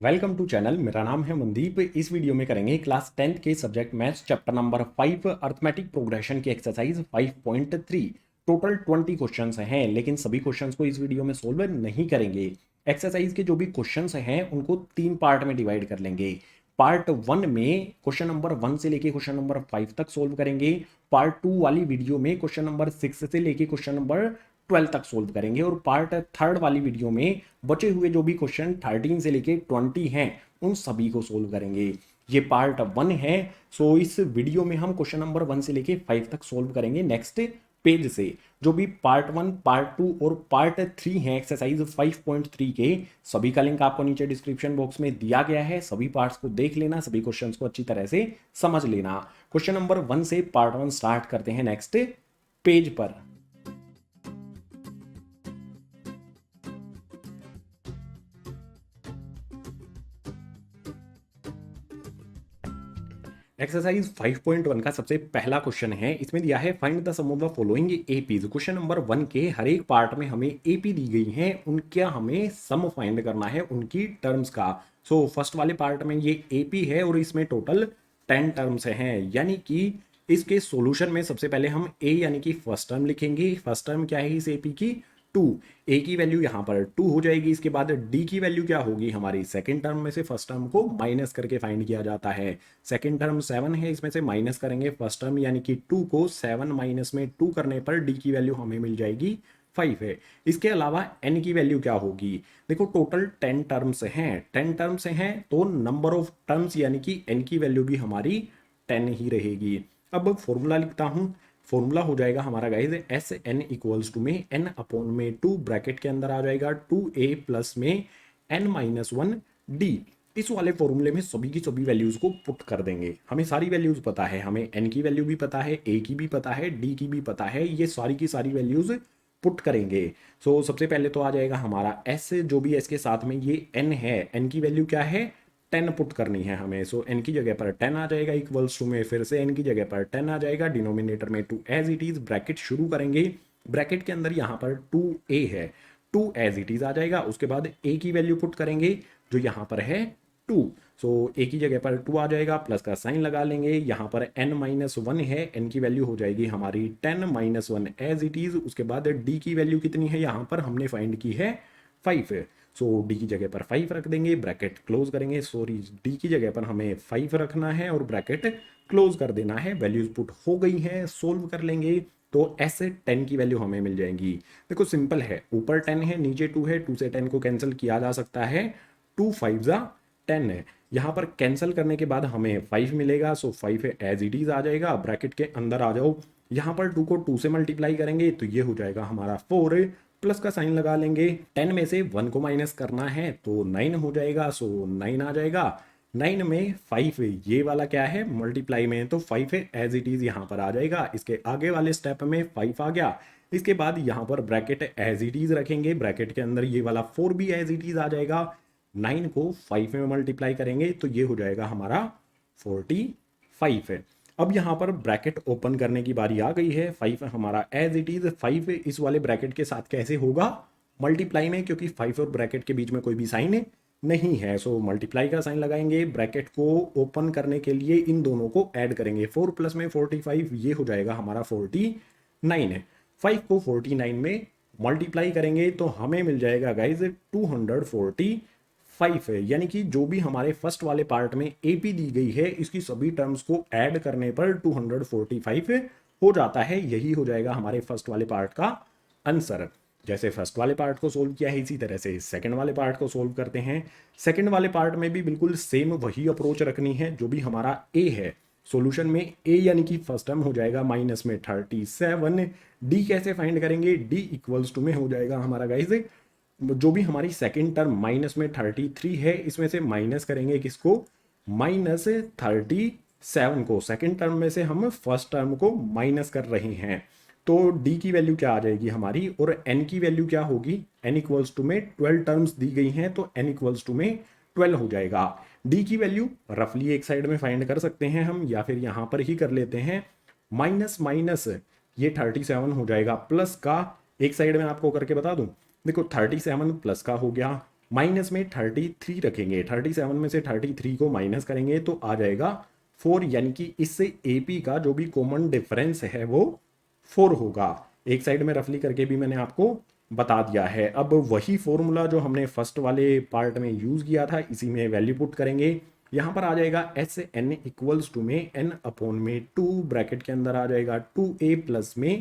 Welcome to channel. मेरा नाम है मनदीप। इस वीडियो में करेंगे क्लास 10th के subject maths chapter number 5 arithmetic progression की एक्सरसाइज 5.3। टोटल 20 क्वेश्चंस हैं, लेकिन सभी क्वेश्चंस को इस वीडियो में सोल्व नहीं करेंगे। एक्सरसाइज के जो भी क्वेश्चंस हैं उनको 3 पार्ट में डिवाइड कर लेंगे। पार्ट 1 में क्वेश्चन नंबर 1 से लेके क्वेश्चन नंबर 5 तक सोल्व करेंगे। पार्ट 2 वाली वीडियो में क्वेश्चन नंबर 6 से लेके क्वेश्चन नंबर 12 तक सोल्व करेंगे, और पार्ट 3 वाली वीडियो में बचे हुए जो भी क्वेश्चन 13 से लेके 20 हैं उन सभी को सोल्व करेंगे। ये पार्ट 1 है। सो इस वीडियो में हम क्वेश्चन नंबर 1 से लेके 5 तक सोल्व करेंगे नेक्स्ट पेज से। जो भी पार्ट 1, पार्ट 2 और पार्ट 3 है एक्सरसाइज 5.3 के, सभी का लिंक आपको नीचे डिस्क्रिप्शन बॉक्स में दिया गया है। सभी पार्ट्स को देख लेना, सभी क्वेश्चंस को अच्छी तरह से समझ लेना। क्वेश्चन नंबर 1 से पार्ट 1 स्टार्ट करते हैं नेक्स्ट पेज पर। एक्सरसाइज 5.1 का सबसे पहला क्वेश्चन है। इसमें दिया है find the sum of the following APs. Question number 1 के हर एक पार्ट में हमें एपी दी गई है, उनका हमें सम फाइंड करना है उनकी टर्म्स का। सो फर्स्ट वाले पार्ट में ये एपी है और इसमें टोटल 10 टर्म्स हैं, यानी कि इसके सॉल्यूशन में सबसे पहले हम ए यानी कि फर्स्ट टर्म लिखेंगे। फर्स्ट टर्म क्या है इस एपी की? 2। ए की वैल्यू यहाँ पर 2 हो जाएगी। इसके बाद डी की वैल्यू क्या होगी हमारी? सेकंड टर्म में से फर्स्ट टर्म को माइनस करके फाइंड किया जाता है। सेकंड टर्म 7 है, इसमें से माइनस करेंगे फर्स्ट टर्म यानी कि 2 को। 7 माइनस में 2 करने पर डी की वैल्यू हमें मिल जाएगी 5 है। इसके अलावा एन की वैल्यू क्या होगी? देखो टोटल 10 टर्म्स हैं। 10 टर्म्स हैं तो नंबर ऑफ टर्म्स यानी कि एन की वैल्यू भी हमारी 10 ही रहेगी। अब फॉर्मूला लिखता हूँ। फॉर्मूला हो जाएगा हमारा guys S N equals to में एन अपॉन में 2 ब्रैकेट के अंदर आ जाएगा 2a प्लस में n माइनस 1 डी। इस वाले फॉर्मूले में सभी की सभी वैल्यूज को पुट कर देंगे। हमें सारी वैल्यूज पता है, हमें n की वैल्यू भी पता है, a की भी पता है, d की भी पता है। ये सारी की सारी वैल्यूज पुट करेंगे। सो सबसे पहले तो आ जाएगा हमारा s, जो भी s के साथ में ये n है, n की वैल्यू क्या है? 10 पुट करनी है हमें। सो n की जगह पर 10 आ जाएगा इक्वल्स टू में फिर से n की जगह पर 10 आ जाएगा, डिनोमिनेटर में 2 एज इट इज। ब्रैकेट शुरू करेंगे, ब्रैकेट के अंदर यहाँ पर 2a है, 2 एज इट इज आ जाएगा। उसके बाद a की वैल्यू पुट करेंगे जो यहाँ पर है 2। सो a की जगह पर 2 आ जाएगा, प्लस का साइन लगा लेंगे। यहाँ पर n माइनस 1 है, n की वैल्यू हो जाएगी हमारी 10 माइनस 1 एज इट इज। उसके बाद d की वैल्यू कितनी है? यहाँ पर हमने फाइंड की है 5। सो डी की जगह पर 5 रख देंगे, ब्रैकेट क्लोज करेंगे। सॉरी, डी की जगह पर हमें 5 रखना है और ब्रैकेट क्लोज कर देना है। वैल्यूज पुट हो गई हैं, सोल्व कर लेंगे तो ऐसे 10 की वैल्यू हमें मिल जाएंगी। देखो सिंपल है, ऊपर 10 है नीचे 2 है, 2 से 10 को कैंसिल किया जा सकता है। 2 5 जा 10 है। यहाँ पर कैंसिल करने के बाद हमें 5 मिलेगा। सो 5 एज इट इज आ जाएगा। ब्रैकेट के अंदर आ जाओ, यहाँ पर 2 को 2 से मल्टीप्लाई करेंगे तो ये हो जाएगा हमारा 4, प्लस का साइन लगा लेंगे। 10 में से 1 को माइनस करना है तो 9 हो जाएगा। सो 9 आ जाएगा। 9 में 5 ये वाला क्या है? मल्टीप्लाई में, तो 5 एज इट इज यहाँ पर आ जाएगा। इसके आगे वाले स्टेप में 5 आ गया। इसके बाद यहाँ पर ब्रैकेट एज इट इज रखेंगे, ब्रैकेट के अंदर ये वाला 4 भी एज इट इज आ जाएगा। 9 को 5 में मल्टीप्लाई करेंगे तो ये हो जाएगा हमारा 45 है। अब यहाँ पर ब्रैकेट ओपन करने की बारी आ गई है। 5 हमारा एज इट इज। 5 इस वाले ब्रैकेट के साथ कैसे होगा? मल्टीप्लाई में, क्योंकि 5 और ब्रैकेट के बीच में कोई भी साइन नहीं है। सो मल्टीप्लाई का साइन लगाएंगे। ब्रैकेट को ओपन करने के लिए इन दोनों को ऐड करेंगे। 4 प्लस में 45 ये हो जाएगा हमारा 49 है। 5 को 49 में मल्टीप्लाई करेंगे तो हमें मिल जाएगा गाइज 245 है। यानी कि जो भी हमारे फर्स्ट वाले पार्ट में एपी दी गई है इसकी सभी टर्म्स को ऐड करने पर 245 हो जाता है। यही हो जाएगा हमारे फर्स्ट वाले पार्ट का आंसर। जैसे फर्स्ट वाले पार्ट को सोल्व किया है इसी तरह से सेकंड वाले पार्ट को सोल्व करते हैं। सेकंड वाले पार्ट में भी बिल्कुल सेम वही अप्रोच रखनी है जो भी हमारा ए है। सॉल्यूशन में ए यानी कि फर्स्ट टर्म हो जाएगा माइनस में 37। डी कैसे फाइंड करेंगे? डी इक्वल्स टू में हो जाएगा हमारा गाइज जो भी हमारी सेकंड टर्म माइनस में 33 है, इसमें से माइनस करेंगे किसको? माइनस 37 को। सेकंड टर्म में से हम फर्स्ट टर्म को माइनस कर रहे हैं तो डी की वैल्यू क्या आ जाएगी हमारी? और एन की वैल्यू क्या होगी? एन इक्वल्स टू में 12 टर्म्स दी गई हैं तो एन इक्वल्स टू में 12 हो जाएगा। डी की वैल्यू रफली एक साइड में फाइंड कर सकते हैं हम, या फिर यहाँ पर ही कर लेते हैं। माइनस माइनस ये 37 हो जाएगा, प्लस का एक साइड में आपको करके बता दूं। देखो 37 प्लस का हो गया, माइनस में 33 रखेंगे, 37 में से 33 को माइनस करेंगे तो आ जाएगा 4, यानी कि इससे एपी का जो भी कॉमन डिफरेंस है वो 4 होगा। एक साइड में रफली करके भी मैंने आपको बता दिया है। अब वही फॉर्मूला जो हमने फर्स्ट वाले पार्ट में यूज़ किया था इसी में वैल्यू पुट करेंगे। यहाँ पर आ जाएगा एस एन इक्वल्स टू में एन अपॉन में 2, ब्रैकेट के अंदर आ जाएगा 2a प्लस में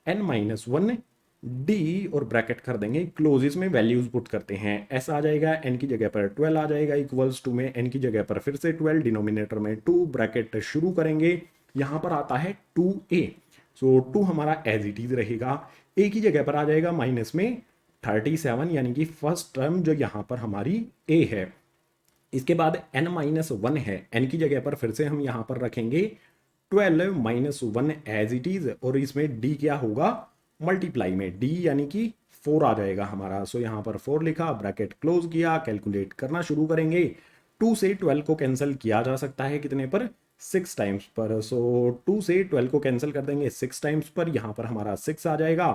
एन माइनस 1 डी, और ब्रैकेट कर देंगे क्लोज। इसमें वैल्यूज पुट करते हैं, एस आ जाएगा एन की जगह पर 12 आ जाएगा इक्वल्स टू में एन की जगह पर फिर से 12, डिनोमिनेटर में 2, ब्रैकेट शुरू करेंगे। यहाँ पर आता है 2a, सो 2 हमारा एज इट इज रहेगा। ए की जगह पर आ जाएगा माइनस में 37, यानी कि फर्स्ट टर्म जो यहाँ पर हमारी ए है। इसके बाद n माइनस 1 है, n की जगह पर फिर से हम यहाँ पर रखेंगे 12 माइनस 1 एज इट इज, और इसमें d क्या होगा मल्टीप्लाई में, d यानी कि 4 आ जाएगा हमारा। सो यहाँ पर 4 लिखा, ब्रैकेट क्लोज किया, कैलकुलेट करना शुरू करेंगे। 2 से 12 को कैंसिल किया जा सकता है कितने पर, 6 टाइम्स पर। सो 2 से 12 को कैंसिल कर देंगे 6 टाइम्स पर, यहाँ पर हमारा 6 आ जाएगा।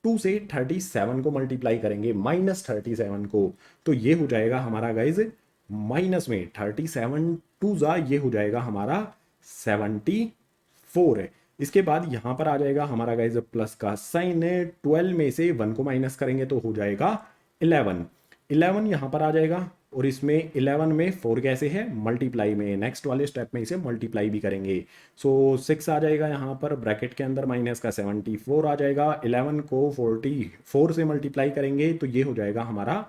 2 से 37 को मल्टीप्लाई करेंगे माइनस 37 को, तो ये हो जाएगा हमारा गाइज माइनस में 37 टू जा, ये हो जाएगा हमारा 74 है। इसके बाद यहाँ पर आ जाएगा हमारा गाइज प्लस का साइन, 12 में से 1 को माइनस करेंगे तो हो जाएगा 11, 11 यहाँ पर आ जाएगा, और इसमें 11 में 4 कैसे है मल्टीप्लाई में, नेक्स्ट वाले स्टेप में इसे मल्टीप्लाई भी करेंगे। सो 6 आ जाएगा यहाँ पर, ब्रैकेट के अंदर माइनस का 74 आ जाएगा। 11 को 44 से मल्टीप्लाई करेंगे तो ये हो जाएगा हमारा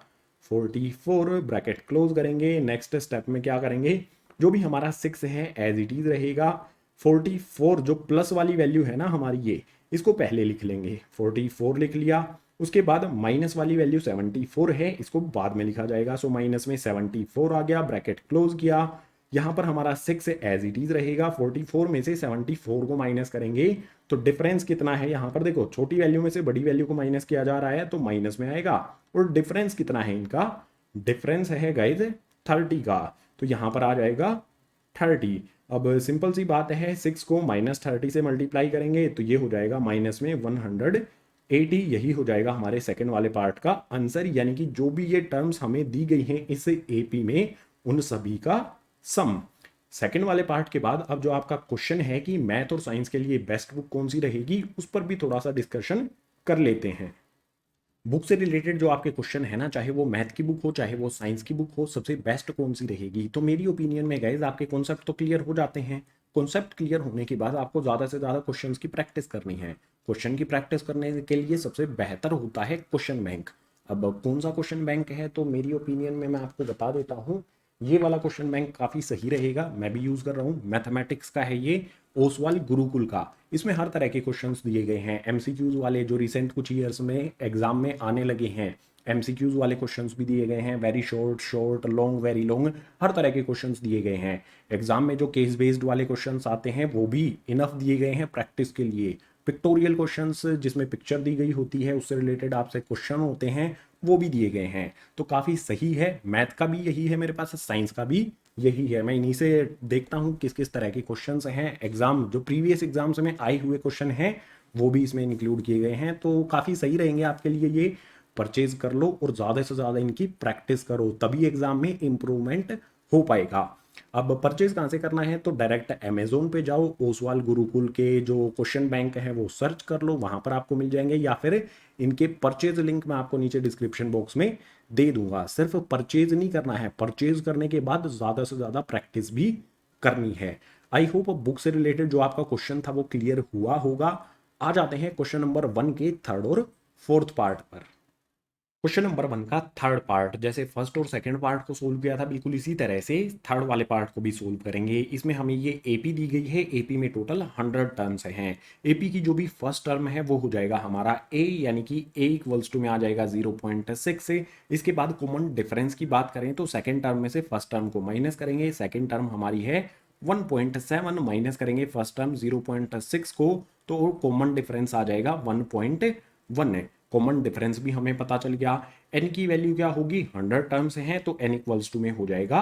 44, ब्रैकेट क्लोज करेंगे। नेक्स्ट स्टेप में क्या करेंगे, जो भी हमारा 6 है एज इट इज रहेगा। 44 जो प्लस वाली वैल्यू है ना हमारी, ये इसको पहले लिख लेंगे, 44 लिख लिया। उसके बाद माइनस वाली वैल्यू 74 है, इसको बाद में लिखा जाएगा। सो माइनस में 74 आ गया, ब्रैकेट क्लोज किया। यहाँ पर हमारा 6 एज इट इज रहेगा, 44 में से 74 को माइनस करेंगे तो डिफरेंस कितना है, यहाँ पर देखो छोटी वैल्यू में से बड़ी वैल्यू को माइनस किया जा रहा है तो माइनस में आएगा। और डिफरेंस कितना है इनका, डिफरेंस है गाइज 30 का, तो यहाँ पर आ जाएगा 30। अब सिंपल सी बात है, 6 को माइनस 30 से मल्टीप्लाई करेंगे तो ये हो जाएगा माइनस में 180, यही हो जाएगा हमारे सेकंड वाले पार्ट का आंसर। यानी कि जो भी ये टर्म्स हमें दी गई हैं इस एपी में, उन सभी का सम। सेकंड वाले पार्ट के बाद अब जो आपका क्वेश्चन है कि मैथ और साइंस के लिए बेस्ट बुक कौन सी रहेगी, उस पर भी थोड़ा सा डिस्कशन कर लेते हैं। बुक से रिलेटेड जो आपके क्वेश्चन है ना, चाहे वो मैथ की बुक हो चाहे वो साइंस की बुक हो, सबसे बेस्ट कौन सी रहेगी, तो मेरी ओपिनियन में गाइज आपके कॉन्सेप्ट तो क्लियर हो जाते हैं। कॉन्सेप्ट क्लियर होने के बाद आपको ज़्यादा से ज़्यादा क्वेश्चंस की प्रैक्टिस करनी है। क्वेश्चन की प्रैक्टिस करने के लिए सबसे बेहतर होता है क्वेश्चन बैंक। अब कौन सा क्वेश्चन बैंक है, तो मेरी ओपिनियन में मैं आपको बता देता हूँ, ये वाला क्वेश्चन बैंक काफ़ी सही रहेगा, मैं भी यूज़ कर रहा हूँ। मैथमेटिक्स का है ये, ओसवाल गुरुकुल का। इसमें हर तरह के क्वेश्चंस दिए गए हैं, एमसीक्यूज वाले जो रिसेंट कुछ ईयर्स में एग्जाम में आने लगे हैं, एमसीक्यूज वाले क्वेश्चंस भी दिए गए हैं, very short, short, long, very long, हर तरह के क्वेश्चंस दिए गए हैं। एग्जाम में जो केस बेस्ड वाले क्वेश्चंस आते हैं वो भी इनफ दिए गए हैं प्रैक्टिस के लिए। पिक्टोरियल क्वेश्चंस जिसमें पिक्चर दी गई होती है, उससे रिलेटेड आपसे क्वेश्चन होते हैं, वो भी दिए गए हैं, तो काफ़ी सही है। मैथ का भी यही है मेरे पास, साइंस का भी यही है। मैं इन्हीं से देखता हूँ किस किस तरह के क्वेश्चंस हैं, एग्जाम जो प्रीवियस एग्जाम्स में आए हुए क्वेश्चन हैं वो भी इसमें इंक्लूड किए गए हैं, तो काफ़ी सही रहेंगे आपके लिए। ये परचेज कर लो और ज़्यादा से ज़्यादा इनकी प्रैक्टिस करो, तभी एग्जाम में इम्प्रूवमेंट हो पाएगा। अब परचेज कहाँ से करना है, तो डायरेक्ट अमेजोन पे जाओ, ओसवाल गुरुकुल के जो क्वेश्चन बैंक है वो सर्च कर लो, वहाँ पर आपको मिल जाएंगे, या फिर इनके परचेज लिंक मैं आपको नीचे डिस्क्रिप्शन बॉक्स में दे दूंगा। सिर्फ परचेज नहीं करना है, परचेज करने के बाद ज़्यादा से ज़्यादा प्रैक्टिस भी करनी है। आई होप बुक से रिलेटेड जो आपका क्वेश्चन था वो क्लियर हुआ होगा। आ जाते हैं क्वेश्चन नंबर 1 के थर्ड और फोर्थ पार्ट पर। क्वेश्चन नंबर 1 का थर्ड पार्ट, जैसे फर्स्ट और सेकंड पार्ट को सोल्व किया था बिल्कुल इसी तरह से थर्ड वाले पार्ट को भी सोल्व करेंगे। इसमें हमें ये एपी दी गई है, एपी में टोटल 100 टर्म्स हैं। एपी की जो भी फर्स्ट टर्म है वो हो जाएगा हमारा ए, यानी कि ए इक्वल्स टू में आ जाएगा 0.6 से। इसके बाद कॉमन डिफरेंस की बात करें तो सेकेंड टर्म में से फर्स्ट टर्म को माइनस करेंगे, सेकेंड टर्म हमारी है 1.7, माइनस करेंगे फर्स्ट टर्म 0.6 को, तो कॉमन डिफरेंस आ जाएगा 1.1 है। कॉमन डिफरेंस भी हमें पता चल गया। एन की वैल्यू क्या होगी, 100 टर्म्स हैं तो एन इक्वल्स टू में हो जाएगा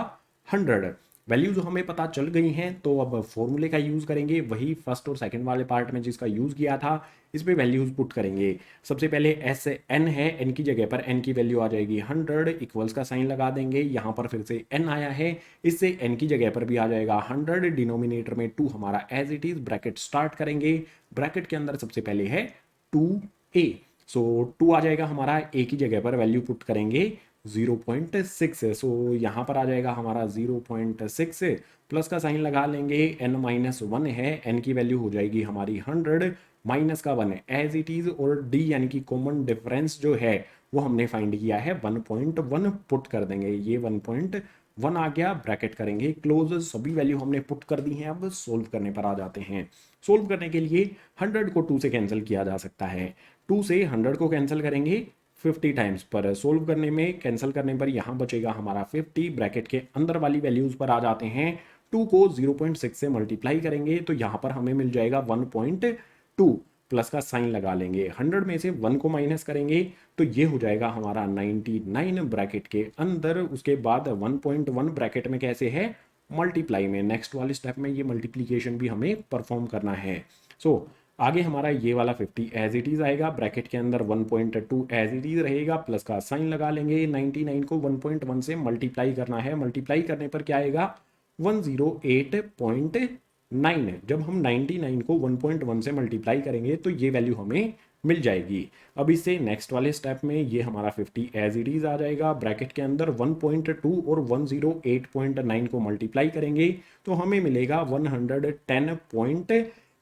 100। वैल्यूज हमें पता चल गई हैं, तो अब फॉर्मूले का यूज़ करेंगे, वही फर्स्ट और सेकंड वाले पार्ट में जिसका यूज़ किया था, इस पे वैल्यूज पुट करेंगे। सबसे पहले एस एन है, एन की जगह पर एन की वैल्यू आ जाएगी 100, इक्वल्स का साइन लगा देंगे। यहाँ पर फिर से एन आया है, इससे एन की जगह पर भी आ जाएगा 100, डिनोमिनेटर में 2 हमारा as it is, bracket start करेंगे। ब्रैकेट के अंदर सबसे पहले है 2a, सो 2 आ जाएगा हमारा, ए की जगह पर वैल्यू पुट करेंगे 0.6, सो यहाँ पर आ जाएगा हमारा 0.6, प्लस का साइन लगा लेंगे, n-1 है, n की वैल्यू हो जाएगी हमारी 100, माइनस का 1 एज इट इज, और d यानी कि कॉमन डिफरेंस जो है वो हमने फाइंड किया है 1.1 पुट कर देंगे। ये 1.1 आ गया, ब्रैकेट करेंगे क्लोज, सभी वैल्यू हमने पुट कर दी हैं। अब सोल्व करने पर आ जाते हैं। सोल्व करने के लिए 100 को 2 से कैंसिल किया जा सकता है, 2 से 100 को कैंसिल करेंगे 50 टाइम्स पर। सोल्व करने में कैंसिल करने पर यहाँ बचेगा हमारा 50, ब्रैकेट के अंदर वाली वैल्यूज पर आ जाते हैं। 2 को 0.6 से मल्टीप्लाई करेंगे तो यहाँ पर हमें मिल जाएगा 1.2, प्लस का साइन लगा लेंगे, 100 में से 1 को माइनस करेंगे तो ये हो जाएगा हमारा 99 ब्रैकेट के अंदर। उसके बाद 1.1 ब्रैकेट में कैसे है, मल्टीप्लाई में। नेक्स्ट वाले स्टेप में ये मल्टीप्लीकेशन भी हमें परफॉर्म करना है। सो आगे हमारा ये वाला 50 एज इट इज आएगा, ब्रैकेट के अंदर 1.2 एज इट इज रहेगा, प्लस का साइन लगा लेंगे। 99 को 1.1 से मल्टीप्लाई करना है, मल्टीप्लाई करने पर क्या आएगा 108.9। जब हम 99 को 1.1 से मल्टीप्लाई करेंगे तो ये वैल्यू हमें मिल जाएगी। अब इससे नेक्स्ट वाले स्टेप में ये हमारा 50 एज इट इज आ जाएगा, ब्रैकेट के अंदर 1.2 और 108.9 को मल्टीप्लाई करेंगे तो हमें मिलेगा 110 पॉइंट,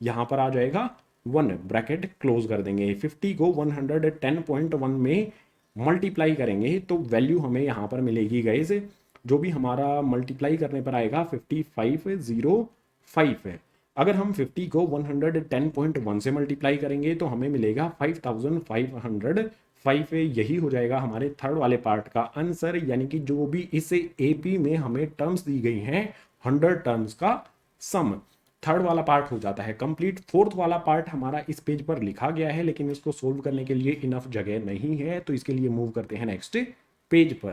यहाँ पर आ जाएगा 1, ब्रैकेट क्लोज कर देंगे। 50 को 110.1 में मल्टीप्लाई करेंगे तो वैल्यू हमें यहाँ पर मिलेगी गाइस, जो भी हमारा मल्टीप्लाई करने पर आएगा 5505 है। अगर हम 50 को 110.1 से मल्टीप्लाई करेंगे तो हमें मिलेगा 5505, यही हो जाएगा हमारे थर्ड वाले पार्ट का आंसर। यानी कि जो भी इस एपी में हमें टर्म्स दी गई हैं 100 टर्म्स का सम, थर्ड वाला पार्ट हो जाता है कंप्लीट। फोर्थ वाला पार्ट हमारा इस पेज पर लिखा गया है लेकिन इसको सोल्व करने के लिए इनफ जगह नहीं है, तो इसके लिए मूव करते हैं नेक्स्ट पेज पर।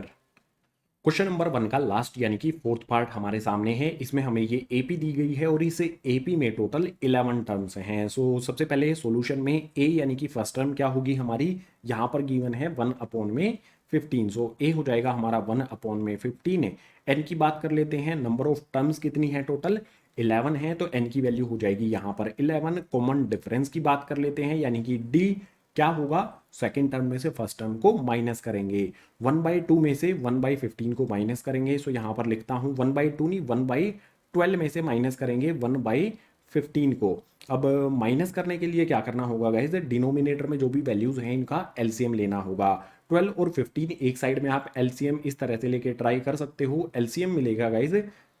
क्वेश्चन नंबर 1 का लास्ट यानी कि फोर्थ पार्ट हमारे सामने है। इसमें हमें ये एपी दी गई है और इस एपी में टोटल 11 टर्म्स हैं। सो सबसे पहले सॉल्यूशन में ए यानी कि फर्स्ट टर्म क्या होगी हमारी, यहाँ पर गिवन है 1/15। सो ए हो जाएगा हमारा 1/15। एन की बात कर लेते हैं, नंबर ऑफ टर्म्स कितनी है, टोटल 11 है, तो एन की वैल्यू हो जाएगी यहाँ पर 11। कॉमन डिफरेंस की बात कर लेते हैं, यानी कि डी क्या होगा, सेकेंड टर्म में से फर्स्ट टर्म को माइनस करेंगे। 1/2 में से 1/15 को माइनस करेंगे, सो यहाँ पर लिखता हूँ 1/2 नहीं 1/12 में से माइनस करेंगे 1/15 को। अब माइनस करने के लिए क्या करना होगा गाइस, डिनोमिनेटर में जो भी वैल्यूज हैं इनका एलसीएम लेना होगा। 12 और 15 एक साइड में आप एलसीएम इस तरह से लेके ट्राई कर सकते हो, एलसीएम मिलेगा गाइस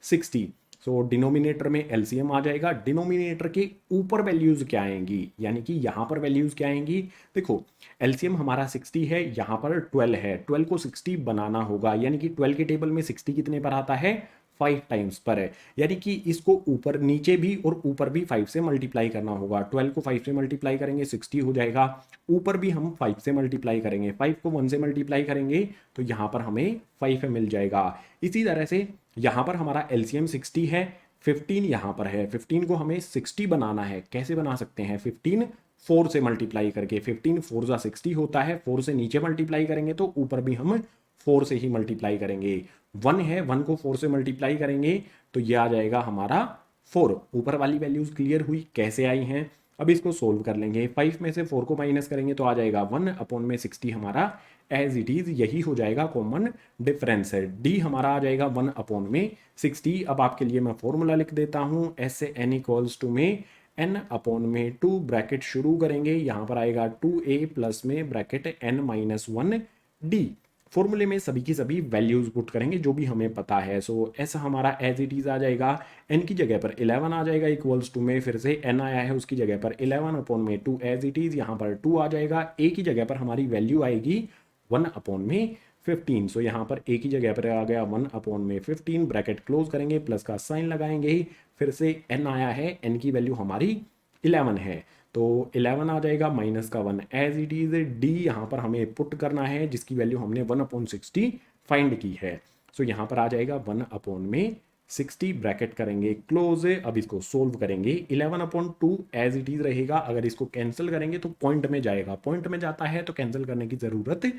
60। सो डिनोमिनेटर में एलसीएम आ जाएगा, डिनोमिनेटर के ऊपर वैल्यूज क्या आएंगी, यानी कि यहाँ पर वैल्यूज क्या आएंगी, देखो एलसीएम हमारा 60 है, यहाँ पर 12 है, 12 को 60 बनाना होगा, यानी कि 12 के टेबल में 60 कितने पर आता है 5 टाइम्स पर है, यानी कि इसको ऊपर नीचे भी और ऊपर भी 5 से मल्टीप्लाई करना होगा। 12 को 5 से मल्टीप्लाई करेंगे 60 हो जाएगा, ऊपर भी हम 5 से मल्टीप्लाई करेंगे, 5 को 1 से मल्टीप्लाई करेंगे तो यहाँ पर हमें 5 मिल जाएगा। इसी तरह से यहाँ पर हमारा एलसीएम 60 है, 15 यहाँ पर है, 15 को हमें 60 बनाना है, कैसे बना सकते हैं 15 4 से मल्टीप्लाई करके, 15 4 जा 60 होता है, 4 से नीचे मल्टीप्लाई करेंगे तो ऊपर भी हम 4 से ही मल्टीप्लाई करेंगे। 1 है, 1 को 4 से मल्टीप्लाई करेंगे तो ये आ जाएगा हमारा 4। ऊपर वाली वैल्यूज क्लियर हुई कैसे आई हैं, अब इसको सोल्व कर लेंगे। 5 में से 4 को माइनस करेंगे तो आ जाएगा 1/60 हमारा एज इट इज, यही हो जाएगा कॉमन डिफरेंस है। डी हमारा आ जाएगा 1/60। अब आपके लिए मैं फॉर्मूला लिख देता हूँ, एस से एन इक्वल्स टू में n/2, ब्रैकेट शुरू करेंगे, यहाँ पर आएगा 2a प्लस में ब्रैकेट n-1d। फॉर्मूले में सभी की सभी वैल्यूज पुट करेंगे जो भी हमें पता है। सो एस हमारा एज इट इज आ जाएगा, एन की जगह पर 11 आ जाएगा इक्वल्स टू में, फिर से एन आया है उसकी जगह पर 11/2 एज इट इज, यहाँ पर 2 आ जाएगा। ए की जगह पर हमारी वैल्यू आएगी 1/15। सो यहाँ पर ए की जगह पर आ गया 1/15, ब्रैकेट क्लोज करेंगे, प्लस का साइन लगाएंगे, फिर से एन आया है, एन की वैल्यू हमारी 11 है तो 11 आ जाएगा, माइनस का 1 एज इट इज। डी यहाँ पर हमें पुट करना है जिसकी वैल्यू हमने 1/60 फाइंड की है। सो यहाँ पर आ जाएगा 1/60 60 ब्रैकेट करेंगे क्लोज। अब इसको सोल्व करेंगे, 11/2 एज इट इज रहेगा। अगर इसको कैंसिल करेंगे तो पॉइंट में जाएगा, पॉइंट में जाता है तो कैंसिल करने की जरूरत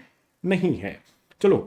नहीं है। चलो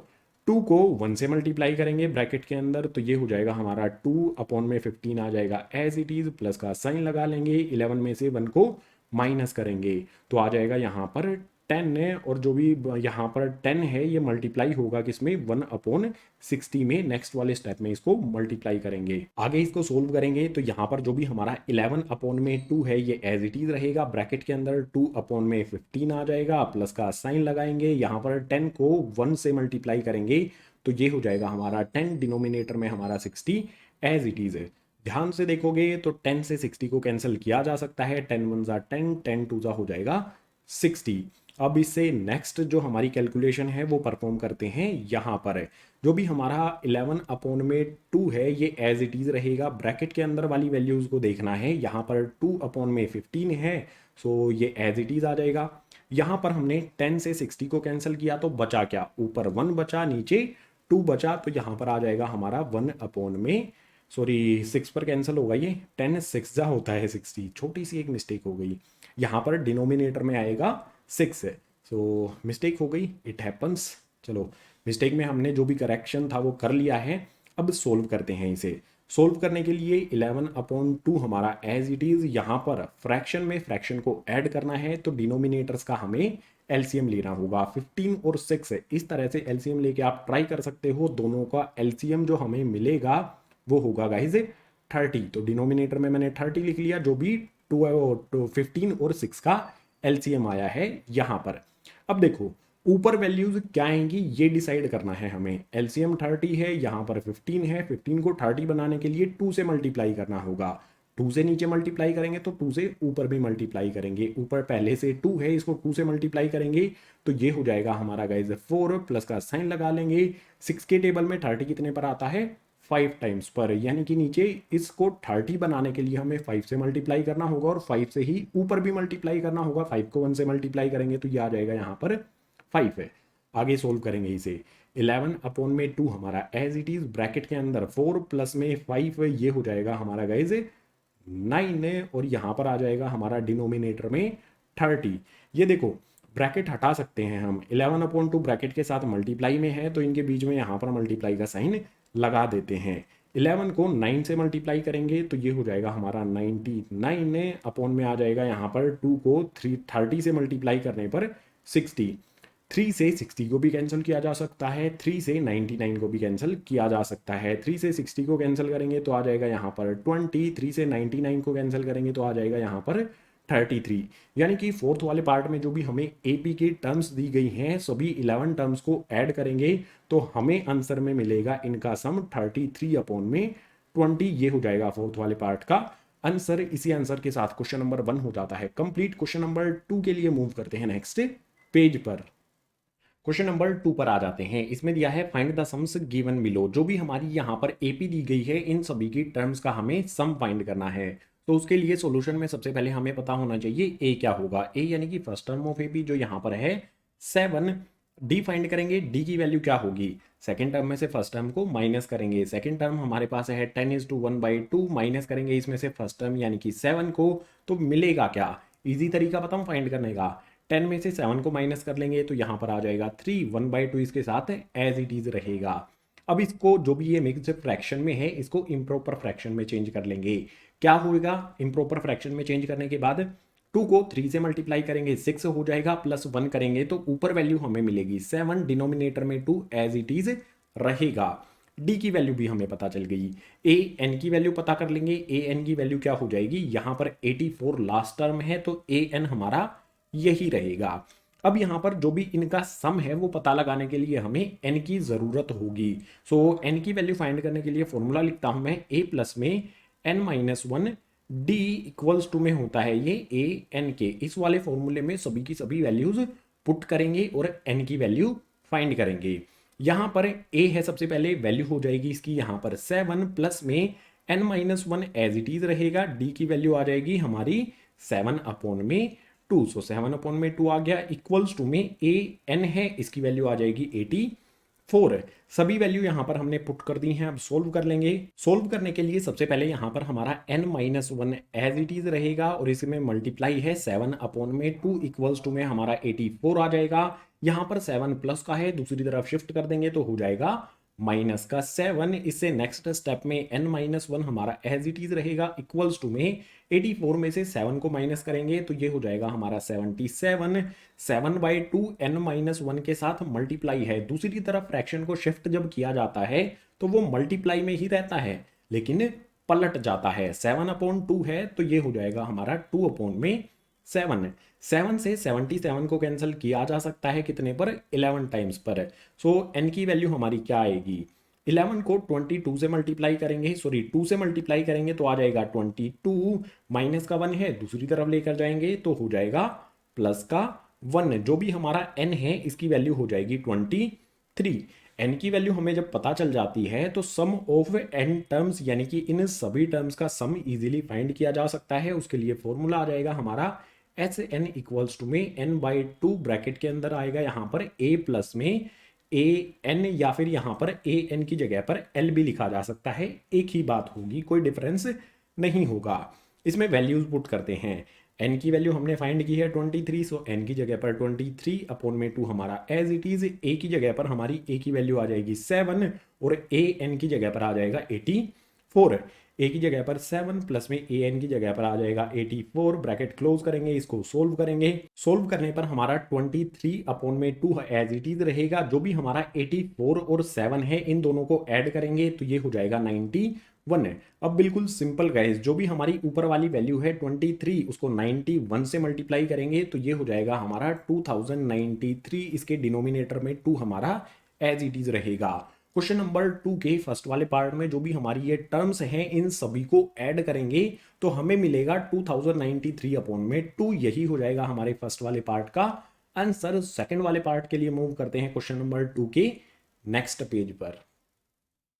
2 को 1 से मल्टीप्लाई करेंगे ब्रैकेट के अंदर, तो ये हो जाएगा हमारा 2/15 आ जाएगा एज इट इज, प्लस का साइन लगा लेंगे, 11 में से 1 को माइनस करेंगे तो आ जाएगा यहाँ पर 10 है, और जो भी यहाँ पर 10 है ये मल्टीप्लाई होगा किसमें, 1/60 में। नेक्स्ट वाले स्टेप में इसको मल्टीप्लाई करेंगे, आगे इसको सोल्व करेंगे तो यहाँ पर जो भी हमारा 11/2 है ये एज इट इज रहेगा ब्रैकेट के अंदर, 2/15 आ जाएगा, प्लस का साइन लगाएंगे, यहाँ पर 10 को 1 से मल्टीप्लाई करेंगे तो ये हो जाएगा हमारा 10, डिनोमिनेटर में हमारा 60 एज इट इज है। ध्यान से देखोगे तो 10 से 60 को कैंसिल किया जा सकता है, 10 1 जा 10, 10 2 जा हो जाएगा 60। अब इससे नेक्स्ट जो हमारी कैलकुलेशन है वो परफॉर्म करते हैं। यहाँ पर जो भी हमारा 11/2 है ये एज इट इज रहेगा, ब्रैकेट के अंदर वाली वैल्यूज को देखना है। यहाँ पर 2/15 है, सो ये एज इट इज आ जाएगा। यहाँ पर हमने 10 से 60 को कैंसिल किया तो बचा क्या, ऊपर 1 बचा, नीचे 2 बचा, तो यहाँ पर आ जाएगा हमारा 6 पर कैंसिल होगा ये, 10 6 जा होता है 60, छोटी सी एक मिस्टेक हो गई, यहाँ पर डिनोमिनेटर में आएगा 6 है, सो मिस्टेक हो गई, इट हैपन्स। चलो मिस्टेक में हमने जो भी करेक्शन था वो कर लिया है। अब सोल्व करते हैं इसे। सोल्व करने के लिए 11/2 हमारा एज इट इज, यहाँ पर फ्रैक्शन में फ्रैक्शन को ऐड करना है तो डिनोमिनेटर्स का हमें एलसीएम लेना होगा। 15 और 6 इस तरह से एलसीएम लेके आप ट्राई कर सकते हो, दोनों का एलसीएम जो हमें मिलेगा वो होगा गाइज 30। तो डिनोमिनेटर में मैंने 30 लिख लिया, जो भी 15 और 6 का एलसीएम आया है यहाँ पर। अब देखो ऊपर वैल्यूज क्या आएंगी ये डिसाइड करना है हमें। एलसीएम 30 है, यहाँ पर 15 है, 15 को 30 बनाने के लिए 2 से मल्टीप्लाई करना होगा। 2 से नीचे मल्टीप्लाई करेंगे तो 2 से ऊपर भी मल्टीप्लाई करेंगे, ऊपर पहले से 2 है, इसको 2 से मल्टीप्लाई करेंगे तो ये हो जाएगा हमारा गाइज 4, प्लस का साइन लगा लेंगे। 6 के टेबल में 30 कितने पर आता है, 5 टाइम्स पर, यानी कि नीचे इसको 30 बनाने के लिए हमें 5 से मल्टीप्लाई करना होगा और 5 से ही ऊपर भी मल्टीप्लाई करना होगा। 5 को 1 से मल्टीप्लाई करेंगे तो ये आ जाएगा यहाँ पर 5 है। आगे सोल्व करेंगे इसे। 11/2 हमारा एज इट इज, ब्रैकेट के अंदर 4 प्लस में 5 ये हो जाएगा हमारा गाइज 9 है, और यहाँ पर आ जाएगा हमारा डिनोमिनेटर में 30। ये देखो ब्रैकेट हटा सकते हैं हम, 11/2 ब्रैकेट के साथ मल्टीप्लाई में है तो इनके बीच में यहाँ पर मल्टीप्लाई का साइन लगा देते हैं। 11 को 9 से मल्टीप्लाई करेंगे तो ये हो जाएगा हमारा 99 है, अपॉन में आ जाएगा यहाँ पर 2 को 30 से मल्टीप्लाई करने पर 60। 3 से 60 को भी कैंसिल किया जा सकता है, 3 से 99 को भी कैंसिल किया जा सकता है। 3 से 60 को कैंसिल करेंगे तो आ जाएगा यहाँ पर 20, 3 से 99 को कैंसिल करेंगे तो आ जाएगा यहाँ पर 33। यानी कि फोर्थ वाले पार्ट में जो भी हमें एपी की टर्म्स दी गई हैं सभी 11 टर्म्स को ऐड करेंगे तो हमें आंसर में मिलेगा इनका सम 33/20। ये हो जाएगा फोर्थ वाले पार्ट का आंसर। इसी आंसर के साथ क्वेश्चन नंबर 1 हो जाता है कंप्लीट। क्वेश्चन नंबर 2 के लिए मूव करते हैं नेक्स्ट पेज पर। क्वेश्चन नंबर 2 पर आ जाते हैं। इसमें दिया है find the sums given below. जो भी हमारी यहाँ पर एपी दी गई है इन सभी की टर्म्स का हमें सम फाइंड करना है। तो उसके लिए सॉल्यूशन में सबसे पहले हमें पता होना चाहिए ए क्या होगा। ए यानी कि फर्स्ट टर्म ऑफ एपी जो यहाँ पर है 7। डी फाइंड करेंगे, डी की वैल्यू क्या होगी, सेकंड टर्म में से फर्स्ट टर्म को माइनस करेंगे। सेकंड टर्म हमारे पास है 10:1/2, माइनस करेंगे इसमें से फर्स्ट टर्म यानी कि 7 को, तो मिलेगा क्या। इजी तरीका बताऊं फाइंड करने का, 10 में से 7 को माइनस कर लेंगे तो यहाँ पर आ जाएगा 3, 1/2 इसके साथ एज इट इज रहेगा। अब इसको जो भी ये मिक्स्ड फ्रैक्शन में है इसको इम्प्रॉपर फ्रैक्शन में चेंज कर लेंगे। क्या होगा इम्प्रॉपर फ्रैक्शन में चेंज करने के बाद, 2 को 3 से मल्टीप्लाई करेंगे 6 हो जाएगा, प्लस 1 करेंगे तो ऊपर वैल्यू हमें मिलेगी 7, डिनोमिनेटर में 2 एज इट इज रहेगा। डी की वैल्यू भी हमें पता चल गई। ए एन की वैल्यू पता कर लेंगे। ए एन की वैल्यू क्या हो जाएगी, यहाँ पर 84 लास्ट टर्म है तो ए एन हमारा यही रहेगा। अब यहाँ पर जो भी इनका सम है वो पता लगाने के लिए हमें n की ज़रूरत होगी। सो n की वैल्यू फाइंड करने के लिए फॉर्मूला लिखता हूँ मैं, a प्लस में n-1 d इक्वल्स टू में होता है ये a n के। इस वाले फॉर्मूले में सभी की सभी वैल्यूज पुट करेंगे और n की वैल्यू फाइंड करेंगे। यहाँ पर a है सबसे पहले, वैल्यू हो जाएगी इसकी यहाँ पर 7, प्लस में n-1 एज इट इज रहेगा। d की वैल्यू आ जाएगी हमारी 7/2, सो 7/2 आ गया, इक्वल्स टू में a n है, इसकी वैल्यू आ जाएगी 4 सभी वैल्यू यहाँ पर हमने पुट कर दी हैं। अब सोल्व कर लेंगे। सोल्व करने के लिए सबसे पहले यहाँ पर हमारा n-1 एज इट इज रहेगा और इसमें मल्टीप्लाई है 7 अपॉन में 2 इक्वल्स टू में हमारा 84 आ जाएगा। यहाँ पर 7 प्लस का है, दूसरी तरफ शिफ्ट कर देंगे तो हो जाएगा माइनस का 7। इससे नेक्स्ट स्टेप में n-1 हमारा एज इट इज रहेगा इक्वल्स टू में 84 में से 7 को माइनस करेंगे तो ये हो जाएगा हमारा 77। 7/2 n-1 के साथ मल्टीप्लाई है। दूसरी तरफ फ्रैक्शन को शिफ्ट जब किया जाता है तो वो मल्टीप्लाई में ही रहता है लेकिन पलट जाता है। 7/2 है तो ये हो जाएगा हमारा 2/7। 7 से 77 को कैंसिल किया जा सकता है कितने पर, 11 टाइम्स पर। सो n की वैल्यू हमारी क्या आएगी, 11 को 22 से मल्टीप्लाई करेंगे, सॉरी 2 से मल्टीप्लाई करेंगे तो आ जाएगा 22, माइनस का 1 है दूसरी तरफ लेकर जाएंगे तो हो जाएगा प्लस का 1। जो भी हमारा n है इसकी वैल्यू हो जाएगी 23। n की वैल्यू हमें जब पता चल जाती है तो सम ऑफ n टर्म्स यानी कि इन सभी टर्म्स का सम इजीली फाइंड किया जा सकता है। उसके लिए फॉर्मूला आ जाएगा हमारा एच एन इक्वल्स टू में n/2 ब्रैकेट के अंदर आएगा यहाँ पर a प्लस में ए एन या फिर यहाँ पर ए एन की जगह पर एल भी लिखा जा सकता है, एक ही बात होगी, कोई डिफरेंस नहीं होगा। इसमें वैल्यूज पुट करते हैं। एन की वैल्यू हमने फाइंड की है 23, सो एन की जगह पर 23 अपॉन में 2 हमारा एज इट इज। ए की जगह पर हमारी ए की वैल्यू आ जाएगी 7 और ए एन की जगह पर आ जाएगा 84। ए की जगह पर 7 प्लस में ए एन की जगह पर आ जाएगा 84। ब्रैकेट क्लोज करेंगे, इसको सोल्व करेंगे। सोल्व करने पर हमारा 23 अपॉन में 2 एज इट इज रहेगा। जो भी हमारा 84 और 7 है इन दोनों को ऐड करेंगे तो ये हो जाएगा 91। अब बिल्कुल सिंपल गाइस, जो भी हमारी ऊपर वाली वैल्यू है 23 उसको 91 से मल्टीप्लाई करेंगे तो ये हो जाएगा हमारा 2093। इसके डिनोमिनेटर में 2 हमारा एज इट इज रहेगा। क्वेश्चन नंबर 2 के फर्स्ट वाले पार्ट में जो भी हमारी ये टर्म्स हैं इन सभी को ऐड करेंगे तो हमें मिलेगा 2093 अपॉन में 2। यही हो जाएगा हमारे फर्स्ट वाले पार्ट का आंसर। सेकंड वाले पार्ट के लिए मूव करते हैं क्वेश्चन नंबर 2 के नेक्स्ट पेज पर।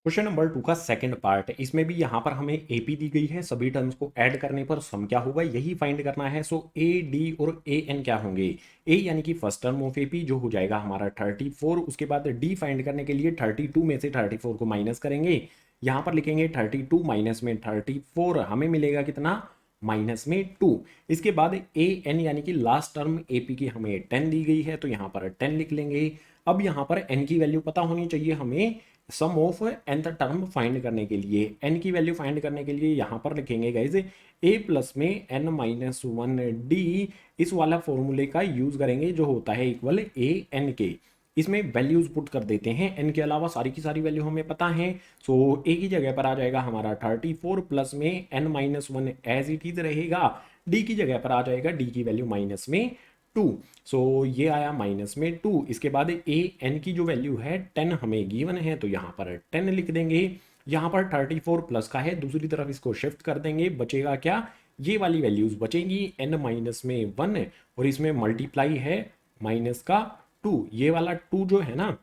क्वेश्चन नंबर 2 का सेकंड पार्ट है। इसमें भी यहाँ पर हमें एपी दी गई है, सभी टर्म्स को ऐड करने पर सम क्या होगा यही फाइंड करना है। सो ए डी और ए एन क्या होंगे, ए यानी कि फर्स्ट टर्म ऑफ एपी जो हो जाएगा हमारा 34। उसके बाद डी फाइंड करने के लिए 32 में से 34 को माइनस करेंगे, यहाँ पर लिखेंगे 32 माइनस में 34, हमें मिलेगा कितना माइनस में 2। इसके बाद ए एन यानी कि लास्ट टर्म एपी की हमें 10 दी गई है तो यहाँ पर 10 लिख लेंगे। अब यहाँ पर एन की वैल्यू पता होनी चाहिए हमें सम ऑफ nth टर्म फाइंड करने के लिए। n की वैल्यू फाइंड करने के लिए यहाँ पर लिखेंगे गाइज a प्लस में n-1 d, इस वाला फॉर्मूले का यूज करेंगे जो होता है इक्वल a n के। इसमें वैल्यूज पुट कर देते हैं, n के अलावा सारी की सारी वैल्यू हमें पता है। सो a की जगह पर आ जाएगा हमारा 34 प्लस में n-1 एज इट इज रहेगा। d की जगह पर आ जाएगा d की वैल्यू माइनस में 2। सो ये आया माइनस में 2। इसके बाद ए एन की जो वैल्यू है 10 हमें गिवन है तो यहाँ पर 10 लिख देंगे। यहाँ पर 34 प्लस का है, दूसरी तरफ इसको शिफ्ट कर देंगे, बचेगा क्या, ये वाली वैल्यूज बचेंगी n-1 और इसमें मल्टीप्लाई है माइनस का 2। ये वाला 2 जो है ना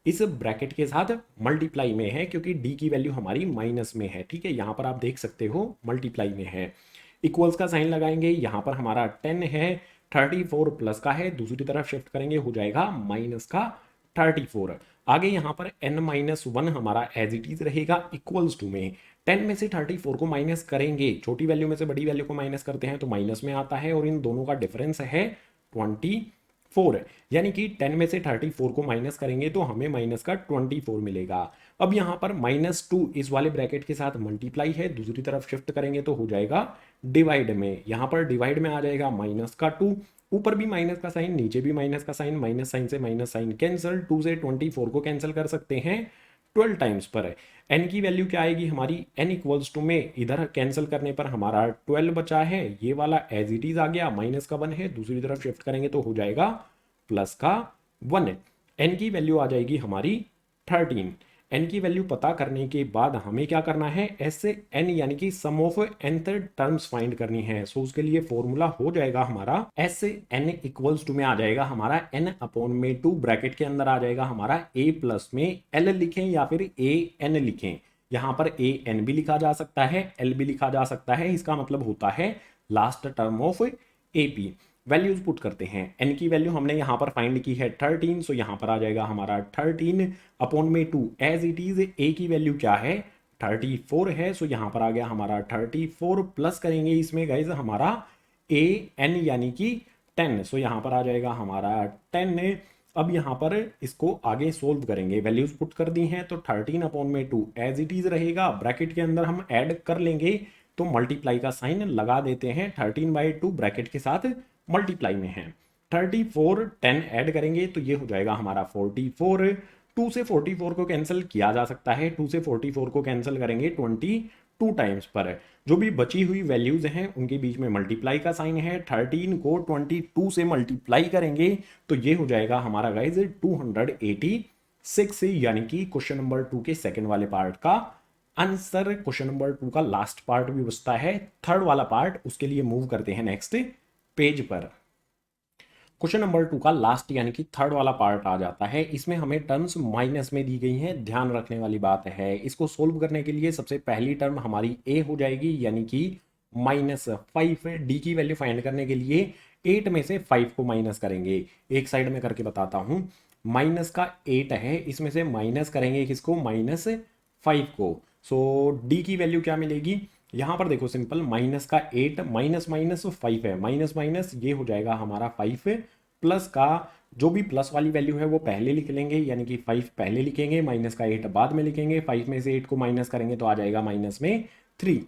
इस ब्रैकेट के साथ मल्टीप्लाई में है क्योंकि डी की वैल्यू हमारी माइनस में है। ठीक है, यहाँ पर आप देख सकते हो मल्टीप्लाई में है। इक्वल्स का साइन लगाएंगे, यहाँ पर हमारा 10 है, 34 प्लस का है, दूसरी तरफ शिफ्ट करेंगे हो जाएगा माइनस का 34। आगे यहाँ पर n-1 हमारा एज इट इज रहेगा इक्वल्स टू में 10 में से 34 को माइनस करेंगे, छोटी वैल्यू में से बड़ी वैल्यू को माइनस करते हैं तो माइनस में आता है और इन दोनों का डिफरेंस है 24। यानी कि 10 में से 34 को माइनस करेंगे तो हमें माइनस का 24 मिलेगा। अब यहाँ पर -2 इस वाले ब्रैकेट के साथ मल्टीप्लाई है, दूसरी तरफ शिफ्ट करेंगे तो हो जाएगा डिवाइड में। यहाँ पर डिवाइड में आ जाएगा माइनस का 2, ऊपर भी माइनस का साइन नीचे भी माइनस का साइन, माइनस साइन से माइनस साइन कैंसिल, 2 से 24 को कैंसिल कर सकते हैं 12 टाइम्स पर। n की वैल्यू क्या आएगी हमारी, n इक्वल्स टू में इधर कैंसिल करने पर हमारा 12 बचा है, ये वाला एज इट इज आ गया, माइनस का 1 है, दूसरी तरफ शिफ्ट करेंगे तो हो जाएगा प्लस का 1। n की वैल्यू आ जाएगी हमारी 13। n की वैल्यू पता करने के बाद हमें क्या करना है, s से n यानी कि सम ऑफ nth टर्म्स फाइंड करनी है। सो उसके लिए फॉर्मूला हो जाएगा हमारा s से n इक्वल्स टू में आ जाएगा हमारा n अपॉन में 2, ब्रैकेट के अंदर आ जाएगा हमारा a प्लस में l लिखें या फिर a n लिखें। यहाँ पर a n भी लिखा जा सकता है, l भी लिखा जा सकता है, इसका मतलब होता है last term of AP। Values put करते हैं। n की वैल्यू हमने यहाँ पर फाइंड की है 13, सो यहाँ पर आ जाएगा हमारा 13 अपॉन में 2 एज इट इज। a की वैल्यू क्या है 34 है, सो यहाँ पर आ गया हमारा 34 प्लस करेंगे इसमें गाइज हमारा a n यानी कि 10, सो यहाँ पर आ जाएगा हमारा 10। अब यहाँ पर इसको आगे सोल्व करेंगे, वैल्यूज पुट कर दी हैं तो 13 अपॉन में 2 एज इट इज रहेगा, ब्रैकेट के अंदर हम ऐड कर लेंगे तो मल्टीप्लाई का साइन लगा देते हैं, 13/2 ब्रैकेट के साथ मल्टीप्लाई में है। 34 10 ऐड करेंगे तो ये हो जाएगा हमारा 44। 2 से 44 को कैंसिल किया जा सकता है, 2 से 44 को कैंसिल करेंगे 22 टाइम्स पर। जो भी बची हुई वैल्यूज हैं उनके बीच में मल्टीप्लाई का साइन है, 13 को 22 से मल्टीप्लाई करेंगे तो ये हो जाएगा हमारा गाइज 286, यानी कि क्वेश्चन नंबर 2 के सेकंड वाले पार्ट का आंसर। क्वेश्चन नंबर 2 का लास्ट पार्ट भी बचता है, थर्ड वाला पार्ट, उसके लिए मूव करते हैं नेक्स्ट पेज पर। क्वेश्चन नंबर 2 का लास्ट यानी कि थर्ड वाला पार्ट आ जाता है। इसमें हमें टर्म्स माइनस में दी गई हैं, ध्यान रखने वाली बात है। इसको सोल्व करने के लिए सबसे पहली टर्म हमारी ए हो जाएगी यानी कि -5। डी की वैल्यू फाइंड करने के लिए 8 में से 5 को माइनस करेंगे। एक साइड में करके बताता हूँ, माइनस का 8 है, इसमें से माइनस करेंगे किसको -5 को। सो डी की वैल्यू क्या मिलेगी, यहाँ पर देखो सिंपल, माइनस का 8 माइनस माइनस 5 है, माइनस माइनस ये हो जाएगा हमारा 5, प्लस का जो भी प्लस वाली वैल्यू है वो पहले लिख लेंगे यानी कि 5 पहले लिखेंगे, माइनस का 8 बाद में लिखेंगे। 5 में से 8 को माइनस करेंगे तो आ जाएगा -3।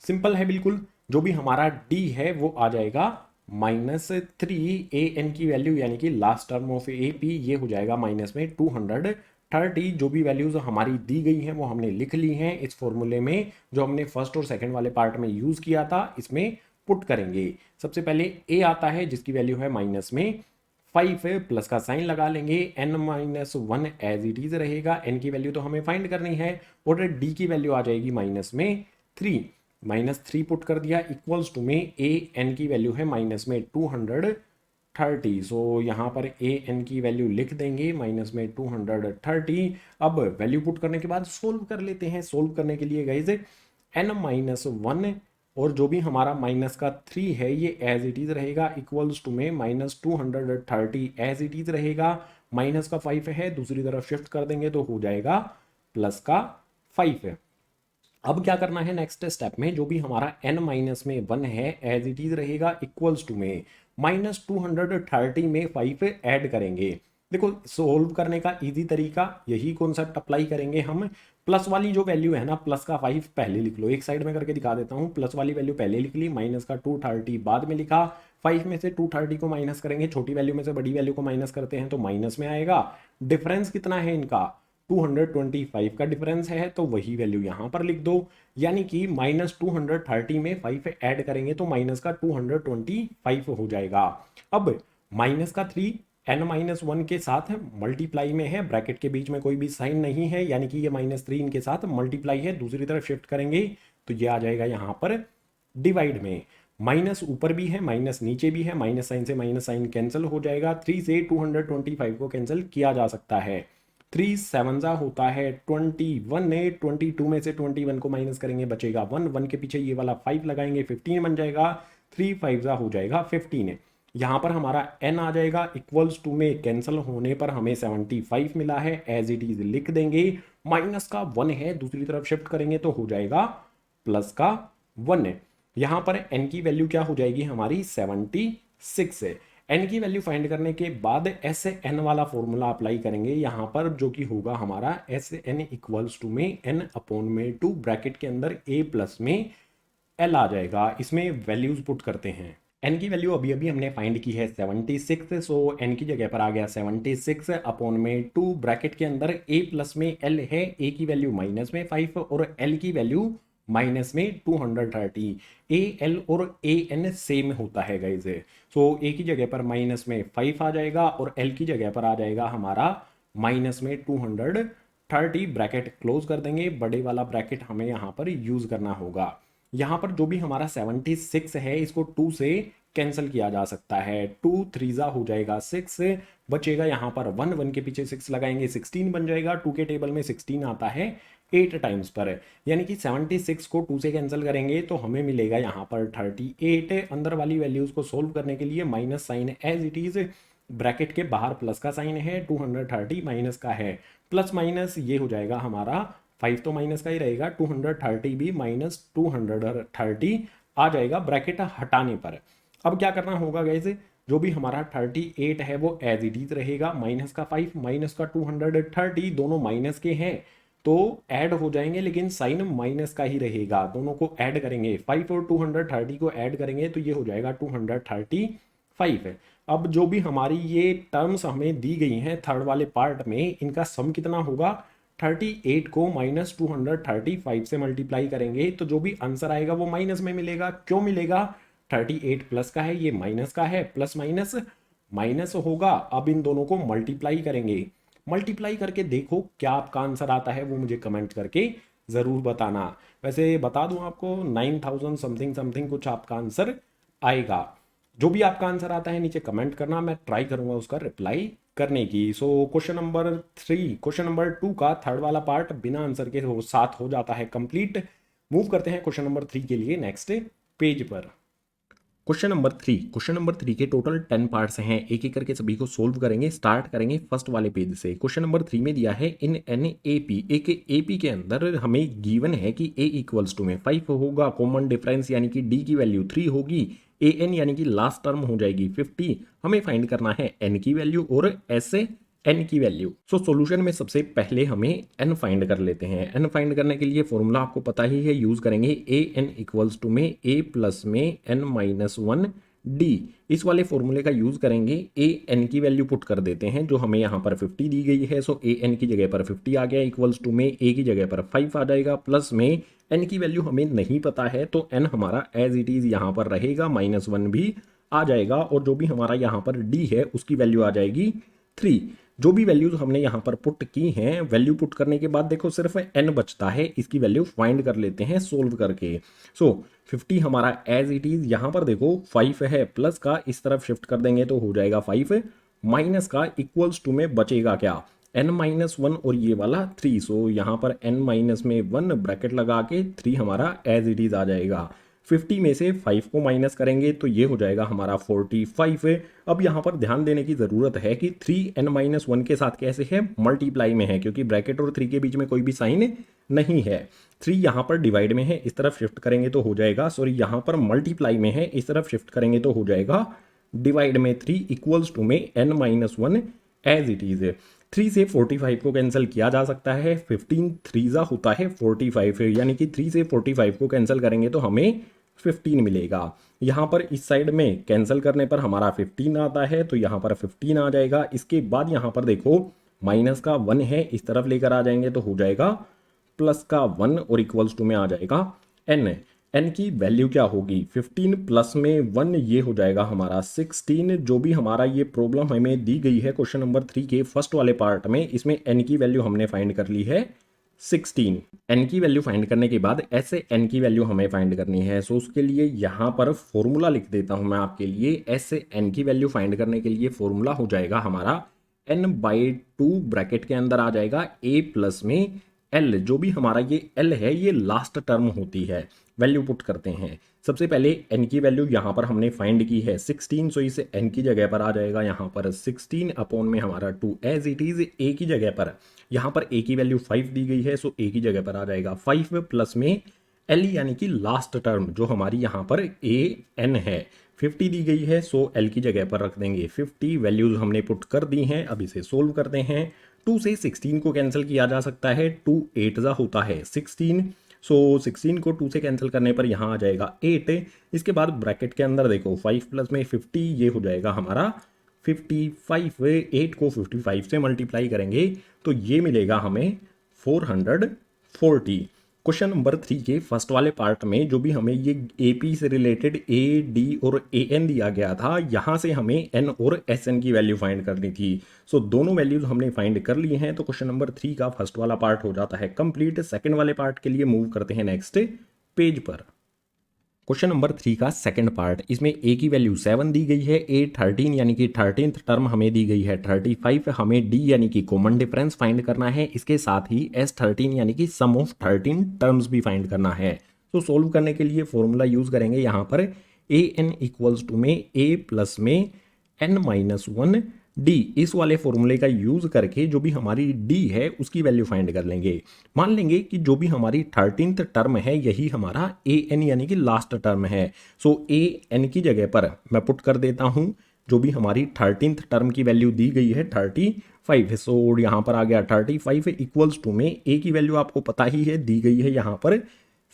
सिंपल है बिल्कुल। जो भी हमारा डी है वो आ जाएगा -3। ए एन की वैल्यू यानी कि last term of A P ये हो जाएगा -230। जो भी वैल्यूज हमारी दी गई हैं वो हमने लिख ली हैं इस फॉर्मूले में, जो हमने फर्स्ट और सेकंड वाले पार्ट में यूज किया था, इसमें पुट करेंगे। सबसे पहले ए आता है जिसकी वैल्यू है -5, प्लस का साइन लगा लेंगे, n-1 एज इट इज रहेगा, n की वैल्यू तो हमें फाइंड करनी है, और डी की वैल्यू आ जाएगी -3। -3 पुट कर दिया इक्वल्स टू में ए एन की वैल्यू है -230। सो यहाँ पर ए एन की वैल्यू लिख देंगे -230। अब वैल्यू पुट करने के बाद सोल्व कर लेते हैं। सोल्व करने के लिए गाइज n-1 और जो भी हमारा माइनस का 3 है ये एज इट इज रहेगा, इक्वल्स टू में -230 एज इट इज रहेगा, माइनस का 5 है दूसरी तरफ शिफ्ट कर देंगे तो हो जाएगा प्लस का 5। अब क्या करना है नेक्स्ट स्टेप में, जो भी हमारा n-1 है एज इट इज रहेगा, इक्वल्स टू में -230 में 5 ऐड करेंगे। देखो सोल्व करने का इजी तरीका, यही कॉन्सेप्ट अप्लाई करेंगे हम। प्लस वाली जो वैल्यू है ना, प्लस का 5 पहले लिख लो, एक साइड में करके दिखा देता हूँ। प्लस वाली वैल्यू पहले लिख ली, माइनस का 230 बाद में लिखा, 5 में से 230 को माइनस करेंगे, छोटी वैल्यू में से बड़ी वैल्यू को माइनस करते हैं तो माइनस में आएगा। डिफरेंस कितना है इनका 225 का डिफरेंस है, तो वही वैल्यू यहाँ पर लिख दो, यानी कि -230 में 5 ऐड करेंगे तो माइनस का 225 हो जाएगा। अब माइनस का 3 n-1 के साथ मल्टीप्लाई में है, ब्रैकेट के बीच में कोई भी साइन नहीं है, यानी कि ये -3 इनके साथ मल्टीप्लाई है, दूसरी तरफ शिफ्ट करेंगे तो ये आ जाएगा यहाँ पर डिवाइड में। माइनस ऊपर भी है, माइनस नीचे भी है, माइनस साइन से माइनस साइन कैंसिल हो जाएगा, 3 से 225 को कैंसिल किया जा सकता है। 3 7 होता है 21 है, 22 में से 21 को माइनस करेंगे बचेगा 1, 1 के पीछे ये वाला 5 लगाएंगे 15 बन जाएगा, 3 5 हो जाएगा 15। यहाँ पर हमारा n आ जाएगा, इक्वल्स टू में कैंसिल होने पर हमें 75 मिला है, एज इट इज लिख देंगे। माइनस का 1 है, दूसरी तरफ शिफ्ट करेंगे तो हो जाएगा प्लस का 1। यहाँ पर n की वैल्यू क्या हो जाएगी हमारी 76 है। n की वैल्यू फाइंड करने के बाद एस एन वाला फॉर्मूला अप्लाई करेंगे यहाँ पर, जो कि होगा हमारा एस एन इक्वल्स टू में n अपॉन में 2 ब्रैकेट के अंदर a प्लस में l आ जाएगा। इसमें वैल्यूज पुट करते हैं। n की वैल्यू अभी अभी हमने फाइंड की है 76, सो n की जगह पर आ गया 76 अपॉन में 2 ब्रैकेट के अंदर a प्लस में l है, a की वैल्यू माइनस में 5 और l की वैल्यू माइनस में 230। ए एल और ए एन सेम होता है गाइज, सो ए की जगह पर माइनस में 5 आ जाएगा और एल की जगह पर आ जाएगा हमारा माइनस में 230। ब्रैकेट क्लोज कर देंगे, बड़े वाला ब्रैकेट हमें यहाँ पर यूज करना होगा। यहाँ पर जो भी हमारा 76 है इसको 2 से कैंसिल किया जा सकता है, 2 3 हो जाएगा 6, बचेगा यहाँ पर 1 1 के पीछे 6 लगाएंगे 16 बन जाएगा। 2 के टेबल में 16 आता है 8 टाइम्स पर, यानी कि 76 को 2 से कैंसिल करेंगे तो हमें मिलेगा यहाँ पर 38। अंदर वाली वैल्यूज़ को सोल्व करने के लिए minus sign as it is, bracket के बाहर प्लस का साइन है, 230 माइनस का है, प्लस माइनस ये हो जाएगा हमारा 5 तो माइनस का ही रहेगा, 230 भी माइनस 230 आ जाएगा ब्रैकेट हटाने पर। अब क्या करना होगा गाइस, जो भी हमारा 38 है वो एज इट इज रहेगा, माइनस का 5 माइनस का 230 दोनों माइनस के हैं तो ऐड हो जाएंगे, लेकिन साइन माइनस का ही रहेगा। दोनों को ऐड करेंगे, 5 और 230 को ऐड करेंगे तो ये हो जाएगा 235 है। अब जो भी हमारी ये टर्म्स हमें दी गई हैं थर्ड वाले पार्ट में, इनका सम कितना होगा, 38 को माइनस 235 से मल्टीप्लाई करेंगे तो जो भी आंसर आएगा वो माइनस में मिलेगा। क्यों मिलेगा, 38 प्लस का है, ये माइनस का है, प्लस माइनस माइनस होगा। अब इन दोनों को मल्टीप्लाई करेंगे, मल्टीप्लाई करके देखो क्या आपका आंसर आता है, वो मुझे कमेंट करके ज़रूर बताना। वैसे बता दूं आपको 9000 समथिंग समथिंग कुछ आपका आंसर आएगा। जो भी आपका आंसर आता है नीचे कमेंट करना, मैं ट्राई करूंगा उसका रिप्लाई करने की। सो क्वेश्चन नंबर 2 का थर्ड वाला पार्ट बिना आंसर के साथ हो जाता है कंप्लीट। मूव करते हैं क्वेश्चन नंबर 3 के लिए नेक्स्ट पेज पर। क्वेश्चन नंबर थ्री के टोटल 10 पार्ट्स हैं, एक एक करके सभी को सोल्व करेंगे। स्टार्ट करेंगे फर्स्ट वाले पेज से। क्वेश्चन नंबर 3 में दिया है इन एन ए पी, एक ए पी के अंदर हमें गिवन है कि ए इक्वल्स टू में 5 होगा, कॉमन डिफरेंस यानी कि डी की वैल्यू 3 होगी, ए एन यानी कि लास्ट टर्म हो जाएगी 50। हमें फाइंड करना है एन की वैल्यू और एस से एन की वैल्यू। सो सॉल्यूशन में सबसे पहले हमें एन फाइंड कर लेते हैं। एन फाइंड करने के लिए फॉर्मूला आपको पता ही है, यूज करेंगे ए एन इक्वल्स टू में ए प्लस में एन माइनस 1 डी। इस वाले फॉर्मूले का यूज करेंगे, ए एन की वैल्यू पुट कर देते हैं जो हमें यहाँ पर 50 दी गई है। सो ए एन की जगह पर 50 आ गया, इक्वल्स टू में ए की जगह पर 5 आ जाएगा, प्लस में एन की वैल्यू हमें नहीं पता है तो एन हमारा एज इट इज यहाँ पर रहेगा, माइनस 1 भी आ जाएगा, और जो भी हमारा यहाँ पर डी है उसकी वैल्यू आ जाएगी 3। जो भी वैल्यूज हमने यहाँ पर पुट की हैं, वैल्यू पुट करने के बाद देखो सिर्फ एन बचता है, इसकी वैल्यू फाइंड कर लेते हैं सोल्व करके। सो 50 हमारा एज इट इज, यहाँ पर देखो 5 है, प्लस का इस तरफ शिफ्ट कर देंगे तो हो जाएगा 5, माइनस का इक्वल्स टू में बचेगा क्या, n माइनस 1 और ये वाला 3। सो यहाँ पर n माइनस में 1 ब्रैकेट लगा के 3 हमारा एज इट इज आ जाएगा। 50 में से 5 को माइनस करेंगे तो ये हो जाएगा हमारा 45। अब यहाँ पर ध्यान देने की ज़रूरत है कि 3n माइनस 1 के साथ कैसे है, मल्टीप्लाई में है, क्योंकि ब्रैकेट और 3 के बीच में कोई भी साइन नहीं है। 3 यहाँ पर डिवाइड में है, इस तरफ शिफ्ट करेंगे तो हो जाएगा, सॉरी यहाँ पर मल्टीप्लाई में है, इस तरफ शिफ्ट करेंगे तो हो जाएगा डिवाइड में 3 इक्वल्स टू में n minus 1 as it is. 3 से 45 को कैंसिल किया जा सकता है, 15 3 होता है 45, यानी कि 3 से 45 को कैंसिल करेंगे तो हमें 15 मिलेगा। यहाँ पर इस साइड में कैंसिल करने पर हमारा 15 आता है तो यहाँ पर 15 आ जाएगा। इसके बाद यहाँ पर देखो माइनस का 1 है, इस तरफ लेकर आ जाएंगे तो हो जाएगा प्लस का 1 और इक्वल्स टू में आ जाएगा n। n की वैल्यू क्या होगी, 15 प्लस में 1 ये हो जाएगा हमारा 16। जो भी हमारा ये प्रॉब्लम हमें दी गई है क्वेश्चन नंबर 3 के फर्स्ट वाले पार्ट में, इसमें n की वैल्यू हमने फाइंड कर ली है 16। n की वैल्यू फाइंड करने के बाद ऐसे n की वैल्यू हमें फाइंड करनी है। सो उसके लिए यहाँ पर फॉर्मूला लिख देता हूँ मैं आपके लिए। ऐसे n की वैल्यू फाइंड करने के लिए फॉर्मूला हो जाएगा हमारा n/2 ब्रैकेट के अंदर आ जाएगा a प्लस में l। जो भी हमारा ये l है ये लास्ट टर्म होती है। वैल्यू पुट करते हैं, सबसे पहले n की वैल्यू यहाँ पर हमने फाइंड की है 16, सो इसे n की जगह पर आ जाएगा यहाँ पर 16 अपॉन में हमारा 2 एज इट इज। a की जगह पर यहाँ पर a की वैल्यू 5 दी गई है, सो a की जगह पर आ जाएगा 5 प्लस में l यानी कि लास्ट टर्म जो हमारी यहाँ पर a n है, 50 दी गई है, सो l की जगह पर रख देंगे 50। वैल्यूज हमने पुट कर दी हैं, अब इसे सोल्व करते हैं। 2 से 16 को कैंसिल किया जा सकता है, 2 8 होता है 16। सो 16 को 2 से कैंसिल करने पर यहाँ आ जाएगा 8। इसके बाद ब्रैकेट के अंदर देखो 5 प्लस में 50 ये हो जाएगा हमारा 55। 8 को 55 से मल्टीप्लाई करेंगे तो ये मिलेगा हमें 440। क्वेश्चन नंबर 3 के फर्स्ट वाले पार्ट में जो भी हमें ये AP से रिलेटेड A, D और AN दिया गया था, यहाँ से हमें N और SN की वैल्यू फाइंड करनी थी। सो दोनों वैल्यूज हमने फाइंड कर ली हैं, तो क्वेश्चन नंबर 3 का फर्स्ट वाला पार्ट हो जाता है कंप्लीट। सेकंड वाले पार्ट के लिए मूव करते हैं नेक्स्ट पेज पर। क्वेश्चन नंबर 3 का सेकंड पार्ट, इसमें ए की वैल्यू 7 दी गई है, ए 13 यानी कि 13th टर्म हमें दी गई है 35, हमें डी यानी कि कॉमन डिफरेंस फाइंड करना है, इसके साथ ही S13 यानी कि सम ऑफ 13 टर्म्स भी फाइंड करना है। तो सोल्व करने के लिए फॉर्मूला यूज करेंगे यहाँ पर ए एन इक्वल्स टू में ए प्लस में n माइनस 1 डी, इस वाले फॉर्मूले का यूज करके जो भी हमारी डी है उसकी वैल्यू फाइंड कर लेंगे। मान लेंगे कि जो भी हमारी 13th टर्म है यही हमारा ए एन यानी कि लास्ट टर्म है। सो ए एन की जगह पर मैं पुट कर देता हूं जो भी हमारी 13th टर्म की वैल्यू दी गई है 35। सो यहाँ पर आ गया 35 इक्वल्स टू में ए की वैल्यू आपको पता ही है दी गई है यहाँ पर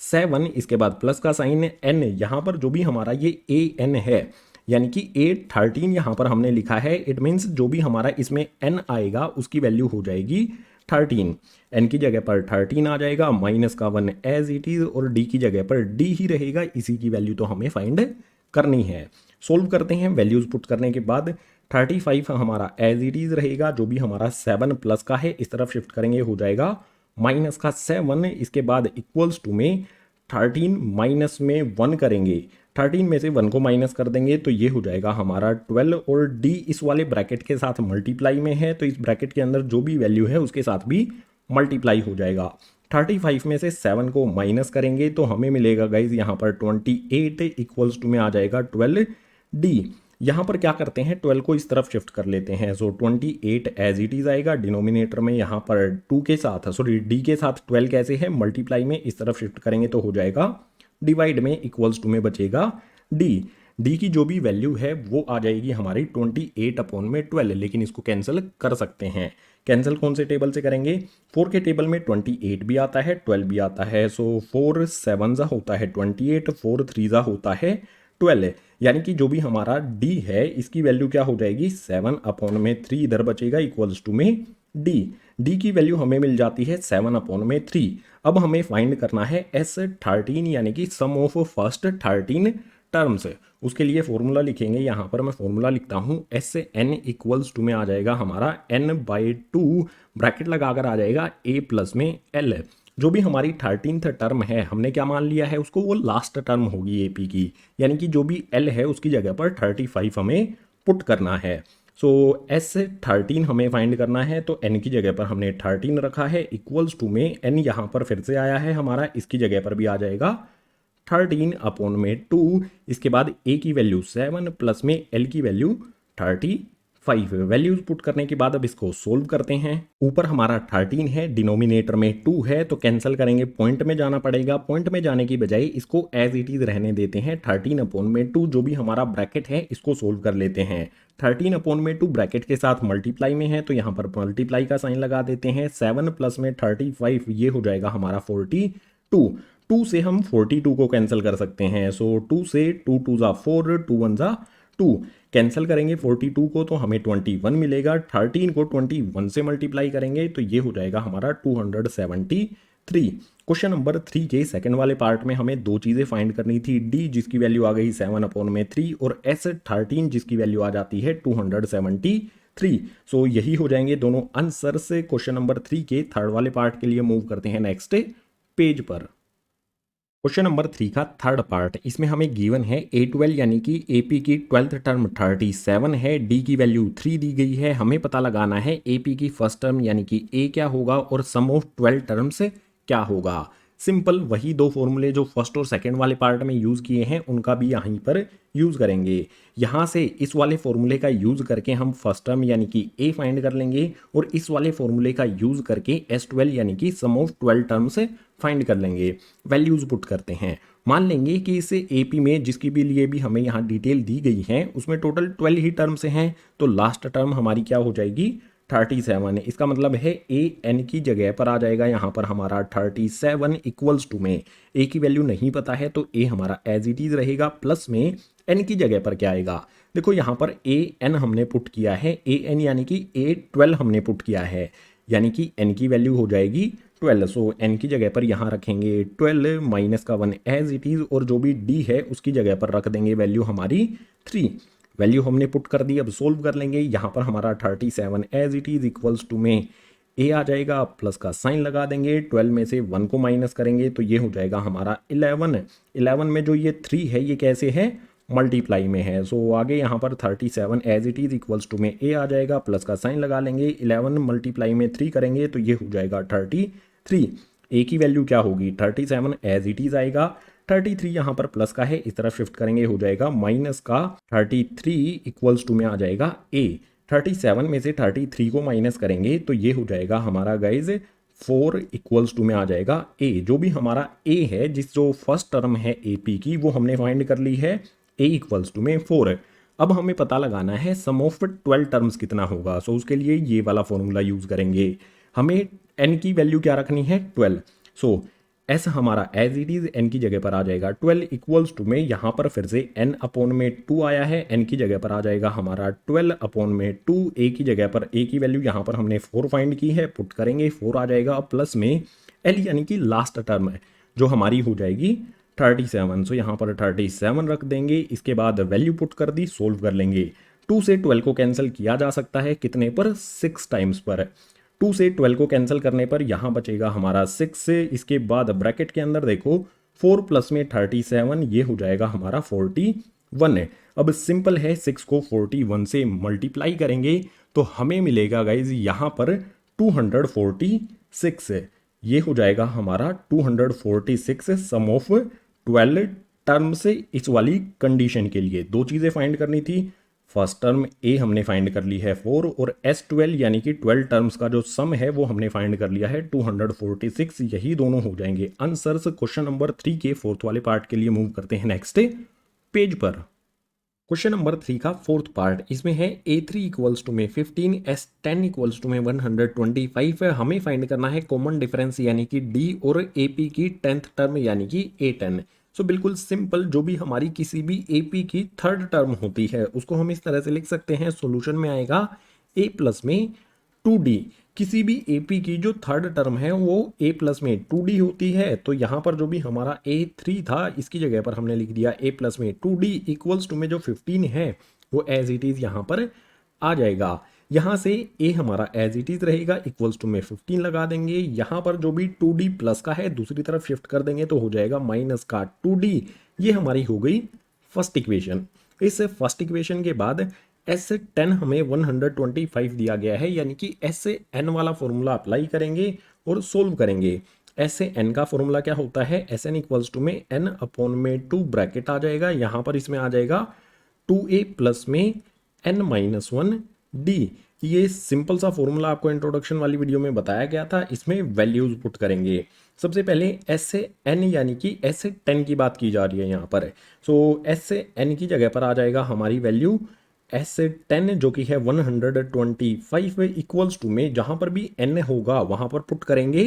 7, इसके बाद प्लस का साइन एन, यहाँ पर जो भी हमारा ये ए एन है यानी कि A13 यहाँ पर हमने लिखा है, इट मीन्स जो भी हमारा इसमें n आएगा उसकी वैल्यू हो जाएगी 13, n की जगह पर 13 आ जाएगा, माइनस का 1 एज इट इज और d की जगह पर d ही रहेगा, इसी की वैल्यू तो हमें फाइंड करनी है। सोल्व करते हैं, वैल्यूज पुट करने के बाद 35 हमारा एज इट इज रहेगा, जो भी हमारा 7 प्लस का है इस तरफ शिफ्ट करेंगे हो जाएगा माइनस का 7, इसके बाद इक्वल्स टू में 13 माइनस में 1 करेंगे, 13 में से 1 को माइनस कर देंगे तो ये हो जाएगा हमारा 12 और d इस वाले ब्रैकेट के साथ मल्टीप्लाई में है तो इस ब्रैकेट के अंदर जो भी वैल्यू है उसके साथ भी मल्टीप्लाई हो जाएगा। 35 में से 7 को माइनस करेंगे तो हमें मिलेगा गाइज यहाँ पर 28 इक्वल्स टू में आ जाएगा 12d। यहाँ पर क्या करते हैं 12 को इस तरफ शिफ्ट कर लेते हैं, सो 28 एज इट इज आएगा, डिनोमिनेटर में यहाँ पर 2 के साथ सॉरी d के साथ 12 कैसे है मल्टीप्लाई में इस तरफ शिफ्ट करेंगे तो हो जाएगा डिवाइड में इक्वल्स टू में बचेगा डी की जो भी वैल्यू है वो आ जाएगी हमारी 28/12, लेकिन इसको कैंसिल कर सकते हैं। कैंसिल कौन से टेबल से करेंगे, 4 के टेबल में 28 भी आता है 12 भी आता है, सो 4 7 होता है 28, 4 3 होता है 12, यानी कि जो भी हमारा डी है इसकी वैल्यू क्या हो जाएगी 7/3 इधर बचेगा इक्वल्स टू में डी की वैल्यू हमें मिल जाती है 7/3। अब हमें फाइंड करना है S13 यानी कि सम ऑफ फर्स्ट 13 टर्म्स। उसके लिए फॉर्मूला लिखेंगे, यहाँ पर मैं फॉर्मूला लिखता हूँ SN इक्वल्स टू में आ जाएगा हमारा n/2 ब्रैकेट लगाकर आ जाएगा a प्लस में l। जो भी हमारी 13th टर्म है हमने क्या मान लिया है उसको, वो लास्ट टर्म होगी AP की, यानी कि जो भी l है उसकी जगह पर 35 हमें पुट करना है। सो S13 हमें फाइंड करना है तो n की जगह पर हमने 13 रखा है इक्वल्स टू में n यहाँ पर फिर से आया है हमारा, इसकी जगह पर भी आ जाएगा 13/2, इसके बाद a की वैल्यू 7 प्लस में l की वैल्यू 35। वैल्यूज पुट करने के बाद अब इसको सोल्व करते हैं। ऊपर हमारा 13 है, डिनोमिनेटर में 2 है तो कैंसिल करेंगे, पॉइंट में जाना पड़ेगा, पॉइंट में जाने की बजाय इसको एज इट इज रहने देते हैं 13/2, जो भी हमारा ब्रैकेट है इसको सोल्व कर लेते हैं। 13/2 ब्रैकेट के साथ मल्टीप्लाई में है तो यहाँ पर मल्टीप्लाई का साइन लगा देते हैं, 7 प्लस में 35 ये हो जाएगा हमारा 42। 2 से हम 42 को कैंसिल कर सकते हैं, सो 2 से 2 2 ज़ा 4, 2 1 ज़ा 2, कैंसिल करेंगे 42 को तो हमें 21 मिलेगा, 13 को 21 से मल्टीप्लाई करेंगे तो ये हो जाएगा हमारा 273। क्वेश्चन नंबर 3 के सेकंड वाले पार्ट में हमें दो चीज़ें फाइंड करनी थी, डी जिसकी वैल्यू आ गई 7/3 और S13 जिसकी वैल्यू आ जाती है 273। सो यही हो जाएंगे दोनों आंसर से। क्वेश्चन नंबर 3 के थर्ड वाले पार्ट के लिए मूव करते हैं नेक्स्ट पेज पर। क्वेश्चन नंबर 3 का थर्ड पार्ट, इसमें हमें गिवन है A12 यानी कि AP की 12th टर्म 37 है, D की वैल्यू 3 दी गई है, हमें पता लगाना है AP की फर्स्ट टर्म यानी कि A क्या होगा और सम ऑफ 12 टर्म्स क्या होगा। सिंपल वही दो फॉर्मूले जो फर्स्ट और सेकंड वाले पार्ट में यूज़ किए हैं उनका भी यहीं पर यूज़ करेंगे। यहाँ से इस वाले फॉर्मूले का यूज़ करके हम फर्स्ट टर्म यानी कि A फाइंड कर लेंगे और इस वाले फॉर्मूले का यूज़ करके S12 यानी कि सम ऑफ 12 टर्म्स फाइंड कर लेंगे। वैल्यूज़ पुट करते हैं, मान लेंगे कि इस AP में जिसकी भी लिए भी हमें यहाँ डिटेल दी गई है उसमें टोटल 12 ही टर्म्स हैं, तो लास्ट टर्म हमारी क्या हो जाएगी 37। इसका मतलब है AN की जगह पर आ जाएगा यहाँ पर हमारा 37 इक्वल्स टू में A की वैल्यू नहीं पता है तो A हमारा एज इट इज रहेगा, प्लस में N की जगह पर क्या आएगा, देखो यहाँ पर AN हमने पुट किया है, AN यानी कि A12 हमने पुट किया है, यानी कि N की वैल्यू हो जाएगी 12। सो N की जगह पर यहाँ रखेंगे 12 माइनस का 1 एज इट इज और जो भी D है उसकी जगह पर रख देंगे वैल्यू हमारी 3। वैल्यू हमने पुट कर दी, अब सोल्व कर लेंगे। यहाँ पर हमारा 37 as it is equals to में ए आ जाएगा, प्लस का साइन लगा देंगे, 12 में से 1 को माइनस करेंगे तो ये हो जाएगा हमारा 11। 11 में जो ये 3 है ये कैसे है, मल्टीप्लाई में है। सो आगे यहाँ पर 37 as it is equals to में ए आ जाएगा, प्लस का साइन लगा लेंगे, 11 मल्टीप्लाई में 3 करेंगे तो ये हो जाएगा 33। ए की वैल्यू क्या होगी, 37 एज इट इज आएगा, 33 यहाँ पर प्लस का है, इस तरफ शिफ्ट करेंगे हो जाएगा माइनस का 33 इक्वल्स टू में आ जाएगा ए। 37 में से 33 को माइनस करेंगे तो ये हो जाएगा हमारा गाइज 4 इक्वल्स टू में आ जाएगा ए। जो भी हमारा ए है, जो फर्स्ट टर्म है ए पी की, वो हमने फाइंड कर ली है, ए इक्वल्स टू में 4। अब हमें पता लगाना है सम ऑफ 12 टर्म्स कितना होगा। सो उसके लिए ये वाला फॉर्मूला यूज करेंगे। हमें एन की वैल्यू क्या रखनी है, 12। सो एस हमारा एज इट इज एन की जगह पर आ जाएगा 12 इक्वल्स टू में, यहाँ पर फिर से एन अपॉन में 2 आया है, एन की जगह पर आ जाएगा हमारा 12 अपॉन में 2, ए की जगह पर ए की वैल्यू यहाँ पर हमने 4 फाइंड की है, पुट करेंगे 4 आ जाएगा, प्लस में एल यानी कि लास्ट टर्म है जो हमारी हो जाएगी 37। सो यहाँ पर 37 रख देंगे, इसके बाद वैल्यू पुट कर दी, सोल्व कर लेंगे। 2 से 12 को कैंसिल किया जा सकता है कितने पर, 6 टाइम्स पर। 2 से 12 को कैंसिल करने पर यहाँ बचेगा हमारा 6 से, इसके बाद ब्रैकेट के अंदर देखो 4 प्लस में 37, ये हो जाएगा हमारा 41 है। अब सिंपल है, 6 को 41 से मल्टीप्लाई करेंगे तो हमें मिलेगा गाइज यहाँ पर 246 है, ये हो जाएगा हमारा 246 सम ऑफ 12 टर्म से। इस वाली कंडीशन के लिए दो चीज़ें फाइंड करनी थी, फर्स्ट टर्म ए हमने फाइंड कर ली है 4, और S12 यानी कि 12 टर्म्स का जो सम है वो हमने फाइंड कर लिया है 246। यही दोनों हो जाएंगे आंसर्स। क्वेश्चन नंबर 3 के फोर्थ वाले पार्ट के लिए मूव करते हैं नेक्स्ट पेज पर। क्वेश्चन नंबर 3 का फोर्थ पार्ट, इसमें है A3 इक्वल्स टू में 15, S10 इक्वल्स टू में 125 है। हमें फाइंड करना है कॉमन डिफरेंस यानी कि D और AP की 10th टर्म यानी कि A10। सो बिल्कुल सिंपल, जो भी हमारी किसी भी AP की थर्ड टर्म होती है उसको हम इस तरह से लिख सकते हैं, सॉल्यूशन में आएगा A प्लस में 2D। किसी भी AP की जो थर्ड टर्म है वो A प्लस में 2D होती है, तो यहाँ पर जो भी हमारा A3 था इसकी जगह पर हमने लिख दिया A प्लस में 2D इक्वल्स टू में जो 15 है वो एज इट इज़ यहाँ पर आ जाएगा। यहाँ से A हमारा एज इट इज़ रहेगा, इक्वल्स टू में 15 लगा देंगे, यहाँ पर जो भी 2D प्लस का है दूसरी तरफ शिफ्ट कर देंगे तो हो जाएगा माइनस का 2D। ये हमारी हो गई फर्स्ट इक्वेशन। इस फर्स्ट इक्वेशन के बाद S10 हमें 125 दिया गया है, यानी कि S वाला फॉर्मूला अप्लाई करेंगे और सोल्व करेंगे। S का फॉर्मूला क्या होता है, Sn इक्वल्स टू में n अपॉन में 2 ब्रैकेट आ जाएगा, यहाँ पर इसमें आ जाएगा 2a प्लस में n माइनस 1d। ये सिंपल सा फॉर्मूला आपको इंट्रोडक्शन वाली वीडियो में बताया गया था, इसमें वैल्यूज पुट करेंगे। सबसे पहले Sn यानी कि S10 की बात की जा रही है यहाँ पर। सो Sn की जगह पर आ जाएगा हमारी वैल्यू S10 जो कि है 125 इक्वल्स टू में जहाँ पर भी n होगा वहाँ पर पुट करेंगे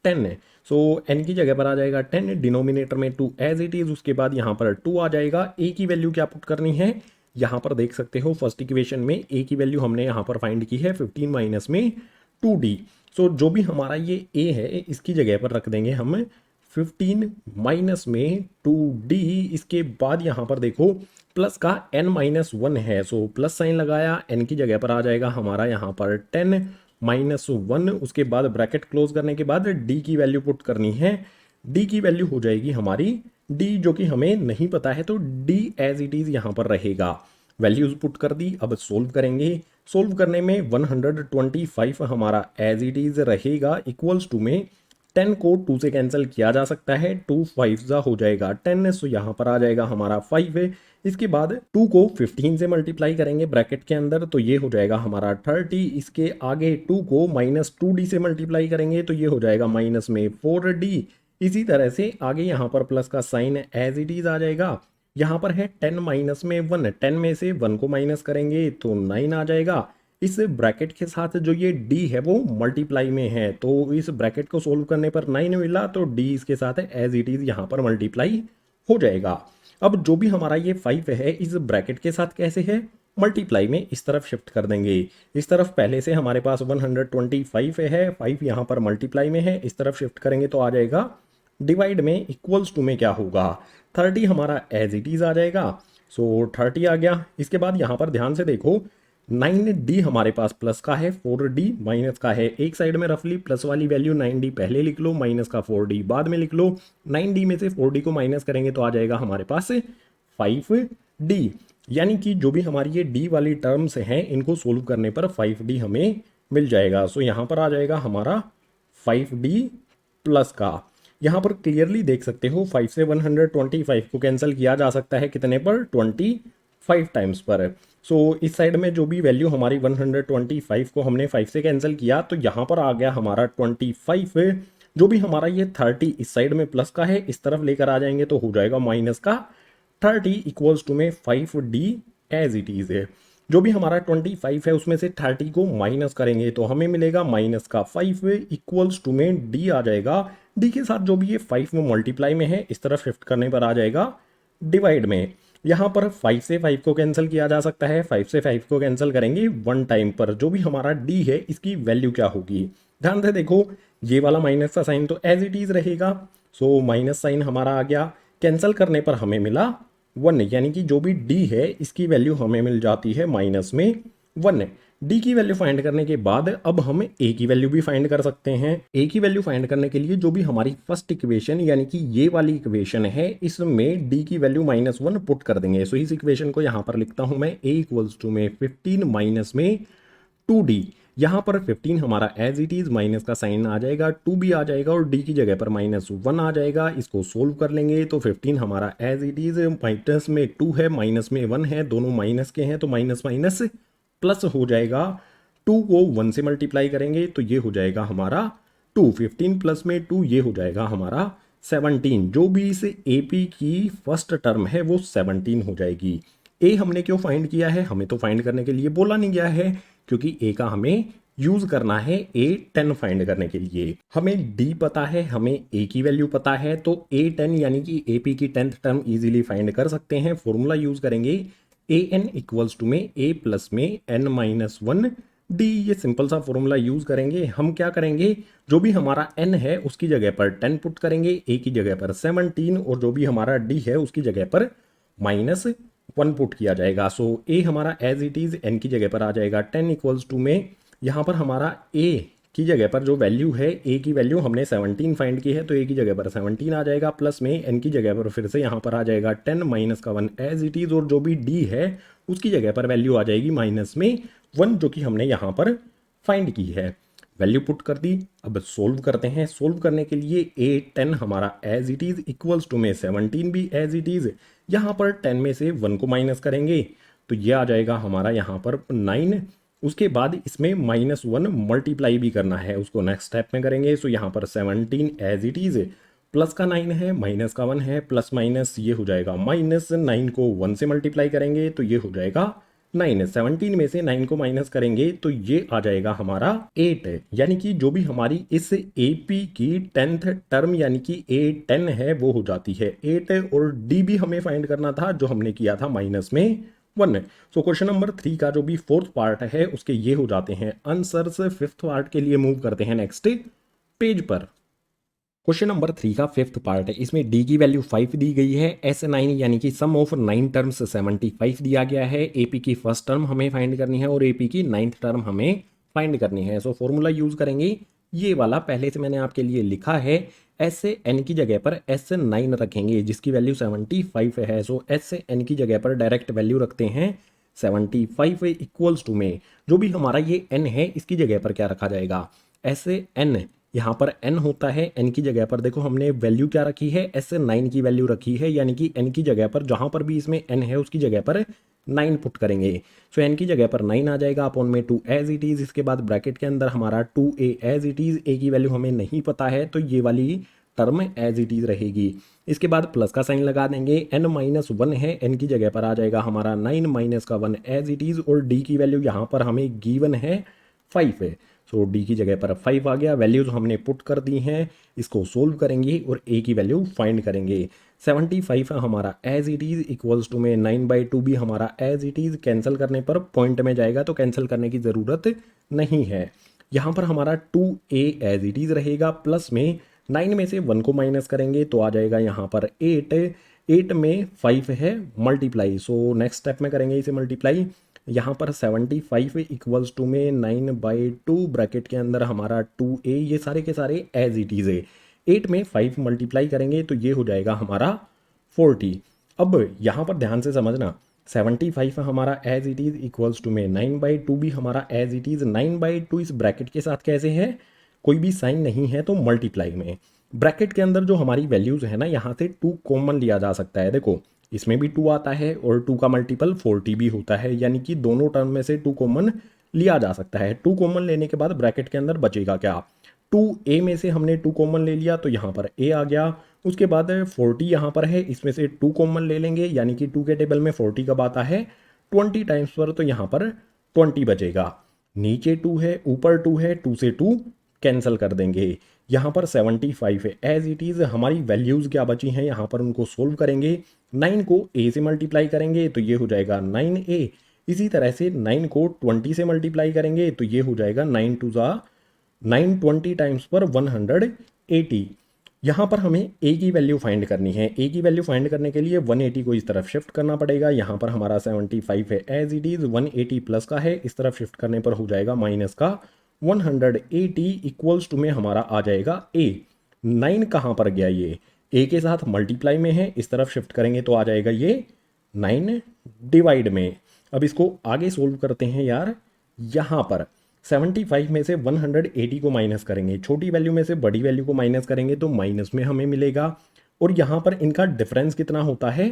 10। सो n की जगह पर आ जाएगा 10, डिनोमिनेटर में 2 एज इट इज, उसके बाद यहाँ पर 2 आ जाएगा। a की वैल्यू क्या पुट करनी है, यहाँ पर देख सकते हो फर्स्ट इक्वेशन में a की वैल्यू हमने यहाँ पर फाइंड की है 15 माइनस में 2d। सो जो भी हमारा ये a है इसकी जगह पर रख देंगे हम 15 माइनस में 2d। इसके बाद यहाँ पर देखो प्लस का n माइनस 1 है, सो प्लस साइन लगाया, n की जगह पर आ जाएगा हमारा यहाँ पर 10 माइनस 1, उसके बाद ब्रैकेट क्लोज करने के बाद d की वैल्यू पुट करनी है। d की वैल्यू हो जाएगी हमारी d, जो कि हमें नहीं पता है तो d एज इट इज यहाँ पर रहेगा। वैल्यूज पुट कर दी, अब सोल्व करेंगे। सोल्व करने में 125 हमारा एज इट इज रहेगा, इक्वल्स टू में 10 को 2 से कैंसिल किया जा सकता है, 2 5 हो जाएगा 10, सो यहाँ पर आ जाएगा हमारा 5 है। इसके बाद 2 को 15 से मल्टीप्लाई करेंगे ब्रैकेट के अंदर तो ये हो जाएगा हमारा 30। इसके आगे 2 को माइनस 2d से मल्टीप्लाई करेंगे तो ये हो जाएगा माइनस में 4d। इसी तरह से आगे यहाँ पर प्लस का साइन एज इट इज आ जाएगा। यहाँ पर है 10 माइनस में 1, 10 में से 1 को माइनस करेंगे तो 9 आ जाएगा। इस ब्रैकेट के साथ जो ये d है वो मल्टीप्लाई में है, तो इस ब्रैकेट को सोल्व करने पर 9 मिला तो d इसके साथ एज इट इज यहाँ पर मल्टीप्लाई हो जाएगा। अब जो भी हमारा ये 5 है इस ब्रैकेट के साथ कैसे है, मल्टीप्लाई में इस तरफ शिफ्ट कर देंगे। इस तरफ पहले से हमारे पास 125 है, 5 यहाँ पर मल्टीप्लाई में है, इस तरफ शिफ्ट करेंगे तो आ जाएगा डिवाइड में, इक्वल्स टू में क्या होगा 30 हमारा एज इट इज आ जाएगा। सो 30 आ गया। इसके बाद यहाँ पर ध्यान से देखो 9D हमारे पास प्लस का है, 4D माइनस का है। एक साइड में रफली प्लस वाली वैल्यू 9D पहले लिख लो, माइनस का 4D बाद में लिख लो। 9D में से 4D को माइनस करेंगे तो आ जाएगा हमारे पास 5D। यानी कि जो भी हमारी ये D वाली टर्म्स हैं इनको सोल्व करने पर 5D हमें मिल जाएगा। सो यहाँ पर आ जाएगा हमारा 5D प्लस का। यहाँ पर क्लियरली देख सकते हो 5 से 125 को कैंसिल किया जा सकता है कितने पर, 25 टाइम्स पर। सो इस साइड में जो भी वैल्यू हमारी 125 को हमने 5 से कैंसिल किया तो यहाँ पर आ गया हमारा 25। जो भी हमारा ये 30 इस साइड में प्लस का है, इस तरफ लेकर आ जाएंगे तो हो जाएगा माइनस का 30 इक्वल्स टू में 5D एज इट इज है। जो भी हमारा 25 है उसमें से 30 को माइनस करेंगे तो हमें मिलेगा माइनस का 5 इक्वल्स टू में D आ जाएगा। D के साथ जो भी ये 5 में मल्टीप्लाई में है इस तरफ शिफ्ट करने पर आ जाएगा डिवाइड में। यहाँ पर 5 से 5 को कैंसिल किया जा सकता है, 5 से 5 को कैंसिल करेंगे वन टाइम पर। जो भी हमारा D है इसकी वैल्यू क्या होगी, ध्यान से देखो, ये वाला माइनस का साइन तो एज इट इज रहेगा। सो माइनस साइन हमारा आ गया, कैंसिल करने पर हमें मिला 1, यानी कि जो भी D है इसकी वैल्यू हमें मिल जाती है माइनस में 1। D की वैल्यू फाइंड करने के बाद अब हम A की वैल्यू भी फाइंड कर सकते हैं। A की वैल्यू फाइंड करने के लिए जो भी हमारी फर्स्ट इक्वेशन यानी कि ये वाली इक्वेशन है इसमें D की वैल्यू -1 पुट कर देंगे। सो इस इक्वेशन को यहाँ पर लिखता हूँ मैं, A इक्वल्स टू में 15 माइनस में 2D। यहाँ पर 15 हमारा एज इट इज, माइनस का साइन आ जाएगा, 2 भी आ जाएगा और D की जगह पर -1 आ जाएगा। इसको सोल्व कर लेंगे तो 15 हमारा एज इट इज, माइनस में 2 है माइनस में 1 है, दोनों माइनस के हैं तो माइनस माइनस प्लस हो जाएगा। 2 को 1 से मल्टीप्लाई करेंगे तो ये हो जाएगा हमारा 2, 15 प्लस में 2 ये हो जाएगा हमारा 17। जो भी इस AP की फर्स्ट टर्म है वो 17 हो जाएगी। A हमने क्यों फाइंड किया है, हमें तो फाइंड करने के लिए बोला नहीं गया है, क्योंकि A का हमें यूज करना है A10 फाइंड करने के लिए। हमें D पता है, हमें A की वैल्यू पता है, तो A10 यानी कि AP की 10th टर्म इजीली फाइंड कर सकते हैं। फॉर्मूला यूज करेंगे an इक्वल्स टू में a प्लस में n माइनस 1 d। ये सिंपल सा फॉर्मूला यूज करेंगे। हम क्या करेंगे, जो भी हमारा n है उसकी जगह पर 10 पुट करेंगे, a की जगह पर 17 और जो भी हमारा d है उसकी जगह पर -1 पुट किया जाएगा। सो a हमारा एज इट इज n की जगह पर आ जाएगा 10 इक्वल्स टू में, यहाँ पर हमारा a की जगह पर जो वैल्यू है, a की वैल्यू हमने 17 फाइंड की है तो a की जगह पर 17 आ जाएगा, प्लस में n की जगह पर फिर से यहाँ पर आ जाएगा 10 माइनस का 1 एज इट इज, और जो भी d है उसकी जगह पर वैल्यू आ जाएगी माइनस में 1 जो कि हमने यहाँ पर फाइंड की है। वैल्यू पुट कर दी, अब सोल्व करते हैं। सोल्व करने के लिए A10 हमारा as it is equals to में 17 भी एज इट इज, यहाँ पर 10 में से 1 को माइनस करेंगे तो ये आ जाएगा हमारा यहाँ पर 9। उसके बाद इसमें -1 मल्टीप्लाई भी करना है, उसको नेक्स्ट स्टेप में करेंगे। सो यहाँ पर 17 एज इट इज, प्लस का 9 है माइनस का 1 है, प्लस माइनस ये हो जाएगा -9 को 1 से मल्टीप्लाई करेंगे तो ये हो जाएगा 9। 17 में से 9 को माइनस करेंगे तो ये आ जाएगा हमारा 8। यानी कि जो भी हमारी इस AP की 10th टर्म यानी कि A10 है वो हो जाती है 8, और D भी हमें फाइंड करना था जो हमने किया था -1। सो क्वेश्चन नंबर 3 का जो भी फोर्थ पार्ट है उसके ये हो जाते हैं आंसर्स। फिफ्थ पार्ट के लिए मूव करते हैं नेक्स्ट पेज पर। क्वेश्चन नंबर 3 का फिफ्थ पार्ट है, इसमें D की वैल्यू 5 दी गई है, S9 यानी कि सम ऑफ 9 टर्म्स 75 दिया गया है। AP की फर्स्ट टर्म हमें फाइंड करनी है और AP की 9th टर्म हमें फाइंड करनी है। सो फॉर्मूला यूज करेंगे ये वाला, पहले से मैंने आपके लिए लिखा है। S से N की जगह पर S9 रखेंगे जिसकी वैल्यू 75 है। सो S से N की जगह पर डायरेक्ट वैल्यू रखते हैं 75 इक्वल्स टू में, जो भी हमारा ये N है इसकी जगह पर क्या रखा जाएगा, S से N, यहाँ पर n होता है, n की जगह पर देखो हमने वैल्यू क्या रखी है, s से 9 की वैल्यू रखी है, यानी कि n की जगह पर जहाँ पर भी इसमें n है उसकी जगह पर 9 पुट करेंगे। सो n की जगह पर 9 आ जाएगा, अपॉन में 2 एज इट इज। इसके बाद ब्रैकेट के अंदर हमारा 2a as it is, a की वैल्यू हमें नहीं पता है तो ये वाली टर्म एज इट इज रहेगी। इसके बाद प्लस का साइन लगा देंगे, n-1 है, n की जगह पर आ जाएगा हमारा 9 माइनस का 1 एज इट इज, और d की वैल्यू यहाँ पर हमें गिवन है 5 है। सो D की जगह पर 5 आ गया, वैल्यूज हमने पुट कर दी हैं। इसको सोल्व करेंगे और A की वैल्यू फाइंड करेंगे। 75 हमारा as it is equals to में 9/2 भी हमारा एज इट इज, कैंसिल करने पर पॉइंट में जाएगा तो कैंसिल करने की ज़रूरत नहीं है। यहाँ पर हमारा 2a एज इट इज रहेगा, प्लस में 9 में से 1 को माइनस करेंगे तो आ जाएगा यहाँ पर 8 में 5 है मल्टीप्लाई। सो नेक्स्ट स्टेप में करेंगे इसे मल्टीप्लाई। यहाँ पर 75 इक्वल्स टू में 9/2 ब्रैकेट के अंदर हमारा 2a, ये सारे के सारे एज इट इज़ है। 8 में 5 मल्टीप्लाई करेंगे तो ये हो जाएगा हमारा 40। अब यहाँ पर ध्यान से समझना, 75 हमारा as it is equals to में 9/2 भी हमारा एज इट इज़। 9/2 इस ब्रैकेट के साथ कैसे है, कोई भी साइन नहीं है तो मल्टीप्लाई में। ब्रैकेट के अंदर जो हमारी वैल्यूज़ है ना, यहाँ से 2 कॉमन लिया जा सकता है। देखो इसमें भी 2 आता है और 2 का मल्टीपल 40 भी होता है, यानी कि दोनों टर्म में से 2 कॉमन लिया जा सकता है। 2 कॉमन लेने के बाद ब्रैकेट के अंदर बचेगा क्या, 2a में से हमने 2 कॉमन ले लिया तो यहाँ पर a आ गया। उसके बाद 40 यहाँ पर है, इसमें से 2 कॉमन ले लेंगे, यानी कि 2 के टेबल में 40 कब आता है 20 टाइम्स पर, तो यहाँ पर 20 बचेगा। नीचे 2 है, ऊपर 2 है, 2 से 2 कैंसिल कर देंगे। यहाँ पर 75 है एज इट इज़। हमारी वैल्यूज़ क्या बची हैं यहाँ पर, उनको सोल्व करेंगे। 9 को a से मल्टीप्लाई करेंगे तो ये हो जाएगा 9a। इसी तरह से 9 को 20 से मल्टीप्लाई करेंगे तो ये हो जाएगा 9 2 ज़ा 920 टाइम्स पर 180। यहाँ पर हमें a की वैल्यू फाइंड करनी है। a की वैल्यू फाइंड करने के लिए 180 को इस तरफ शिफ्ट करना पड़ेगा। यहाँ पर हमारा 75 है एज इट इज़, 180 प्लस का है, इस तरफ शिफ्ट करने पर हो जाएगा माइनस का 180 इक्वल्स टू में हमारा आ जाएगा a। 9 कहाँ पर गया, ये a के साथ मल्टीप्लाई में है, इस तरफ शिफ्ट करेंगे तो आ जाएगा ये 9 डिवाइड में। अब इसको आगे सोल्व करते हैं यार। यहाँ पर 75 में से 180 को माइनस करेंगे, छोटी वैल्यू में से बड़ी वैल्यू को माइनस करेंगे तो माइनस में हमें मिलेगा। और यहाँ पर इनका डिफरेंस कितना होता है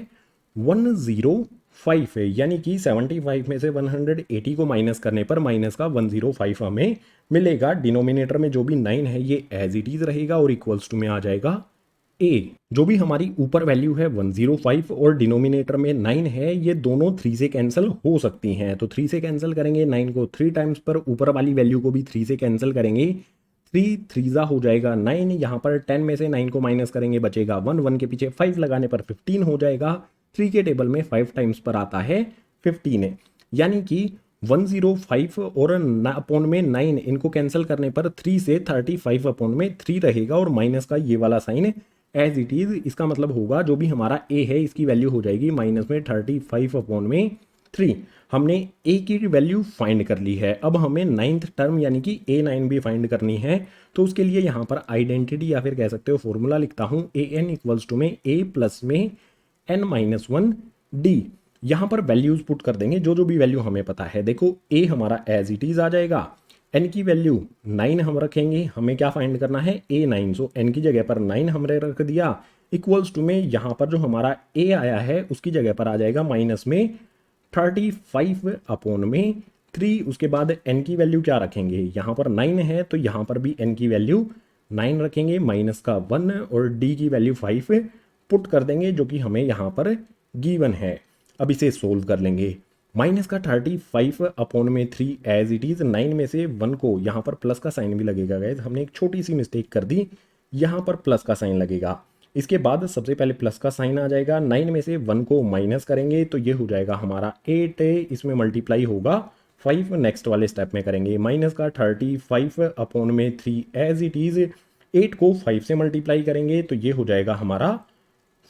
105 है, यानी कि 75 में से 180 को माइनस करने पर माइनस का 105 हमें मिलेगा। डिनोमिनेटर में जो भी 9 है ये एज इट इज़ रहेगा और इक्वल्स टू में आ जाएगा a। जो भी हमारी ऊपर वैल्यू है 105 और डिनोमिनेटर में 9 है, ये दोनों 3 से कैंसिल हो सकती हैं। तो 3 से कैंसिल करेंगे 9 को 3 टाइम्स पर, ऊपर वाली वैल्यू को भी 3 से कैंसिल करेंगे। 3 3 हो जाएगा 9। यहाँ पर 10 में से 9 को माइनस करेंगे बचेगा 1, 1 के पीछे 5 लगाने पर 15 हो जाएगा। 3 के टेबल में 5 टाइम्स पर आता है 15, यानी कि 105 और अपॉन में 9 इनको कैंसिल करने पर 3 से 35 अपॉन में 3 रहेगा और माइनस का ये वाला साइन एज इट इज़। इसका मतलब होगा जो भी हमारा a है इसकी वैल्यू हो जाएगी माइनस में 35 अपॉन में 3। हमने a की वैल्यू फाइंड कर ली है। अब हमें 9th टर्म यानी कि a9 भी फाइंड करनी है। तो उसके लिए यहाँ पर आइडेंटिटी या फिर कह सकते हो फॉर्मूला लिखता हूँ, an इक्वल्स टू में a प्लस में n-1 d। यहाँ पर वैल्यूज पुट कर देंगे जो जो भी वैल्यू हमें पता है। देखो a हमारा एज इट इज़ आ जाएगा, n की वैल्यू 9 हम रखेंगे, हमें क्या फाइंड करना है a9। सो n की जगह पर 9 हमने रख दिया इक्वल्स टू में यहाँ पर जो हमारा a आया है उसकी जगह पर आ जाएगा माइनस में 35 अपॉन में 3। उसके बाद n की वैल्यू क्या रखेंगे, यहाँ पर 9 है तो यहाँ पर भी n की वैल्यू 9 रखेंगे, माइनस का 1 और d की वैल्यू 5 पुट कर देंगे जो कि हमें यहाँ पर गिवन है। अब इसे सोल्व कर लेंगे। माइनस का 35 अपॉन में 3 एज इट इज़। 9 में से 1 को यहाँ पर प्लस का साइन भी लगेगा गाइस, हमने एक छोटी सी मिस्टेक कर दी, यहाँ पर प्लस का साइन लगेगा। इसके बाद सबसे पहले प्लस का साइन आ जाएगा। 9 में से 1 को माइनस करेंगे तो ये हो जाएगा हमारा 8, इसमें मल्टीप्लाई होगा 5 नेक्स्ट वाले स्टेप में करेंगे। माइनस का 35 अपॉन में 3 एज इट इज़। 8 को 5 से मल्टीप्लाई करेंगे तो ये हो जाएगा हमारा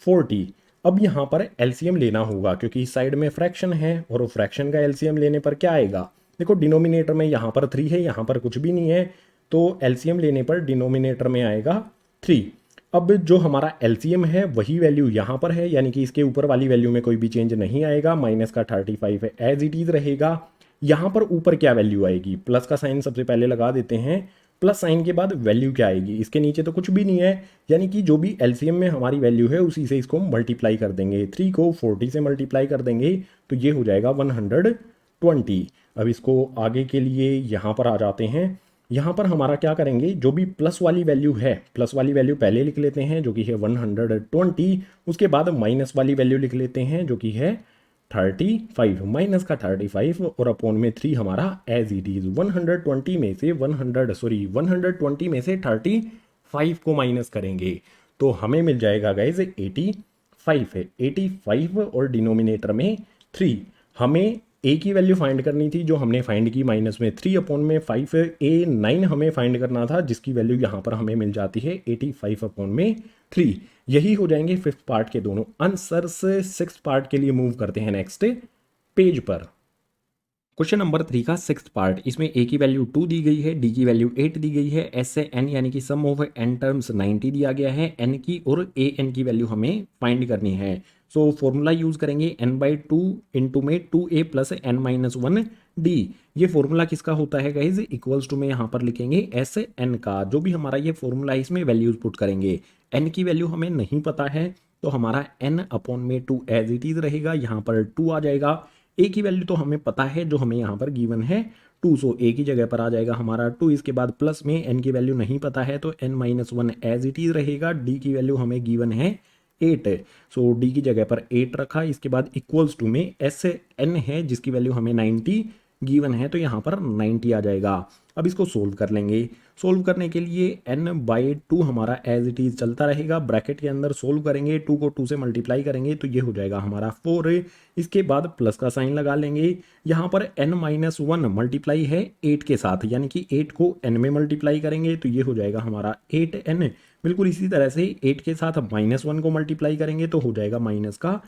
40। अब यहाँ पर एलसीएम लेना होगा क्योंकि इस साइड में फ्रैक्शन है और फ्रैक्शन का एलसीएम लेने पर क्या आएगा, देखो डिनोमिनेटर में यहाँ पर 3 है, यहाँ पर कुछ भी नहीं है, तो एलसीएम लेने पर डिनोमिनेटर में आएगा 3। अब जो हमारा एलसीएम है वही वैल्यू यहाँ पर है, यानी कि इसके ऊपर वाली वैल्यू में कोई भी चेंज नहीं आएगा। माइनस का 35 है एज इट इज़ रहेगा। यहाँ पर ऊपर क्या वैल्यू आएगी, प्लस का साइन सबसे पहले लगा देते हैं। प्लस साइन के बाद वैल्यू क्या आएगी, इसके नीचे तो कुछ भी नहीं है, यानी कि जो भी एलसीएम में हमारी वैल्यू है उसी से इसको मल्टीप्लाई कर देंगे। 3 को 40 से मल्टीप्लाई कर देंगे तो ये हो जाएगा 120। अब इसको आगे के लिए यहाँ पर आ जाते हैं। यहाँ पर हमारा क्या करेंगे, जो भी प्लस वाली वैल्यू है, प्लस वाली वैल्यू पहले लिख लेते हैं जो कि है 120। उसके बाद माइनस वाली वैल्यू लिख लेते हैं जो कि है 35। माइनस का 35 और अपॉन में 3 हमारा एज इट इज। 120 में से 120 में से 35 को माइनस करेंगे तो हमें मिल जाएगा गाइज 85 है। 85 और डिनोमिनेटर में 3। हमें a की वैल्यू फाइंड करनी थी जो हमने फाइंड की माइनस में 3 अपॉन में 5। a9 हमें फाइंड करना था जिसकी वैल्यू यहाँ पर हमें मिल जाती है 85 अपॉन में 3। यही हो जाएंगे 5th पार्ट के दोनों आंसर्स। 6th पार्ट के लिए मूव करते हैं नेक्स्ट पेज पर। क्वेश्चन नंबर 3 का सिक्स्थ पार्ट, इसमें ए की वैल्यू 2 दी गई है, डी की वैल्यू 8 दी गई है, एस से एन यानी कि सम ऑफ एन टर्म्स 90 दिया गया है, एन की और ए एन की वैल्यू हमें फाइंड करनी है। सो फॉर्मूला यूज करेंगे एन बाई टू इंटू में 2a plus N minus one D. ये फॉर्मूला किसका होता है गाइज, इक्वल्स टू में यहाँ पर लिखेंगे एस एन का। जो भी हमारा ये फॉर्मूला है इसमें वैल्यूज पुट करेंगे। एन की वैल्यू हमें नहीं पता है तो हमारा एन अपॉन में 2 एज इट इज रहेगा, यहाँ पर 2 आ जाएगा। ए की वैल्यू तो हमें पता है जो हमें यहाँ पर गिवन है 2, सो ए की जगह पर आ जाएगा हमारा 2। इसके बाद प्लस में एन की वैल्यू नहीं पता है तो N minus one as it is रहेगा। डी की वैल्यू हमें गिवन है 8, सो डी की जगह पर 8 रखा। इसके बाद इक्वल्स टू में एस एन है जिसकी वैल्यू हमें 90 गिवन है तो यहाँ पर 90 आ जाएगा। अब इसको सोल्व कर लेंगे। सोल्व करने के लिए n बाई 2 हमारा एज इट इज चलता रहेगा, ब्रैकेट के अंदर सोल्व करेंगे, 2 को 2 से मल्टीप्लाई करेंगे तो ये हो जाएगा हमारा 4। इसके बाद प्लस का साइन लगा लेंगे। यहाँ पर n माइनस वन मल्टीप्लाई है 8 के साथ, यानी कि 8 को n में मल्टीप्लाई करेंगे तो ये हो जाएगा हमारा 8n। बिल्कुल इसी तरह से 8 के साथ माइनस वन को मल्टीप्लाई करेंगे तो हो जाएगा माइनस का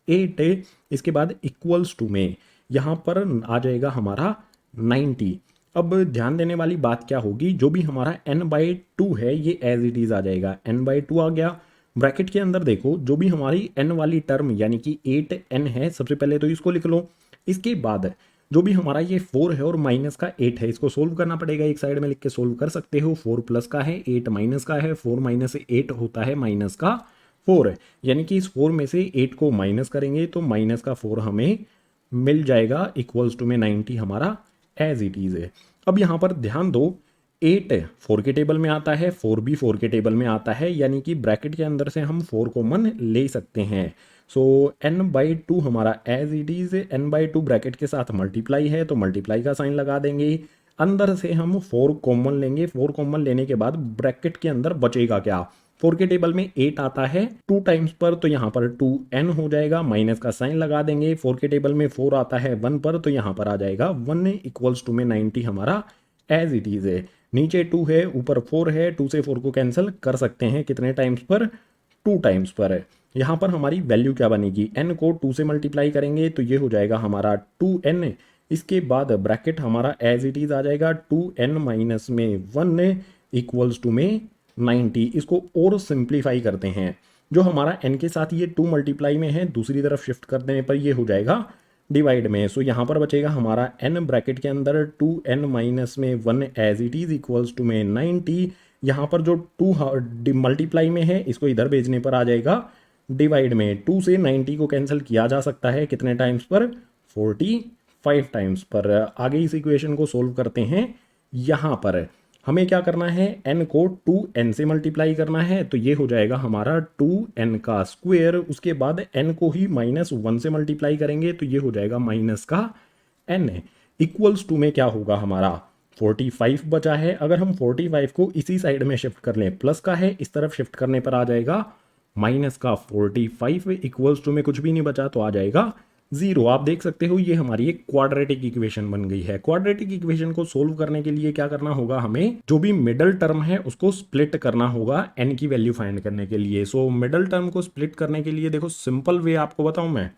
8। इसके बाद इक्वल्स टू में यहाँ पर आ जाएगा हमारा 90। अब ध्यान देने वाली बात क्या होगी, जो भी हमारा n बाई टू है ये एज इट इज आ जाएगा, n बाई टू आ गया। ब्रैकेट के अंदर देखो जो भी हमारी n वाली टर्म यानी कि 8n है, सबसे पहले तो इसको लिख लो। इसके बाद जो भी हमारा ये 4 है और माइनस का 8 है इसको सोल्व करना पड़ेगा। एक साइड में लिख के सोल्व कर सकते हो। 4 प्लस का है, 8 माइनस का है, 4 माइनस 8 होता है माइनस का 4, यानी कि इस 4 में से 8 को माइनस करेंगे तो माइनस का 4 हमें मिल जाएगा। इक्वल्स टू में 90 हमारा एज इट इज है। अब यहाँ पर ध्यान दो, 8 4 के टेबल में आता है, 4 भी 4 के टेबल में आता है, यानी कि ब्रैकेट के अंदर से हम 4 कॉमन ले सकते हैं। सो n बाई टू हमारा as it is, n by two bracket के साथ मल्टीप्लाई है तो मल्टीप्लाई का साइन लगा देंगे। अंदर से हम 4 कॉमन लेंगे। 4 कॉमन लेने के बाद ब्रैकेट के अंदर बचेगा क्या, 4 के टेबल में 8 आता है 2 टाइम्स पर तो यहाँ पर 2n हो जाएगा, माइनस का साइन लगा देंगे। 4 के टेबल में 4 आता है 1 पर तो यहाँ पर आ जाएगा 1 इक्वल्स टू में 90 हमारा एज इट इज है। नीचे 2 है ऊपर 4 है, 2 से 4 को कैंसिल कर सकते हैं कितने टाइम्स पर, 2 टाइम्स पर। यहाँ पर हमारी वैल्यू क्या बनेगी, n को 2 से मल्टीप्लाई करेंगे तो ये हो जाएगा हमारा 2n। इसके बाद ब्रैकेट हमारा एज इट इज आ जाएगा 2n माइनस में 1 इक्वल्स टू में 90। इसको और सिंप्लीफाई करते हैं, जो हमारा n के साथ ये 2 मल्टीप्लाई में है दूसरी तरफ शिफ्ट कर देने पर ये हो जाएगा डिवाइड में। सो यहाँ पर बचेगा हमारा n ब्रैकेट के अंदर 2n माइनस में 1 as it is equals to में 90। यहाँ पर जो 2 मल्टीप्लाई में है इसको इधर भेजने पर आ जाएगा डिवाइड में। 2 से 90 को कैंसिल किया जा सकता है कितने टाइम्स पर, 45 टाइम्स पर। आगे इस इक्वेशन को सोल्व करते हैं। यहाँ पर हमें क्या करना है, n को 2n से मल्टीप्लाई करना है तो ये हो जाएगा हमारा 2n का स्क्वायर। उसके बाद n को ही -1 से मल्टीप्लाई करेंगे तो ये हो जाएगा माइनस का n इक्वल्स टू में क्या होगा हमारा 45 बचा है। अगर हम 45 को इसी साइड में शिफ्ट कर लें, प्लस का है इस तरफ शिफ्ट करने पर आ जाएगा माइनस का 45 इक्वल्स टू में कुछ भी नहीं बचा तो आ जाएगा 0। आप देख सकते हो ये हमारी एक क्वाड्रेटिक इक्वेशन बन गई है। क्वाड्रेटिक इक्वेशन को सोल्व करने के लिए क्या करना होगा, हमें जो भी मिडल टर्म है उसको स्प्लिट करना होगा n की वैल्यू फाइंड करने के लिए। सो मिडल टर्म को स्प्लिट करने के लिए देखो सिंपल वे आपको बताऊं मैं,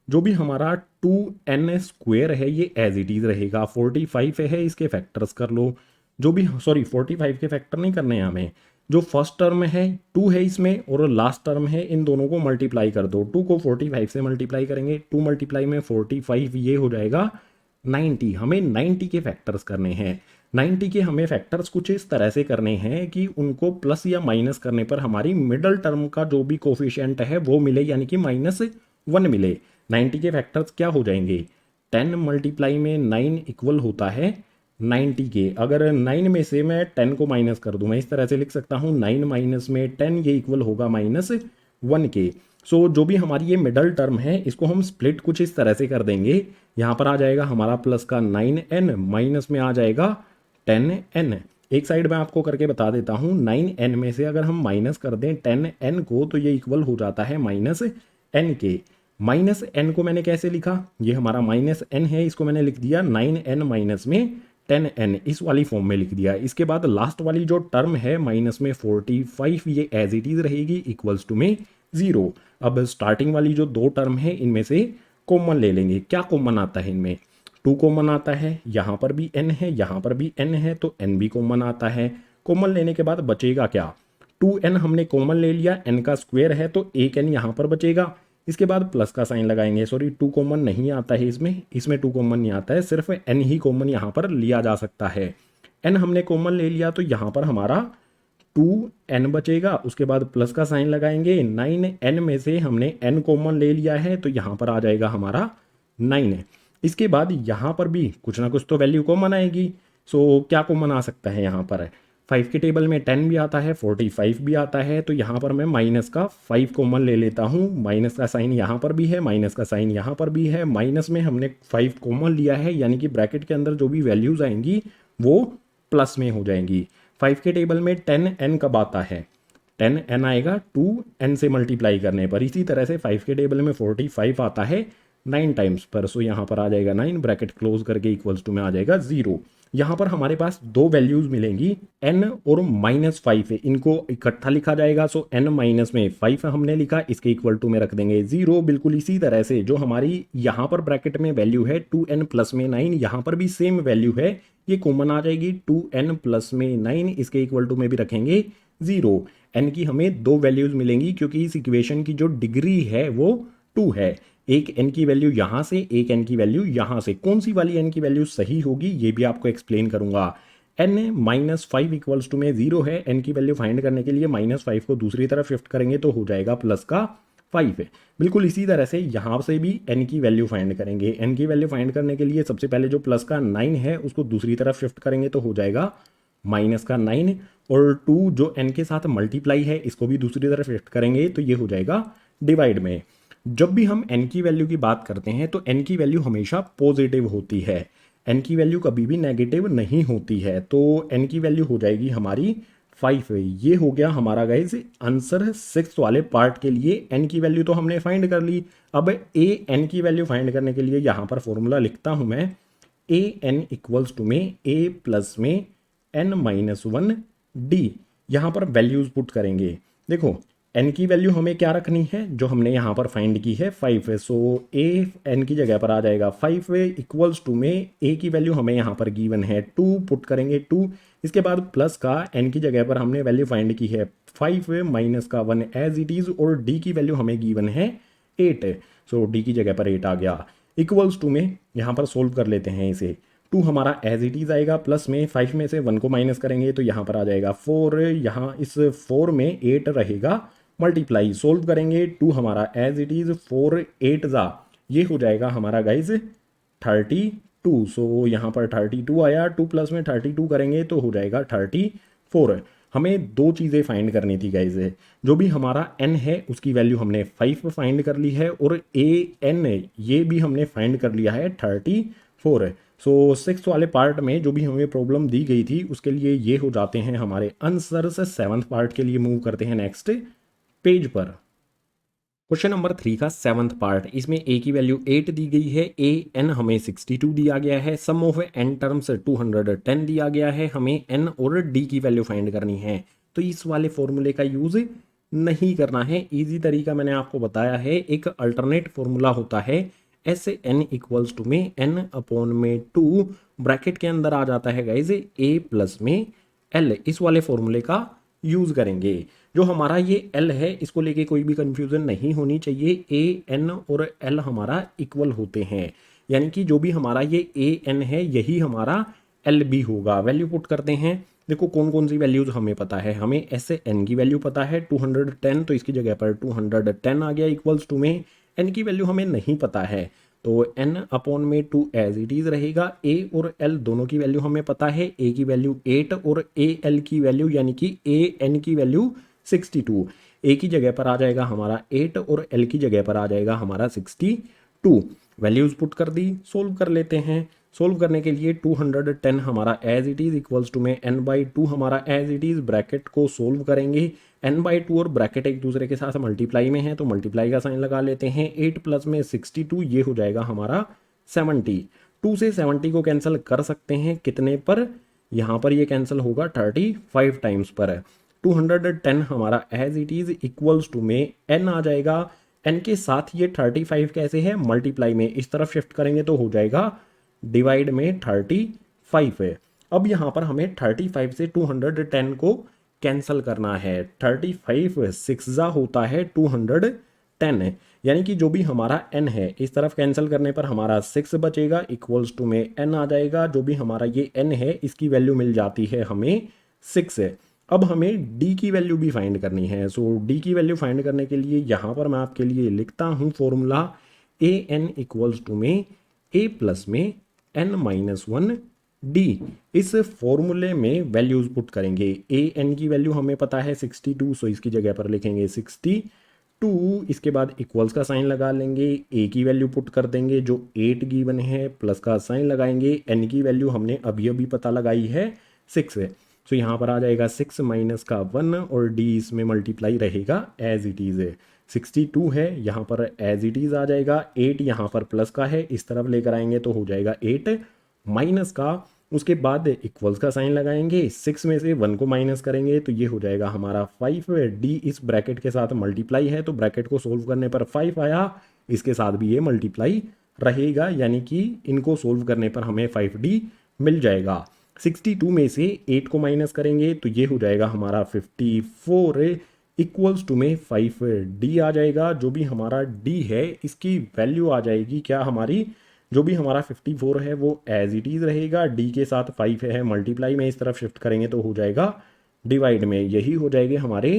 जो भी हमारा 2n स्क्वायर है ये एज इट इज रहेगा। 45 है इसके फैक्टर्स कर लो, जो भी 45 के फैक्टर नहीं करने हैं हमें। जो फर्स्ट टर्म है 2 है इसमें और लास्ट टर्म है, इन दोनों को मल्टीप्लाई कर दो। 2 को 45 से मल्टीप्लाई करेंगे, 2 मल्टीप्लाई में 45 ये हो जाएगा 90। हमें 90 के फैक्टर्स करने हैं। 90 के हमें फैक्टर्स कुछ इस तरह से करने हैं कि उनको प्लस या माइनस करने पर हमारी मिडल टर्म का जो भी कोफिशिएंट है वो मिले, यानी कि -1 मिले। 90 के फैक्टर्स क्या हो जाएंगे, 10 मल्टीप्लाई में 9 इक्वल होता है 90 के। अगर 9 में से मैं 10 को माइनस कर दूं, मैं इस तरह से लिख सकता हूं 9 माइनस में 10 ये इक्वल होगा -1 के। सो जो भी हमारी ये मिडल टर्म है इसको हम स्प्लिट कुछ इस तरह से कर देंगे। यहाँ पर आ जाएगा हमारा प्लस का 9n, माइनस में आ जाएगा 10n। एक साइड में आपको करके बता देता हूँ, 9n में से अगर हम माइनस कर दें 10n को तो ये इक्वल हो जाता है -n के। -n को मैंने कैसे लिखा, ये हमारा -n है, इसको मैंने लिख दिया 9n माइनस में 10n, इस वाली फॉर्म में लिख दिया। इसके बाद लास्ट वाली जो टर्म है माइनस में 45 ये एज इट इज रहेगी इक्वल्स टू में 0। अब स्टार्टिंग वाली जो 2 टर्म है इनमें से कॉमन ले लेंगे। क्या कॉमन आता है इनमें, टू कॉमन आता है, यहाँ पर भी n है, यहाँ पर भी n है, तो n भी कॉमन आता है। कॉमन लेने के बाद बचेगा क्या, 2n हमने कॉमन ले लिया, n का स्क्वायर है तो एक n यहाँ पर बचेगा। इसके बाद प्लस का साइन लगाएंगे, सॉरी टू कॉमन नहीं आता है इसमें टू कॉमन नहीं आता है, सिर्फ n ही कॉमन यहाँ पर लिया जा सकता है। n हमने कॉमन ले लिया तो यहाँ पर हमारा 2n बचेगा, उसके बाद प्लस का साइन लगाएंगे, 9n में से हमने n कॉमन ले लिया है तो यहाँ पर आ जाएगा हमारा 9। इसके बाद यहाँ पर भी कुछ ना कुछ तो वैल्यू कॉमन आएगी। सो क्या कॉमन आ सकता है यहाँ पर, 5 के टेबल में 10 भी आता है, 45 भी आता है, तो यहाँ पर मैं माइनस का 5 कॉमन ले लेता हूँ। माइनस का साइन यहाँ पर भी है, माइनस का साइन यहाँ पर भी है, माइनस में हमने 5 कॉमन लिया है, यानी कि ब्रैकेट के अंदर जो भी वैल्यूज आएंगी वो प्लस में हो जाएंगी। 5 के टेबल में 10n कब आता है, 10n आएगा 2n से मल्टीप्लाई करने पर। इसी तरह से 5 के टेबल में 45 आता है 9 टाइम्स पर, सो यहाँ पर आ जाएगा 9, ब्रैकेट क्लोज करके इक्वल्स टू में आ जाएगा 0। यहाँ पर हमारे पास दो वैल्यूज मिलेंगी n और -5 है, इनको इकट्ठा लिखा जाएगा। सो n माइनस में 5 हमने लिखा, इसके इक्वल टू में रख देंगे 0। बिल्कुल इसी तरह से जो हमारी यहाँ पर ब्रैकेट में वैल्यू है 2n प्लस में 9, यहाँ पर भी सेम वैल्यू है, ये कॉमन आ जाएगी 2n प्लस में 9, इसके इक्वल टू में भी रखेंगे 0। n की हमें दो वैल्यूज मिलेंगी क्योंकि इस इक्वेशन की जो डिग्री है वो 2 है। एक n की वैल्यू यहाँ से, एक n की वैल्यू यहाँ से, कौन सी वाली n की वैल्यू सही होगी ये भी आपको एक्सप्लेन करूंगा। n -5 इक्वल्स टू में 0 है, n की वैल्यू फाइंड करने के लिए -5 को दूसरी तरफ शिफ्ट करेंगे तो हो जाएगा प्लस का 5 है। बिल्कुल इसी तरह से यहाँ से भी n की वैल्यू फाइंड करेंगे। n की वैल्यू फाइंड करने के लिए सबसे पहले जो प्लस का 9 है उसको दूसरी तरफ शिफ्ट करेंगे तो हो जाएगा माइनस का 9, और 2 जो n के साथ मल्टीप्लाई है इसको भी दूसरी तरफ शिफ्ट करेंगे तो ये हो जाएगा डिवाइड में। जब भी हम n की वैल्यू की बात करते हैं तो n की वैल्यू हमेशा पॉजिटिव होती है, n की वैल्यू कभी भी नेगेटिव नहीं होती है, तो n की वैल्यू हो जाएगी हमारी 5। ये हो गया हमारा गाइस आंसर 6 वाले पार्ट के लिए। n की वैल्यू तो हमने फाइंड कर ली। अब a n की वैल्यू फाइंड करने के लिए यहाँ पर फॉर्मूला लिखता हूँ मैं, a n इक्वल्स टू में a प्लस में n-1 d। यहाँ पर वैल्यूज पुट करेंगे। देखो n की वैल्यू हमें क्या रखनी है, जो हमने यहाँ पर फाइंड की है 5 है, सो a n की जगह पर आ जाएगा 5 इक्वल्स टू में a की वैल्यू हमें यहाँ पर गिवन है 2, पुट करेंगे 2। इसके बाद प्लस का n की जगह पर हमने वैल्यू फाइंड की है 5 माइनस का 1 एज इट इज़, और d की वैल्यू हमें गिवन है 8, सो d की जगह पर 8 आ गया। इक्वल्स टू में यहाँ पर सोल्व कर लेते हैं इसे, 2 हमारा एज इट इज़ आएगा, प्लस में 5 में से 1 को माइनस करेंगे तो यहाँ पर आ जाएगा 4, यहाँ इस 4 में 8 रहेगा मल्टीप्लाई, सोल्व करेंगे 2 हमारा एज इट इज़ 4 8 जा, ये हो जाएगा हमारा गाइज 32। सो यहाँ पर 32 आया, 2 प्लस में 32 करेंगे तो हो जाएगा 34। हमें दो चीज़ें फाइंड करनी थी गाइज, जो भी हमारा n है उसकी वैल्यू हमने 5 फाइंड कर ली है, और a n ये भी हमने फाइंड कर लिया है 34। सो 6 वाले पार्ट में जो भी हमें प्रॉब्लम दी गई थी उसके लिए ये हो जाते हैं हमारे आंसर्स। 7th पार्ट के लिए मूव करते हैं नेक्स्ट पेज पर। क्वेश्चन नंबर 3 का 7th पार्ट, इसमें a की वैल्यू 8 दी गई है, a n हमें 62 दिया गया है, सम ऑफ n टर्म्स 210 दिया गया है, हमें n और d की वैल्यू फाइंड करनी है। तो इस वाले फॉर्मूले का यूज नहीं करना है, इजी तरीका मैंने आपको बताया है। एक अल्टरनेट फॉर्मूला होता है एस n इक्वल्स टू में n अपॉन में 2, ब्रैकेट के अंदर आ जाता है गाइज a प्लस में l, इस वाले फॉर्मूले का यूज करेंगे। जो हमारा ये L है इसको लेके कोई भी कंफ्यूजन नहीं होनी चाहिए, A N और L हमारा इक्वल होते हैं, यानी कि जो भी हमारा ये A N है यही हमारा L भी होगा। वैल्यू पुट करते हैं, देखो कौन कौन सी वैल्यूज हमें पता है, हमें ऐसे N की वैल्यू पता है 210, तो इसकी जगह पर 210 आ गया, इक्वल्स टू में N की वैल्यू हमें नहीं पता है तो n अपॉन में 2 एज इट इज रहेगा। a और l दोनों की वैल्यू हमें पता है, a की वैल्यू 8 और a l की वैल्यू यानी कि a n की वैल्यू 62, a की जगह पर आ जाएगा हमारा 8 और l की जगह पर आ जाएगा हमारा 62। वैल्यूज पुट कर दी, सोल्व कर लेते हैं। सोल्व करने के लिए 210 हमारा as it is equals to में n/2 हमारा एज इट इज, ब्रैकेट को सोल्व करेंगे, n/2 और ब्रैकेट एक दूसरे के साथ मल्टीप्लाई में है तो मल्टीप्लाई का साइन लगा लेते हैं। 8 प्लस में 62, ये हो जाएगा हमारा 70। 2 से 70 को कैंसिल कर सकते हैं कितने पर, यहाँ पर ये कैंसिल होगा 35 टाइम्स पर। 210 हमारा as it is equals to में n आ जाएगा, n के साथ ये 35 कैसे है मल्टीप्लाई में, इस तरफ शिफ्ट करेंगे तो हो जाएगा डिवाइड में 35 है। अब यहाँ पर हमें 35 से 210 को कैंसिल करना है। 35 सिक्सा होता है 210, यानी कि जो भी हमारा n है इस तरफ कैंसिल करने पर हमारा 6 बचेगा, इक्वल्स टू में n आ जाएगा। जो भी हमारा ये n है इसकी वैल्यू मिल जाती है हमें 6 है। अब हमें d की वैल्यू भी फाइंड करनी है। सो d की वैल्यू फाइंड करने के लिए यहाँ पर मैं आपके लिए लिखता हूँ formula A N equals to में a प्लस में n-1 d। इस फॉर्मूले में वैल्यूज पुट करेंगे। ए एन की वैल्यू हमें पता है 62, सो इसकी जगह पर लिखेंगे 62। इसके बाद इक्वल्स का साइन लगा लेंगे, ए की वैल्यू पुट कर देंगे जो 8 गिवन है, प्लस का साइन लगाएंगे, एन की वैल्यू हमने अभी अभी पता लगाई है 6 है। सो यहाँ पर आ जाएगा 6 माइनस का 1 और d इसमें मल्टीप्लाई रहेगा एज इट इज़ है। 62 है, यहाँ पर एज इट इज़ आ जाएगा। 8 यहाँ पर प्लस का है, इस तरफ लेकर आएंगे तो हो जाएगा 8 माइनस का, उसके बाद इक्वल्स का साइन लगाएंगे, 6 में से 1 को माइनस करेंगे तो ये हो जाएगा हमारा 5। डी इस ब्रैकेट के साथ मल्टीप्लाई है तो ब्रैकेट को सोल्व करने पर 5 आया, इसके साथ भी ये मल्टीप्लाई रहेगा, यानी कि इनको सोल्व करने पर हमें 5d मिल जाएगा। 62 में से 8 को माइनस करेंगे तो ये हो जाएगा हमारा 54 इक्वल्स टू में 5d आ जाएगा। जो भी हमारा d है इसकी वैल्यू आ जाएगी क्या हमारी, जो भी हमारा 54 है वो एज इट इज़ रहेगा, d के साथ 5 है मल्टीप्लाई में इस तरफ शिफ्ट करेंगे तो हो जाएगा डिवाइड में, यही हो जाएगी हमारे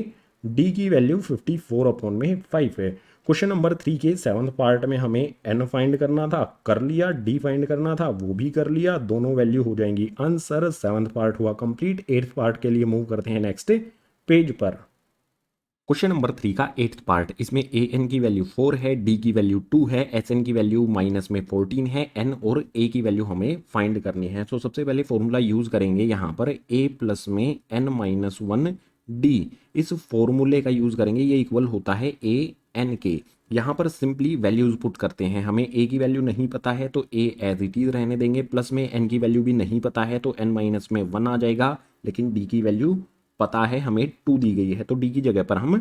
d की वैल्यू 54/5 है। क्वेश्चन नंबर 3 के 7th पार्ट में हमें n फाइंड करना था, कर लिया, d फाइंड करना था वो भी कर लिया, दोनों वैल्यू हो जाएंगी आंसर। 7th पार्ट हुआ कंप्लीट। 8th पार्ट के लिए मूव करते हैं नेक्स्ट पेज पर। क्वेश्चन नंबर 3 का 8th पार्ट, इसमें ए एन की वैल्यू 4 है, डी की वैल्यू 2 है, एस एन की वैल्यू माइनस में 14 है, एन और ए की वैल्यू हमें फाइंड करनी है। तो सबसे पहले फॉर्मूला यूज करेंगे यहाँ पर ए प्लस में n-1 डी। इस फॉर्मूले का यूज करेंगे, ये इक्वल होता है ए एन के। यहाँ पर सिंपली वैल्यूज पुट करते हैं, हमें ए की वैल्यू नहीं पता है तो ए एज इट इज रहने देंगे, प्लस में एन की वैल्यू भी नहीं पता है तो n-1 आ जाएगा, लेकिन डी की वैल्यू पता है हमें 2 दी गई है तो डी की जगह पर हम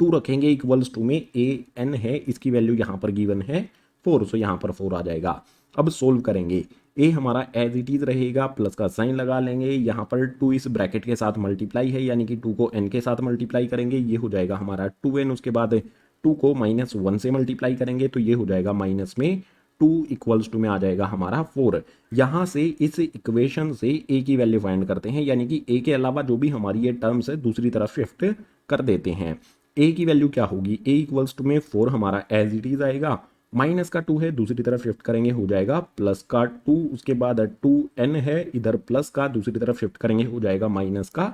2 रखेंगे, इक्वल्स टू में ए एन है, इसकी वैल्यू यहाँ पर गिवन है 4, सो यहाँ पर 4 आ जाएगा। अब सोल्व करेंगे, ए हमारा एज इट इज रहेगा, प्लस का साइन लगा लेंगे, यहाँ पर 2 इस ब्रैकेट के साथ मल्टीप्लाई है, यानी कि 2 को n के साथ मल्टीप्लाई करेंगे, ये हो जाएगा हमारा 2n। उसके बाद 2 को -1 से मल्टीप्लाई करेंगे तो ये हो जाएगा माइनस में 2 इक्वल्स टू में आ जाएगा हमारा 4। यहाँ से इस इक्वेशन से ए की वैल्यू फाइंड करते हैं, यानी कि ए के अलावा जो भी हमारी ये टर्म्स है दूसरी तरफ शिफ्ट कर देते हैं। ए की वैल्यू क्या होगी, ए इक्वल्स टू में 4 हमारा एज इट इज आएगा, माइनस का 2 है दूसरी तरफ शिफ्ट करेंगे हो जाएगा प्लस का 2, उसके बाद 2n है इधर प्लस का दूसरी तरफ शिफ्ट करेंगे हो जाएगा माइनस का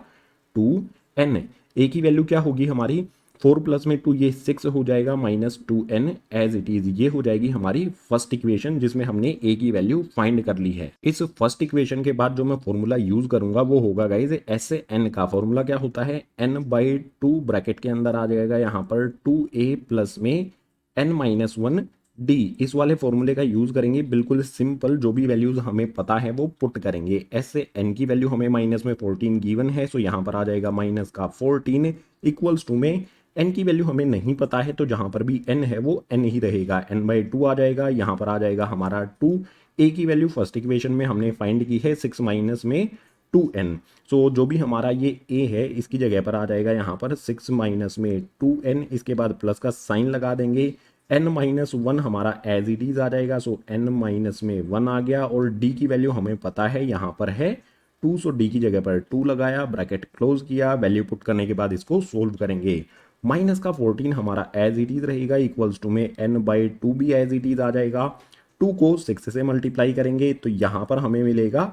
2n। ए की वैल्यू क्या होगी हमारी, 4 प्लस में 2 ये 6 हो जाएगा minus 2n as it is. ये हो जाएगी हमारी फर्स्ट इक्वेशन जिसमें हमने a की वैल्यू फाइंड कर ली है। इस फर्स्ट इक्वेशन के बाद जो मैं फॉर्मूला यूज करूंगा वो होगा गाइज एस एन का। फॉर्मूला क्या होता है, n/2 ब्रैकेट के अंदर आ जाएगा यहाँ पर 2a प्लस में n-1 डी। इस वाले फॉर्मूले का यूज करेंगे, बिल्कुल सिंपल, जो भी वैल्यूज हमें पता है वो पुट करेंगे। एस से एन की वैल्यू हमें माइनस में 14 गिवन है, सो यहाँ पर आ जाएगा माइनस का 14 इक्वल्स टू में n की वैल्यू हमें नहीं पता है तो जहां पर भी n है वो n ही रहेगा, n/2 आ जाएगा, यहाँ पर आ जाएगा हमारा 2। a की वैल्यू फर्स्ट इक्वेशन में हमने फाइंड की है 6 माइनस में 2n, सो जो भी हमारा ये a है इसकी जगह पर आ जाएगा यहाँ पर 6 माइनस में 2n, इसके बाद प्लस का साइन लगा देंगे, n-1 हमारा एज इट इज आ जाएगा, सो n-1 आ गया, और d की वैल्यू हमें पता है यहाँ पर है 2, सो d की जगह पर 2 लगाया, ब्रैकेट क्लोज किया, वैल्यू पुट करने के बाद इसको सोल्व करेंगे। माइनस का 14 हमारा एज इट इज रहेगा, इक्वल्स टू में n/2 भी एज इट इज आ जाएगा। 2 को 6 से मल्टीप्लाई करेंगे तो यहाँ पर हमें मिलेगा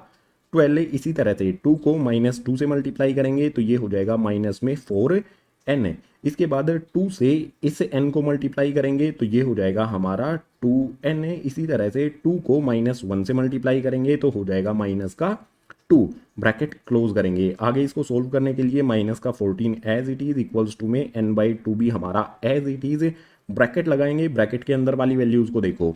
12। इसी तरह से 2 को -2 से मल्टीप्लाई करेंगे तो ये हो जाएगा माइनस में 4n। इसके बाद 2 से इस n को मल्टीप्लाई करेंगे तो ये हो जाएगा हमारा 2n। इसी तरह से 2 को -1 से मल्टीप्लाई करेंगे तो हो जाएगा माइनस का 2, ब्रैकेट क्लोज करेंगे। आगे इसको सोल्व करने के लिए माइनस का 14 as it is equals to में n/2 भी हमारा एज इट इज, ब्रैकेट लगाएंगे, ब्रैकेट के अंदर वाली वैल्यूज को देखो,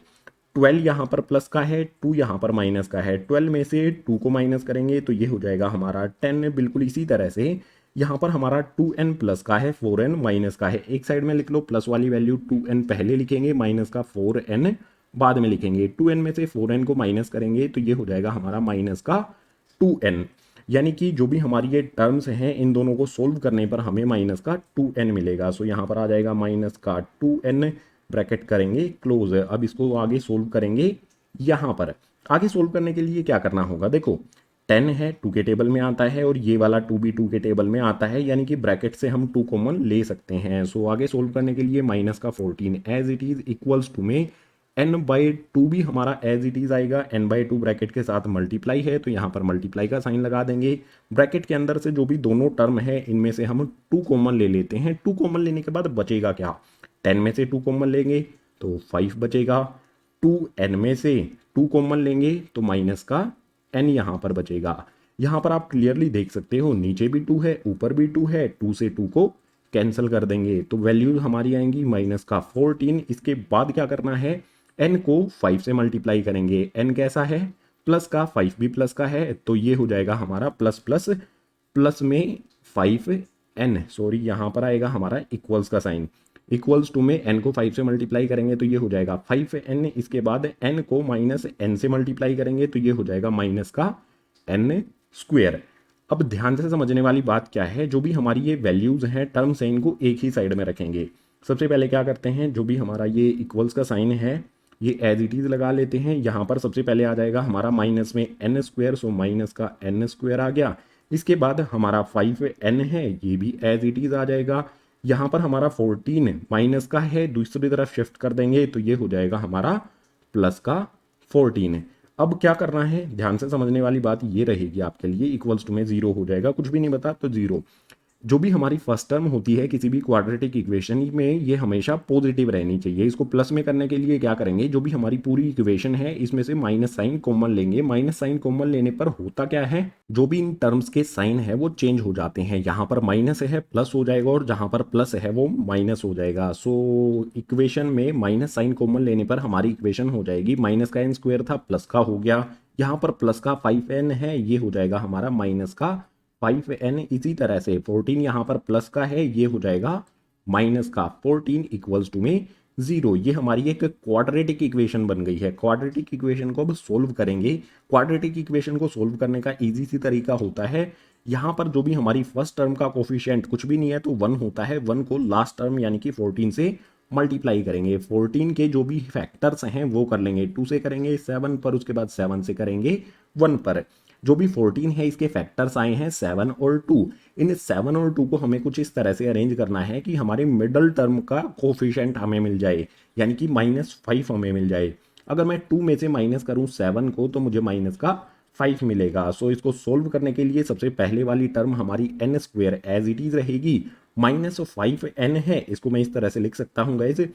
12 यहाँ पर प्लस का है, 2 यहाँ पर माइनस का है, 12 में से 2 को माइनस करेंगे तो ये हो जाएगा हमारा 10। बिल्कुल इसी तरह से यहाँ पर हमारा 2n प्लस का है, 4n माइनस का है, एक साइड में लिख लो, प्लस वाली वैल्यू 2n पहले लिखेंगे, माइनस का 4n बाद में लिखेंगे। 2n में से 4n को माइनस करेंगे तो ये हो जाएगा हमारा माइनस का 2n। यानी कि जो भी हमारी ये टर्म्स हैं इन दोनों को सोल्व करने पर हमें माइनस का 2n मिलेगा। सो यहाँ पर आ जाएगा माइनस का 2n, ब्रैकेट करेंगे क्लोज। अब इसको आगे सोल्व करेंगे। यहाँ पर आगे सोल्व करने के लिए क्या करना होगा, देखो 10 है 2 के टेबल में आता है और ये वाला 2 भी 2 के टेबल में आता है, यानी कि ब्रैकेट से हम 2 कॉमन ले सकते हैं। सो आगे सोल्व करने के लिए माइनस का 14 as it is equals to में n/2 भी हमारा एज इट इज आएगा। n/2 ब्रैकेट के साथ मल्टीप्लाई है तो यहाँ पर मल्टीप्लाई का साइन लगा देंगे। ब्रैकेट के अंदर से जो भी दोनों टर्म है इनमें से हम 2 कॉमन ले लेते हैं। 2 कॉमन लेने के बाद बचेगा क्या, 10 में से 2 कॉमन लेंगे तो 5 बचेगा। 2n में से 2 कॉमन लेंगे तो माइनस का n यहाँ पर बचेगा। यहाँ पर आप क्लियरली देख सकते हो नीचे भी 2 है ऊपर भी 2 है, 2 से 2 को कैंसिल कर देंगे तो वैल्यू हमारी आएंगी माइनस का 14। इसके बाद क्या करना है, n को 5 से मल्टीप्लाई करेंगे। n कैसा है, प्लस का, 5 भी प्लस का है तो ये हो जाएगा हमारा प्लस प्लस प्लस में 5n, सॉरी यहाँ पर आएगा हमारा इक्वल्स का साइन। इक्वल्स टू में n को 5 से मल्टीप्लाई करेंगे तो ये हो जाएगा 5n। इसके बाद n को माइनस n से मल्टीप्लाई करेंगे तो ये हो जाएगा माइनस का n स्क्वेयर। अब ध्यान से समझने वाली बात क्या है, जो भी हमारी ये वैल्यूज हैं टर्म्स हैं इनको एक ही साइड में रखेंगे। सबसे पहले क्या करते हैं, जो भी हमारा ये इक्वल्स का साइन है ये एज इट इज लगा लेते हैं। यहाँ पर सबसे पहले आ जाएगा हमारा माइनस में n स्क्वेयर, सो माइनस का n स्क्वेयर आ गया। इसके बाद हमारा 5n है ये भी एज इट इज आ जाएगा। यहाँ पर हमारा 14 माइनस का है, दूसरी तरफ शिफ्ट कर देंगे तो ये हो जाएगा हमारा प्लस का 14। अब क्या करना है, ध्यान से समझने वाली बात ये रहेगी आपके लिए, इक्वल्स टू में 0 हो जाएगा, कुछ भी नहीं बता तो 0। जो भी हमारी फर्स्ट टर्म होती है किसी भी क्वाड्रेटिक इक्वेशन में ये हमेशा पॉजिटिव रहनी चाहिए। इसको प्लस में करने के लिए क्या करेंगे, जो भी हमारी पूरी इक्वेशन है इसमें से माइनस साइन कॉमन लेंगे। माइनस साइन कॉमन लेने पर होता क्या है, जो भी इन टर्म्स के साइन है वो चेंज हो जाते हैं। यहाँ पर माइनस है प्लस हो जाएगा और जहाँ पर प्लस है वो माइनस हो जाएगा। सो इक्वेशन में माइनस साइन कॉमन लेने पर हमारी इक्वेशन हो जाएगी, माइनस का n स्क्वायर था प्लस का हो गया, यहाँ पर प्लस का 5n है ये हो जाएगा हमारा माइनस का 5n। इसी तरह से 14 यहाँ पर प्लस का है ये हो जाएगा माइनस का 14 इक्वल्स टू में 0। ये हमारी एक क्वाड्रेटिक इक्वेशन बन गई है। क्वाड्रेटिक इक्वेशन को अब सोल्व करेंगे। क्वाड्रेटिक इक्वेशन को सोल्व करने का इजी सी तरीका होता है, यहाँ पर जो भी हमारी फर्स्ट टर्म का कोफिशिएंट कुछ भी नहीं है तो 1 होता है, 1 को लास्ट टर्म यानी कि 14 से मल्टीप्लाई करेंगे। 14 के जो भी फैक्टर्स हैं वो कर लेंगे, 2 से करेंगे 7 पर, उसके बाद 7 से करेंगे 1 पर। जो भी 14 है इसके फैक्टर्स आए हैं 7 और 2। इन 7 और 2 को हमें कुछ इस तरह से अरेंज करना है कि हमारे मिडल टर्म का कोफिशिएंट हमें मिल जाए, यानी कि -5 हमें मिल जाए। अगर मैं 2 में से माइनस करूं 7 को तो मुझे माइनस का 5 मिलेगा। सो इसको सोल्व करने के लिए सबसे पहले वाली टर्म हमारी n square as it is रहेगी, -5n है, इसको मैं इस तरह से लिख सकता हूँ गाइज,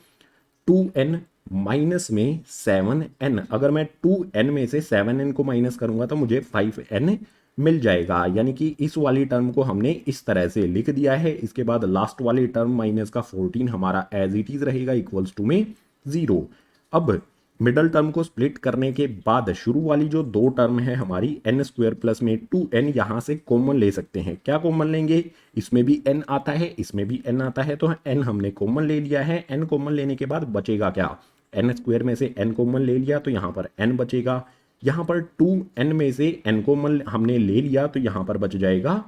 2n माइनस में 7n। अगर मैं 2n में से 7n को माइनस करूंगा तो मुझे 5n मिल जाएगा, यानी कि इस वाली टर्म को हमने इस तरह से लिख दिया है। इसके बाद लास्ट वाली टर्म माइनस का 14 हमारा एज इट इज रहेगा इक्वल्स टू में 0। अब मिडल टर्म को स्प्लिट करने के बाद शुरू वाली जो 2 टर्म है हमारी n स्क्वायर प्लस में 2n यहाँ से कॉमन ले सकते हैं। क्या कॉमन लेंगे, इसमें भी n आता है इसमें भी n आता है तो n हमने कॉमन ले लिया है। n कॉमन लेने के बाद बचेगा क्या, n स्क्वायर में से n कॉमन ले लिया तो यहाँ पर n बचेगा। यहाँ पर 2n में से n कॉमन हमने ले लिया तो यहाँ पर बच जाएगा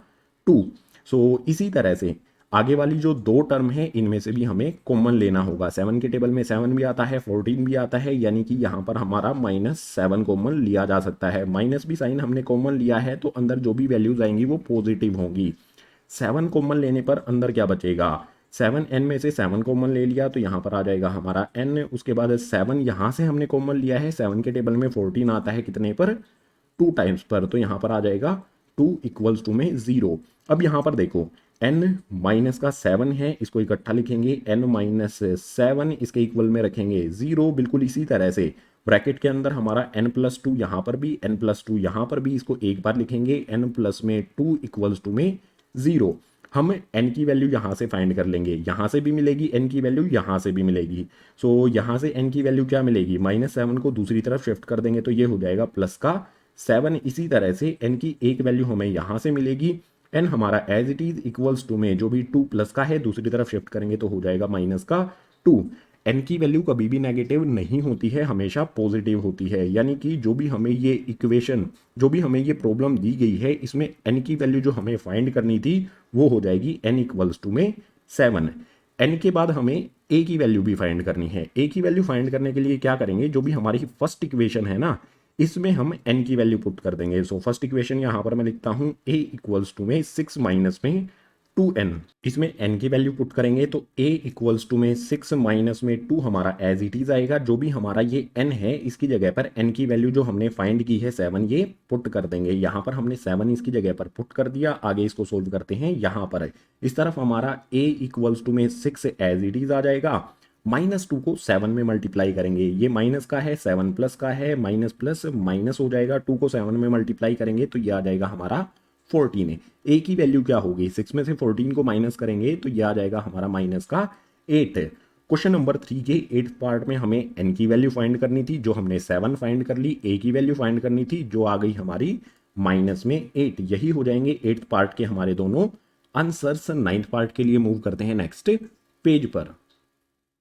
2। सो इसी तरह से आगे वाली जो 2 टर्म है इनमें से भी हमें कॉमन लेना होगा। 7 के टेबल में 7 भी आता है 14 भी आता है, यानी कि यहाँ पर हमारा -7 कॉमन लिया जा सकता है। माइनस भी साइन हमने कॉमन लिया है तो अंदर जो भी वैल्यूज आएंगी वो पॉजिटिव होंगी। 7 कॉमन लेने पर अंदर क्या बचेगा, 7n में से 7 कॉमन ले लिया तो यहाँ पर आ जाएगा हमारा n। उसके बाद 7 यहाँ से हमने कॉमन लिया है, 7 के टेबल में 14 आता है कितने पर, 2 टाइम्स पर, तो यहाँ पर आ जाएगा 2 इक्वल्स टू में 0। अब यहाँ पर देखो n माइनस का 7 है, इसको इकट्ठा लिखेंगे, n माइनस 7 इसके इक्वल में रखेंगे 0। बिल्कुल इसी तरह से ब्रैकेट के अंदर हमारा n+2 यहाँ पर भी, n+2 यहाँ पर भी, इसको एक बार लिखेंगे n प्लस में 2 इक्वल्स टू में 0। हम n की वैल्यू यहाँ से फाइंड कर लेंगे, यहाँ से भी मिलेगी n की वैल्यू, यहाँ से भी मिलेगी। सो यहाँ से n की वैल्यू क्या मिलेगी, -7 को दूसरी तरफ शिफ्ट कर देंगे तो ये हो जाएगा प्लस का 7। इसी तरह से n की एक वैल्यू हमें यहाँ से मिलेगी, n हमारा as it is equals to में जो भी 2 प्लस का है दूसरी तरफ शिफ्ट करेंगे तो हो जाएगा माइनस का 2। एन की वैल्यू कभी भी नेगेटिव नहीं होती है, हमेशा पॉजिटिव होती है। यानी कि जो भी हमें ये इक्वेशन, जो भी हमें ये प्रॉब्लम दी गई है, इसमें एन की वैल्यू जो हमें फाइंड करनी थी वो हो जाएगी एन इक्वल्स टू में 7। एन के बाद हमें ए की वैल्यू भी फाइंड करनी है। ए की वैल्यू फाइंड करने के लिए क्या करेंगे, जो भी हमारी फर्स्ट इक्वेशन है ना, इसमें हम एन की वैल्यू पुट कर देंगे। सो फर्स्ट इक्वेशन यहाँ पर मैं लिखता हूँ ए इक्वल्स टू में 6 माइनस में 2n। इसमें n की वैल्यू पुट करेंगे तो a इक्वल्स टू में 6 माइनस में 2 हमारा एज इट इज आएगा। जो भी हमारा ये n है, इसकी जगह पर n की वैल्यू जो हमने फाइंड की है 7, ये पुट कर देंगे। यहाँ पर हमने 7 इसकी जगह पर पुट कर दिया। आगे इसको सोल्व करते हैं। यहाँ पर इस तरफ हमारा a इक्वल्स टू में 6 एज इट इज आ जाएगा। -2 को 7 में मल्टीप्लाई करेंगे, ये माइनस का है, 7 प्लस का है, माइनस प्लस माइनस हो जाएगा। 2 को 7 में मल्टीप्लाई करेंगे तो ये आ जाएगा हमारा 14। ए की वैल्यू क्या होगी, 6 में से 14 को माइनस करेंगे तो ये आ जाएगा हमारा माइनस का 8। क्वेश्चन नंबर 3 के 8th पार्ट में हमें एन की वैल्यू फाइंड करनी थी, जो हमने 7 फाइंड कर ली। ए की वैल्यू फाइंड करनी थी, जो आ गई हमारी माइनस में 8। यही हो जाएंगे 8th पार्ट के हमारे दोनों आंसर्स। 9th पार्ट के लिए मूव करते हैं नेक्स्ट पेज पर।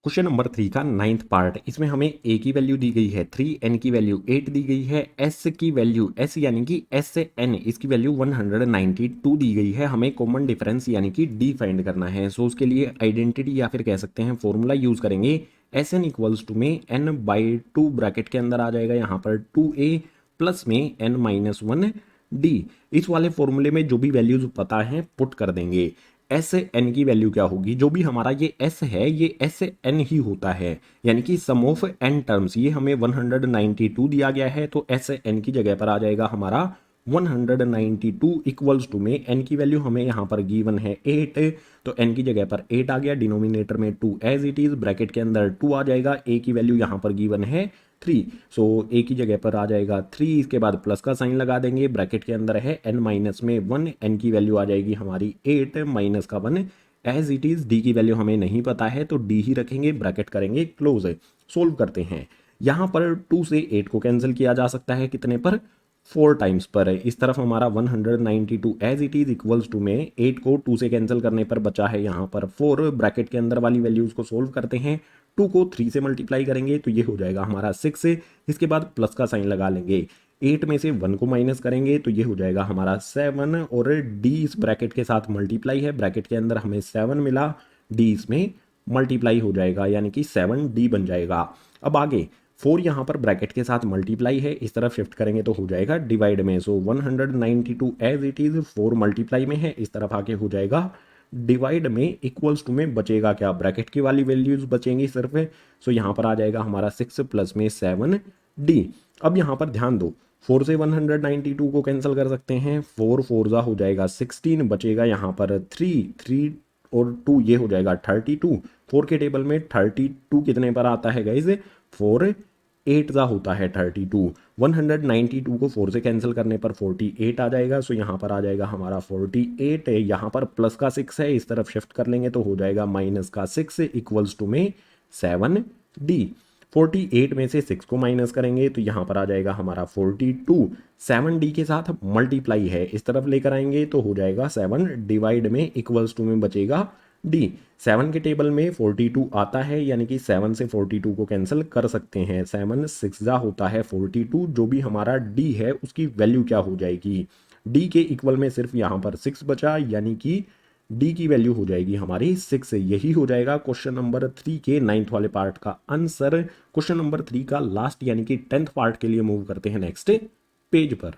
क्वेश्चन नंबर 3 का 9th पार्ट, इसमें हमें ए की वैल्यू दी गई है 3, एन की वैल्यू 8 दी गई है, एस की वैल्यू, एस यानी कि एस से एन, इसकी वैल्यू 192 दी गई है। हमें कॉमन डिफरेंस यानी कि डी फाइंड करना है। सो उसके लिए आइडेंटिटी या फिर कह सकते हैं फॉर्मूला यूज करेंगे। एस एन इक्वल्स टू में एन बाई 2 ब्रैकेट के अंदर आ जाएगा यहाँ पर 2a प्लस में एन माइनस 1 डी। इस वाले फॉर्मूले में जो भी वैल्यूज पता है पुट कर देंगे। एस एन की वैल्यू क्या होगी, जो भी हमारा ये एस है ये एस एन ही होता है, यानी कि सम ऑफ एन टर्म्स। ये हमें 192 दिया गया है तो एस एन की जगह पर आ जाएगा हमारा 192 इक्वल्स टू में एन की वैल्यू हमें यहाँ पर गिवन है 8, तो एन की जगह पर 8 आ गया। डिनोमिनेटर में 2 एज इट इज, ब्रैकेट के अंदर 2 आ जाएगा। ए की वैल्यू यहाँ पर गिवन है 3, सो ए की जगह पर आ जाएगा 3। इसके बाद प्लस का साइन लगा देंगे। ब्रैकेट के अंदर है एन माइनस में 1, एन की वैल्यू आ जाएगी हमारी 8 माइनस का 1 एज इट इज। डी की वैल्यू हमें नहीं पता है तो डी ही रखेंगे, ब्रैकेट करेंगे क्लोज। सोल्व करते हैं। यहाँ पर 2 से 8 को कैंसिल किया जा सकता है, कितने पर, 4 टाइम्स पर। इस तरफ हमारा 192 as it is equals to में 8 को 2 से कैंसिल करने पर बचा है यहाँ पर 4। ब्रैकेट के अंदर वाली वैल्यूज को सोल्व करते हैं। 2 को 3 से मल्टीप्लाई करेंगे तो ये हो जाएगा हमारा 6। इसके बाद प्लस का साइन लगा लेंगे। 8 में से 1 को माइनस करेंगे तो ये हो जाएगा हमारा 7, और डी इस ब्रैकेट के साथ मल्टीप्लाई है। ब्रैकेट के अंदर हमें 7 मिला, डी इसमें मल्टीप्लाई हो जाएगा यानी कि 7d बन जाएगा। अब आगे 4 यहाँ पर ब्रैकेट के साथ मल्टीप्लाई है, इस तरफ शिफ्ट करेंगे तो हो जाएगा डिवाइड में। सो 192 एज इट इज 4 मल्टीप्लाई में है, इस तरफ आके हो जाएगा डिवाइड में। इक्वल्स टू में बचेगा क्या, ब्रैकेट की वाली वैल्यूज बचेंगी सिर्फ। सो यहाँ पर आ जाएगा हमारा 6 प्लस में 7d। अब यहाँ पर ध्यान दो, 4 से 192 को कैंसिल कर सकते हैं। 4 4 हो जाएगा 16, बचेगा यहाँ पर 3 और 2, ये हो जाएगा 32। 4 के टेबल में 32 कितने पर आता है गाइज, 4 8 होता है 32। 192 को 4 से कैंसिल करने पर 48 आ जाएगा। सो यहाँ पर आ जाएगा हमारा 48। यहाँ पर प्लस का 6 है, इस तरफ शिफ्ट कर लेंगे तो हो जाएगा माइनस का 6 इक्वल्स टू में 7d। 48 में से 6 को माइनस करेंगे तो यहाँ पर आ जाएगा हमारा 42। 7d के साथ मल्टीप्लाई है, इस तरफ लेकर आएंगे तो हो जाएगा 7 डिवाइड में। इक्वल्स टू में बचेगा d। 7 के टेबल में 42 आता है, यानी कि 7 से 42 को कैंसिल कर सकते हैं। 7 6 होता है 42। जो भी हमारा d है उसकी वैल्यू क्या हो जाएगी, d के इक्वल में सिर्फ यहाँ पर 6 बचा, यानी कि डी की वैल्यू हो जाएगी हमारी 6। यही हो जाएगा क्वेश्चन नंबर 3 के 9th वाले पार्ट का आंसर। क्वेश्चन नंबर 3 का लास्ट यानी कि 10th पार्ट के लिए मूव करते हैं नेक्स्ट पेज पर।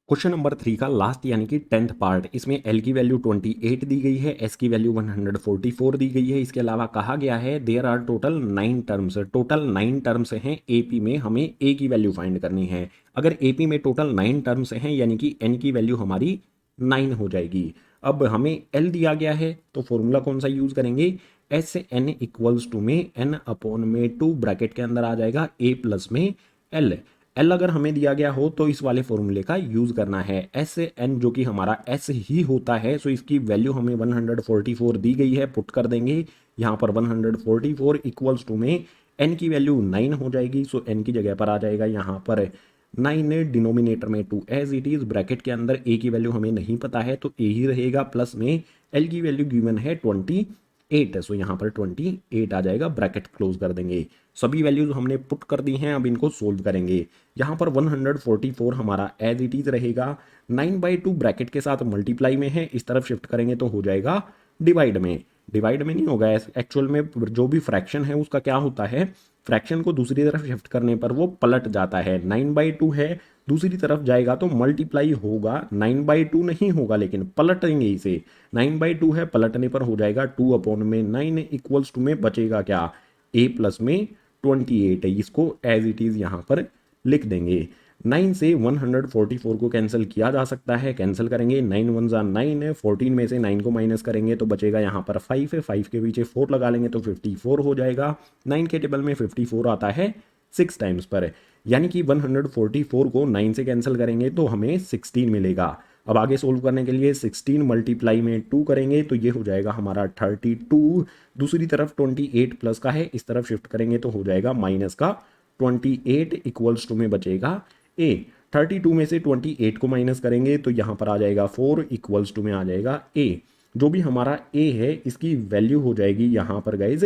क्वेश्चन नंबर 3 का लास्ट यानी कि 10th पार्ट, इसमें एल की वैल्यू 28 दी गई है, एस की वैल्यू 144 दी गई है। इसके अलावा कहा गया है there are total 9 terms, total 9 terms हैं एपी में, हमें ए की वैल्यू फाइंड करनी है। अगर एपी में टोटल 9 टर्म्स हैं यानी कि एन की वैल्यू हमारी 9 हो जाएगी। अब हमें एल दिया गया है तो फॉर्मूला कौन सा यूज करेंगे, एस एन इक्वल्स टू में एन अपॉन में 2, ब्रैकेट के अंदर आ जाएगा ए प्लस में एल। एल अगर हमें दिया गया हो तो इस वाले फॉर्मूले का यूज करना है। एस एन जो कि हमारा एस ही होता है, सो इसकी वैल्यू हमें 144 दी गई है, पुट कर देंगे यहाँ पर 144 इक्वल्स टू में एन की वैल्यू 9 हो जाएगी। सो एन की जगह पर आ जाएगा यहाँ पर 9, डिनोमिनेटर में 2 एज इट इज, ब्रैकेट के अंदर ए की वैल्यू हमें नहीं पता है तो ए ही रहेगा, प्लस में एल की वैल्यू गिवन है 28। 8 है, सो यहाँ पर 28 आ जाएगा, ब्रैकेट क्लोज कर देंगे। सभी वैल्यूज हमने पुट कर दी हैं, अब इनको सोल्व करेंगे। यहाँ पर 144 हमारा एज इट इज रहेगा, 9/2 ब्रैकेट के साथ मल्टीप्लाई में है, इस तरफ शिफ्ट करेंगे तो हो जाएगा डिवाइड में। डिवाइड में नहीं होगा, एक्चुअल में जो भी फ्रैक्शन है उसका क्या होता है, फ्रैक्शन को दूसरी तरफ शिफ्ट करने पर वो पलट जाता है। 9/2 है, दूसरी तरफ जाएगा तो मल्टीप्लाई होगा, 9/2 नहीं होगा लेकिन पलटेंगे इसे। 9/2 है, पलटने पर हो जाएगा 2/9 इक्वल्स टू में बचेगा क्या, a प्लस में 28 है, इसको एज इट इज यहाँ पर लिख देंगे। 9 से 144 को कैंसिल किया जा सकता है, कैंसिल करेंगे, 9 1 जा 9 है, 14 में से 9 को माइनस करेंगे तो बचेगा यहाँ पर 5 है, 5 के पीछे 4 लगा लेंगे तो 54 हो जाएगा। 9 के टेबल में 54 आता है 6 टाइम्स पर, यानी कि 144 को 9 से कैंसिल करेंगे तो हमें 16 मिलेगा। अब आगे सोल्व करने के लिए 16 मल्टीप्लाई में 2 करेंगे तो ये हो जाएगा हमारा 32, दूसरी तरफ 28 प्लस का है, इस तरफ शिफ्ट करेंगे तो हो जाएगा माइनस का 28 इक्वल्स टू में बचेगा a। 32 में से 28 को माइनस करेंगे तो यहाँ पर आ जाएगा 4 इक्वल्स टू में आ जाएगा a। जो भी हमारा a है इसकी वैल्यू हो जाएगी यहाँ पर गाइज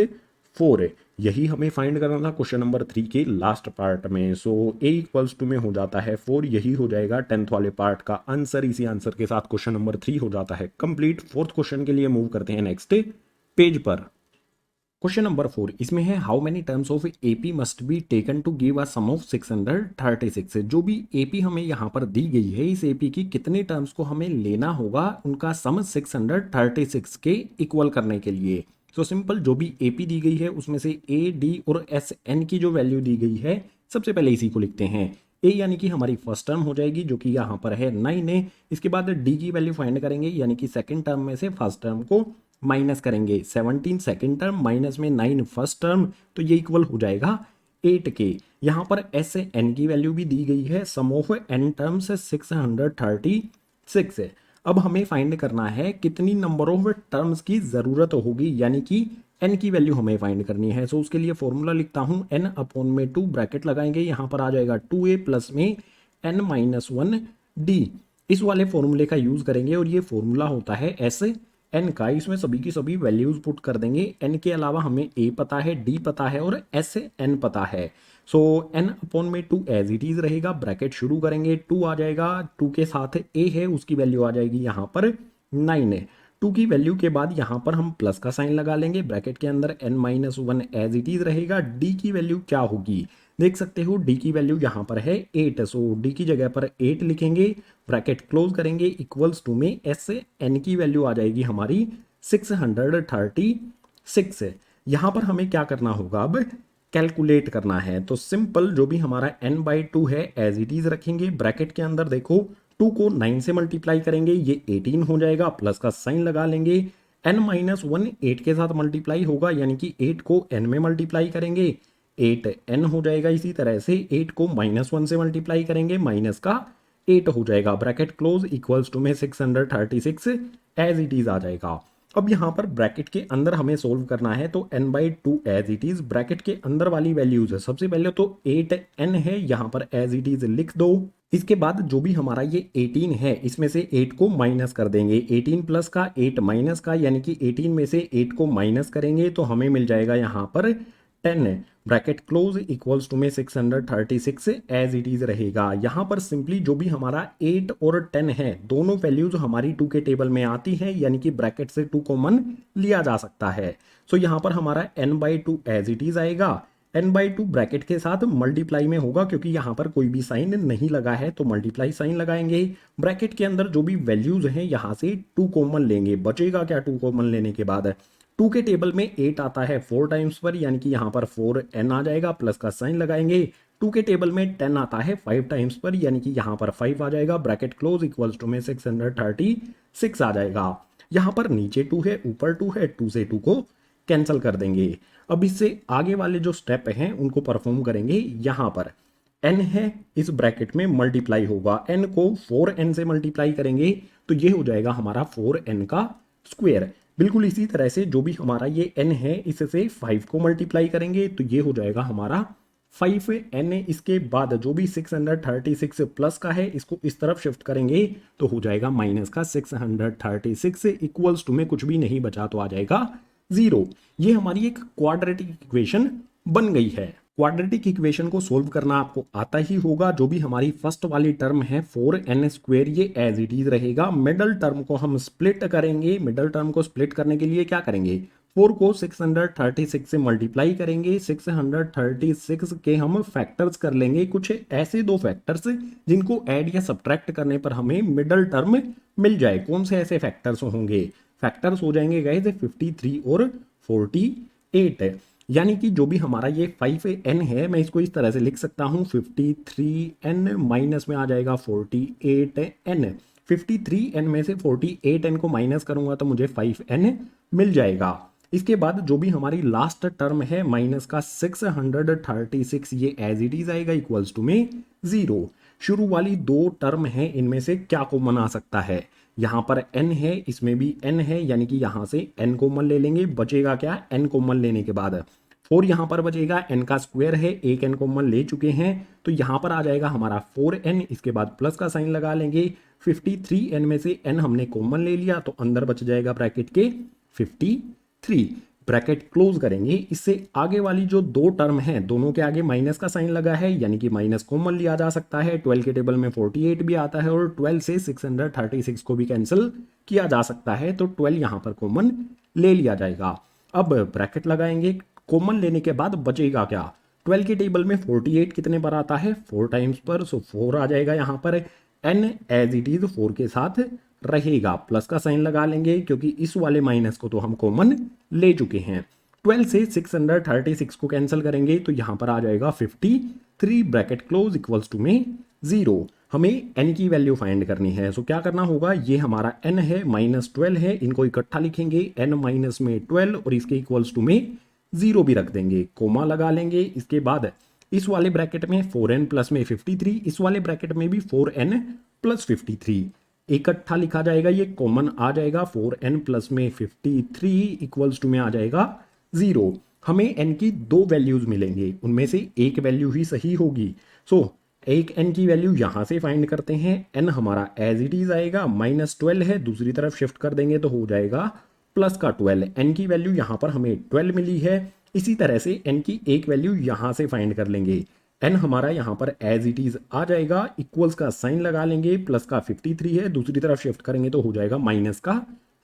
4 है। यही हमें फाइंड करना था क्वेश्चन नंबर 3 के लास्ट पार्ट में। सो a इक्वल्स टू में हो जाता है 4, यही हो जाएगा 10th वाले पार्ट का आंसर। इसी आंसर के साथ क्वेश्चन नंबर 3 हो जाता है कंप्लीट। 4th क्वेश्चन के लिए मूव करते हैं नेक्स्ट पेज पर। क्वेश्चन नंबर 4 इसमें है how many terms of AP must be taken to give a sum of 636। जो भी एपी हमें यहाँ पर दी गई है, इस एपी की कितने टर्म्स को हमें लेना होगा उनका सम 636 के इक्वल करने के लिए। तो सिंपल, जो भी एपी दी गई है उसमें से ए डी और एस एन की जो वैल्यू दी गई है, सबसे पहले इसी को लिखते हैं। ए यानी कि हमारी फर्स्ट टर्म हो जाएगी जो कि यहाँ पर है 9 है। इसके बाद डी की वैल्यू फाइंड करेंगे, यानी कि सेकेंड टर्म में से फर्स्ट टर्म को माइनस करेंगे। 17 सेकेंड टर्म माइनस में 9 फर्स्ट टर्म, तो ये इक्वल हो जाएगा 8 के। यहाँ पर एस से एन की वैल्यू भी दी गई है, सम ऑफ एन टर्म्स 636 है। अब हमें फाइंड करना है कितनी नंबर ऑफ टर्म्स की ज़रूरत होगी, यानी कि एन की वैल्यू हमें फाइंड करनी है। सो उसके लिए फॉर्मूला लिखता हूँ, एन अपॉन में 2 ब्रैकेट लगाएंगे, यहाँ पर आ जाएगा 2a प्लस में n माइनस 1 डी। इस वाले फॉर्मूले का यूज़ करेंगे और ये फॉर्मूला होता है एस एन का। इसमें सभी की सभी वैल्यूज पुट कर देंगे। एन के अलावा हमें ए पता है, डी पता है और एस से एन पता है। सो एन अपॉन में 2 एज इट इज रहेगा, ब्रैकेट शुरू करेंगे, 2 आ जाएगा, 2 के साथ ए है उसकी वैल्यू आ जाएगी यहाँ पर 9 है। 2 की वैल्यू के बाद यहाँ पर हम प्लस का साइन लगा लेंगे, ब्रैकेट के अंदर n minus 1 as it is रहेगा। डी की वैल्यू क्या होगी, देख सकते हो डी की वैल्यू यहाँ पर है 8, सो डी की जगह पर 8 लिखेंगे, ब्रैकेट क्लोज करेंगे, इक्वल्स टू में एस से एन की वैल्यू आ जाएगी हमारी 636। यहाँ पर हमें क्या करना होगा, अब कैलकुलेट करना है। तो सिंपल, जो भी हमारा n/2 है एज इट इज रखेंगे, ब्रैकेट के अंदर देखो 2 को 9 से मल्टीप्लाई करेंगे, ये 18 हो जाएगा, प्लस का साइन लगा लेंगे। n माइनस 1 8 के साथ मल्टीप्लाई होगा, यानी कि 8 को n में मल्टीप्लाई करेंगे, 8n हो जाएगा। इसी तरह से 8 को -1 से मल्टीप्लाई करेंगे, माइनस का 8 हो जाएगा, ब्रैकेट क्लोज, इक्वल्स टू में 636 एज इट इज आ जाएगा। अब यहाँ पर ब्रैकेट के अंदर हमें सोल्व करना है, तो n/2 as it is, bracket के अंदर वाली वैल्यूज है, सबसे पहले तो 8n है, यहाँ पर एज इट इज लिख दो। इसके बाद जो भी हमारा ये 18 है, इसमें से 8 को माइनस कर देंगे, 18 प्लस का 8 माइनस का, यानी कि 18 में से 8 को माइनस करेंगे तो हमें मिल जाएगा यहाँ पर 10, ब्रैकेट क्लोज, इक्वल्स टू में 636 एज इट इज रहेगा। यहाँ पर सिंपली जो भी हमारा 8 और 10 है, दोनों वैल्यूज हमारी 2 के टेबल में आती है, यानी कि ब्रैकेट से 2 कॉमन लिया जा सकता है। सो यहाँ पर हमारा n/2 एज इट इज आएगा, n/2 ब्रैकेट के साथ मल्टीप्लाई में होगा, क्योंकि यहाँ पर कोई भी साइन नहीं लगा है तो मल्टीप्लाई साइन लगाएंगे। ब्रैकेट के अंदर जो भी वैल्यूज हैं यहाँ से 2 कॉमन लेंगे, बचेगा क्या 2 कॉमन लेने के बाद, 2 के टेबल में 8 आता है 4 टाइम्स पर, यानी कि यहाँ पर 4n आ जाएगा, प्लस का साइन लगाएंगे। 2 के टेबल में 10 आता है 5 टाइम्स पर, यानी कि यहाँ पर 5 आ जाएगा, ब्रैकेट क्लोज, इक्वल्स टू में 636 आ जाएगा। यहाँ पर नीचे 2 है, ऊपर 2 है, 2 से 2 को कैंसिल कर देंगे। अब इससे आगे वाले जो स्टेप हैं उनको परफॉर्म करेंगे। यहाँ पर n है, इस ब्रैकेट में मल्टीप्लाई होगा, n को 4n से मल्टीप्लाई करेंगे तो ये हो जाएगा हमारा 4n का स्क्वायर। बिल्कुल इसी तरह से जो भी हमारा ये n है, इससे 5 को मल्टीप्लाई करेंगे तो ये हो जाएगा हमारा 5n। इसके बाद जो भी 636 प्लस का है, इसको इस तरफ शिफ्ट करेंगे तो हो जाएगा माइनस का 636, इक्वल्स टू में कुछ भी नहीं बचा तो आ जाएगा 0। ये हमारी एक क्वाड्रेटिक इक्वेशन बन गई है। क्वाड्रेटिक इक्वेशन को सोल्व करना आपको आता ही होगा। जो भी हमारी फर्स्ट वाली टर्म है 4n² ये एज इट इज रहेगा। मिडल टर्म को हम स्प्लिट करेंगे। मिडल टर्म को स्प्लिट करने के लिए क्या करेंगे, 4 को 636 से मल्टीप्लाई करेंगे। 636 के हम फैक्टर्स कर लेंगे, कुछ ऐसे दो फैक्टर्स जिनको ऐड या सब्ट्रैक्ट करने पर हमें मिडल टर्म मिल जाए। कौन से ऐसे फैक्टर्स होंगे, फैक्टर्स हो जाएंगे गाइस 53 और 48। यानी कि जो भी हमारा ये 5n है, मैं इसको इस तरह से लिख सकता हूँ 53n माइनस में आ जाएगा 48n। 53n में से 48n को माइनस करूंगा तो मुझे 5n मिल जाएगा। इसके बाद जो भी हमारी लास्ट टर्म है माइनस का 636, ये एज इट इज आएगा इक्वल्स टू में 0। शुरू वाली दो टर्म है, इनमें से क्या कॉमन आ सकता है, यहाँ पर n है, इसमें भी n है, यानी कि यहाँ से n कॉमन ले लेंगे। बचेगा क्या, n कॉमन लेने के बाद 4 यहाँ पर बचेगा, n का स्क्वायर है, एक n कॉमन ले चुके हैं तो यहाँ पर आ जाएगा हमारा 4n। इसके बाद प्लस का साइन लगा लेंगे। 53n में से n हमने कॉमन ले लिया तो अंदर बच जाएगा ब्रैकेट के 53, ब्रैकेट क्लोज करेंगे। इससे आगे वाली जो दो टर्म है दोनों के आगे माइनस का साइन लगा है, यानी कि माइनस कॉमन लिया जा सकता है। 12 के टेबल में 48 भी आता है और 12 से 636 को भी कैंसिल किया जा सकता है, तो 12 यहाँ पर कॉमन ले लिया जाएगा। अब ब्रैकेट लगाएंगे, कॉमन लेने के बाद बचेगा क्या, 12 के टेबल में 48 कितने पर आता है, 4 टाइम्स पर, सो 4 आ जाएगा यहाँ पर। n एज इट इज 4 के साथ रहेगा, प्लस का साइन लगा लेंगे क्योंकि इस वाले माइनस को तो हम कॉमन ले चुके हैं। 12 से 636 को कैंसिल करेंगे तो यहाँ पर आ जाएगा 53, ब्रैकेट क्लोज इक्वल्स टू में 0। हमें n की वैल्यू फाइंड करनी है, सो क्या करना होगा, ये हमारा n है, -12 है, इनको इकट्ठा लिखेंगे, n माइनस में 12 और इसके इक्वल्स टू में 0 भी रख देंगे, कोमा लगा लेंगे। इसके बाद इस वाले ब्रैकेट में 4n प्लस में 53, इस वाले ब्रैकेट में भी 4n प्लस 53 इकट्ठा लिखा जाएगा, ये कॉमन आ जाएगा। 4n प्लस में 53 इक्वल्स टू में आ जाएगा 0। हमें n की दो वैल्यूज मिलेंगे, उनमें से एक वैल्यू ही सही होगी। सो एक n की वैल्यू यहां से फाइंड करते हैं। n हमारा एज इट इज आएगा, -12 है, दूसरी तरफ शिफ्ट कर देंगे तो हो जाएगा प्लस का 12। n की वैल्यू यहां पर हमें 12 मिली है। इसी तरह से n की एक वैल्यू यहां से फाइंड कर लेंगे। n हमारा यहाँ पर एज इट इज आ जाएगा, इक्वल्स का साइन लगा लेंगे, प्लस का 53 है, दूसरी तरफ शिफ्ट करेंगे तो हो जाएगा माइनस का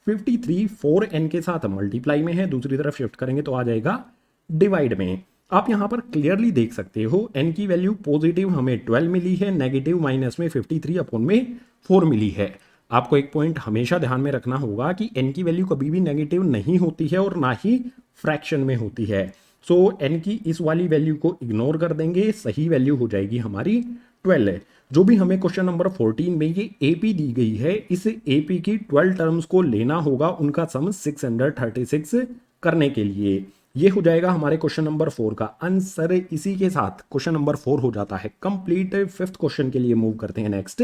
53। 4n के साथ मल्टीप्लाई में है, दूसरी तरफ शिफ्ट करेंगे तो आ जाएगा डिवाइड में। आप यहाँ पर क्लियरली देख सकते हो n की वैल्यू पॉजिटिव हमें 12 मिली है, नेगेटिव माइनस में 53 अपॉन में 4 मिली है। आपको एक पॉइंट हमेशा ध्यान में रखना होगा कि n की वैल्यू कभी भी नेगेटिव नहीं होती है और ना ही फ्रैक्शन में होती है। सो n की इस वाली वैल्यू को इग्नोर कर देंगे, सही वैल्यू हो जाएगी हमारी 12। जो भी हमें क्वेश्चन नंबर 14 में ये AP दी गई है, इस AP की 12 टर्म्स को लेना होगा, उनका सम 636 करने के लिए। ये हो जाएगा हमारे क्वेश्चन नंबर 4 का आंसर। इसी के साथ क्वेश्चन नंबर 4 हो जाता है कंप्लीट। 5th क्वेश्चन के लिए मूव करते हैं नेक्स्ट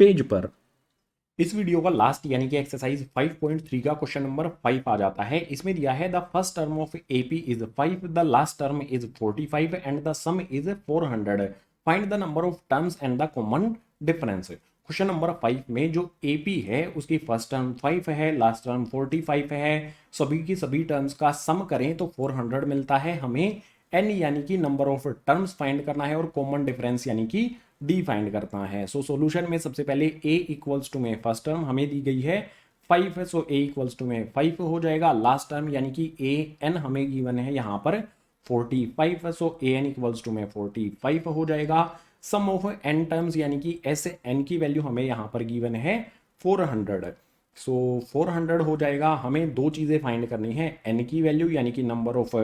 पेज पर। इस वीडियो का लास्ट यानी कि एक्सरसाइज 5.3 का क्वेश्चन नंबर 5 आ जाता है। इसमें दिया है the first term of AP is 5, the last term is 45 and the some is 400। Find the number of terms and the common difference. Question number 5 में जो AP है उसकी फर्स्ट टर्म 5 है, लास्ट टर्म 45 है, सभी की सभी टर्म्स का सम करें तो 400 मिलता है। हमें n यानी कि नंबर ऑफ टर्म्स फाइंड करना है और कॉमन डिफरेंस यानी कि डी फाइंड करना है। सो सॉल्यूशन में सबसे पहले a इक्वल्स टू में फर्स्ट टर्म हमें दी गई है 5 है, सो a इक्वल्स टू में 5 हो जाएगा। लास्ट टर्म यानी कि an हमें गिवन है यहाँ पर 45 है, सो an इक्वल्स टू में 45 हो जाएगा। सम ऑफ n टर्म्स यानी कि ऐसे n की वैल्यू हमें यहाँ पर गिवन है 400, सो 400 हो जाएगा। हमें दो चीज़ें फाइंड करनी है, n की वैल्यू यानी कि नंबर ऑफ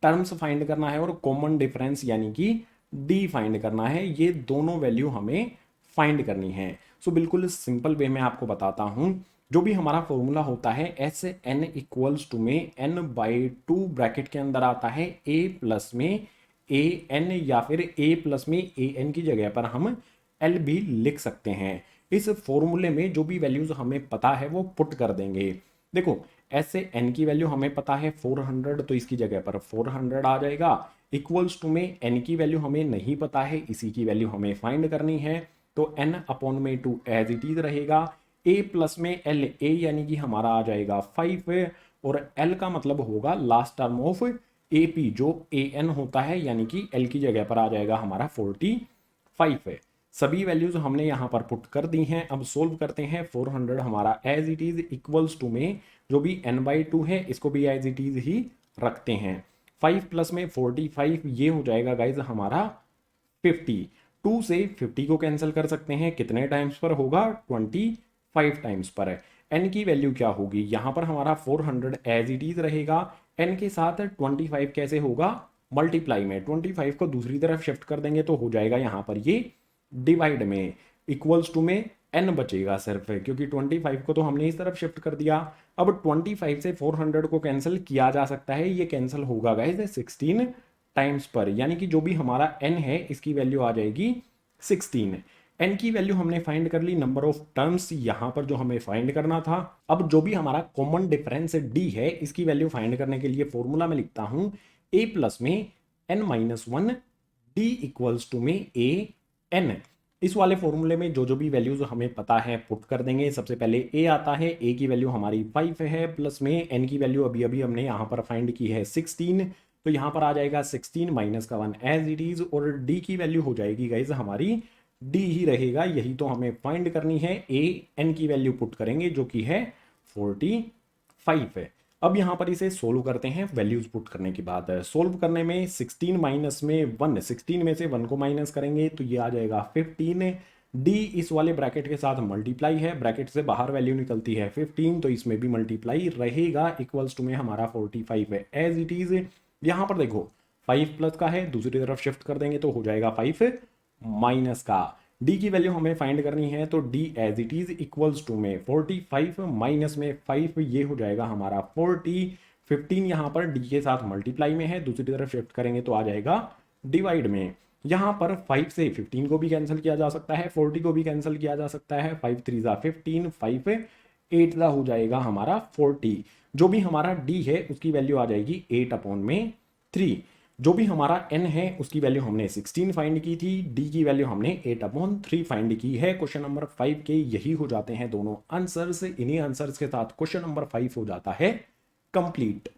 टर्म्स फाइंड करना है और कॉमन डिफरेंस यानी कि डी फाइंड करना है। ये दोनों वैल्यू हमें फाइंड करनी है। सो बिल्कुल सिंपल वे में आपको बताता हूं। जो भी हमारा फॉर्मूला होता है Sn इक्वल्स टू में n/2 ब्रैकेट के अंदर आता है a प्लस में an या फिर a प्लस में an की जगह पर हम l भी लिख सकते हैं। इस फॉर्मूले में जो भी वैल्यूज हमें पता है वो पुट कर देंगे। देखो ऐसे n की वैल्यू हमें पता है 400, तो इसकी जगह पर 400 आ जाएगा। इक्वल्स टू में n की वैल्यू हमें नहीं पता है, इसी की वैल्यू हमें फाइंड करनी है, तो n अपॉन में 2 एज इट इज रहेगा। a प्लस में l, a यानी कि हमारा आ जाएगा 5 और एल का मतलब होगा last term of A P जो ए एन होता है, यानी कि एल की जगह पर आ जाएगा हमारा 45 है। सभी वैल्यूज हमने यहाँ पर पुट कर दी हैं। अब सोल्व करते हैं। 400 हमारा as it is equals to में जो भी n/2 है इसको भी एज इट इज ही रखते हैं। 5 प्लस में 45 ये हो जाएगा गाइज हमारा 50। 2 से 50 को कैंसिल कर सकते हैं, कितने टाइम्स पर होगा 25 टाइम्स पर है। n की वैल्यू क्या होगी, यहाँ पर हमारा 400 एज इट इज रहेगा, n के साथ 25 कैसे होगा मल्टीप्लाई में, 25 को दूसरी तरफ शिफ्ट कर देंगे तो हो जाएगा यहाँ पर ये डिवाइड में, इक्वल्स टू में n बचेगा सिर्फ, क्योंकि 25 को तो हमने इस तरफ शिफ्ट कर दिया। अब 25 से 400 को कैंसिल किया जा सकता है, ये कैंसिल होगा गाइस 16 टाइम्स पर, यानी कि जो भी हमारा n है इसकी वैल्यू आ जाएगी 16। n की वैल्यू हमने फाइंड कर ली, नंबर ऑफ टर्म्स यहाँ पर जो हमें फाइंड करना था। अब जो भी हमारा कॉमन डिफरेंस d है इसकी वैल्यू फाइंड करने के लिए फॉर्मूला में लिखता हूँ a प्लस में n-1 d इक्वल्स टू में a n। इस वाले फॉर्मूले में जो जो भी वैल्यूज हमें पता है पुट कर देंगे। सबसे पहले a आता है, a की वैल्यू हमारी 5 है, प्लस में n की वैल्यू अभी अभी हमने यहाँ पर फाइंड की है 16, तो यहाँ पर आ जाएगा 16 माइनस का 1 एज इट इज, और d की वैल्यू हो जाएगी गाइज हमारी d ही रहेगा, यही तो हमें फाइंड करनी है। a n की वैल्यू पुट करेंगे जो कि है 45 है। अब यहाँ पर इसे सोल्व करते हैं वैल्यूज पुट करने के बाद। सोल्व करने में 16 माइनस में 1, 16 में से 1 को माइनस करेंगे तो ये आ जाएगा 15। d इस वाले ब्रैकेट के साथ मल्टीप्लाई है, ब्रैकेट से बाहर वैल्यू निकलती है 15, तो इसमें भी मल्टीप्लाई रहेगा, इक्वल्स टू में हमारा 45 है एज इट इज। यहाँ पर देखो 5 प्लस का है, दूसरी तरफ शिफ्ट कर देंगे तो हो जाएगा 5 माइनस का। d की वैल्यू हमें फाइंड करनी है तो d as it is equals to में 45 माइनस में 5, ये हो जाएगा हमारा 40। 15 यहाँ पर d के साथ मल्टीप्लाई में है, दूसरी तरफ शिफ्ट करेंगे तो आ जाएगा डिवाइड में। यहाँ पर 5 से 15 को भी कैंसिल किया जा सकता है, 40 को भी कैंसिल किया जा सकता है, 5 3 जा 15, 5 8 जा हो जाएगा हमारा 40। जो भी हमारा d है उसकी वैल्यू आ जाएगी 8/3। जो भी हमारा n है उसकी वैल्यू हमने 16 फाइंड की थी, d की वैल्यू हमने 8/3 फाइंड की है। क्वेश्चन नंबर 5 के यही हो जाते हैं दोनों आंसर्स। इन्हीं आंसर्स के साथ क्वेश्चन नंबर 5 हो जाता है कंप्लीट।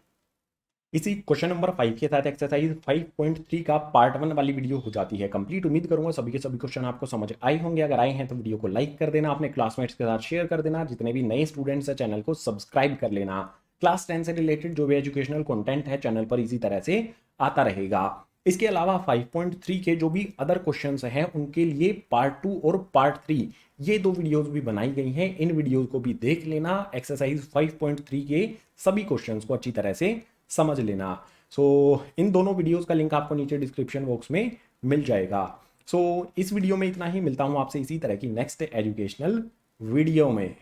इसी क्वेश्चन नंबर 5 के साथ एक्सरसाइज 5.3 का पार्ट 1 वाली वीडियो हो जाती है कंप्लीट। उम्मीद करूंगा सभी के सभी क्वेश्चन आपको समझ आए होंगे। अगर आए हैं तो वीडियो को लाइक कर देना, अपने क्लासमेट्स के साथ शेयर कर देना, जितने भी नए स्टूडेंट्स हैं चैनल को सब्सक्राइब कर लेना। क्लास 10 से रिलेटेड जो भी एजुकेशनल कंटेंट है चैनल पर इसी तरह से आता रहेगा। इसके अलावा 5.3 के जो भी अदर क्वेश्चंस हैं उनके लिए पार्ट 2 और पार्ट 3 ये 2 वीडियोस भी बनाई गई हैं, इन वीडियोस को भी देख लेना। एक्सरसाइज 5.3 के सभी क्वेश्चंस को अच्छी तरह से समझ लेना। इन दोनों वीडियोस का लिंक आपको नीचे डिस्क्रिप्शन बॉक्स में मिल जाएगा। इस वीडियो में इतना ही, मिलता हूं आपसे इसी तरह की नेक्स्ट एजुकेशनल वीडियो में।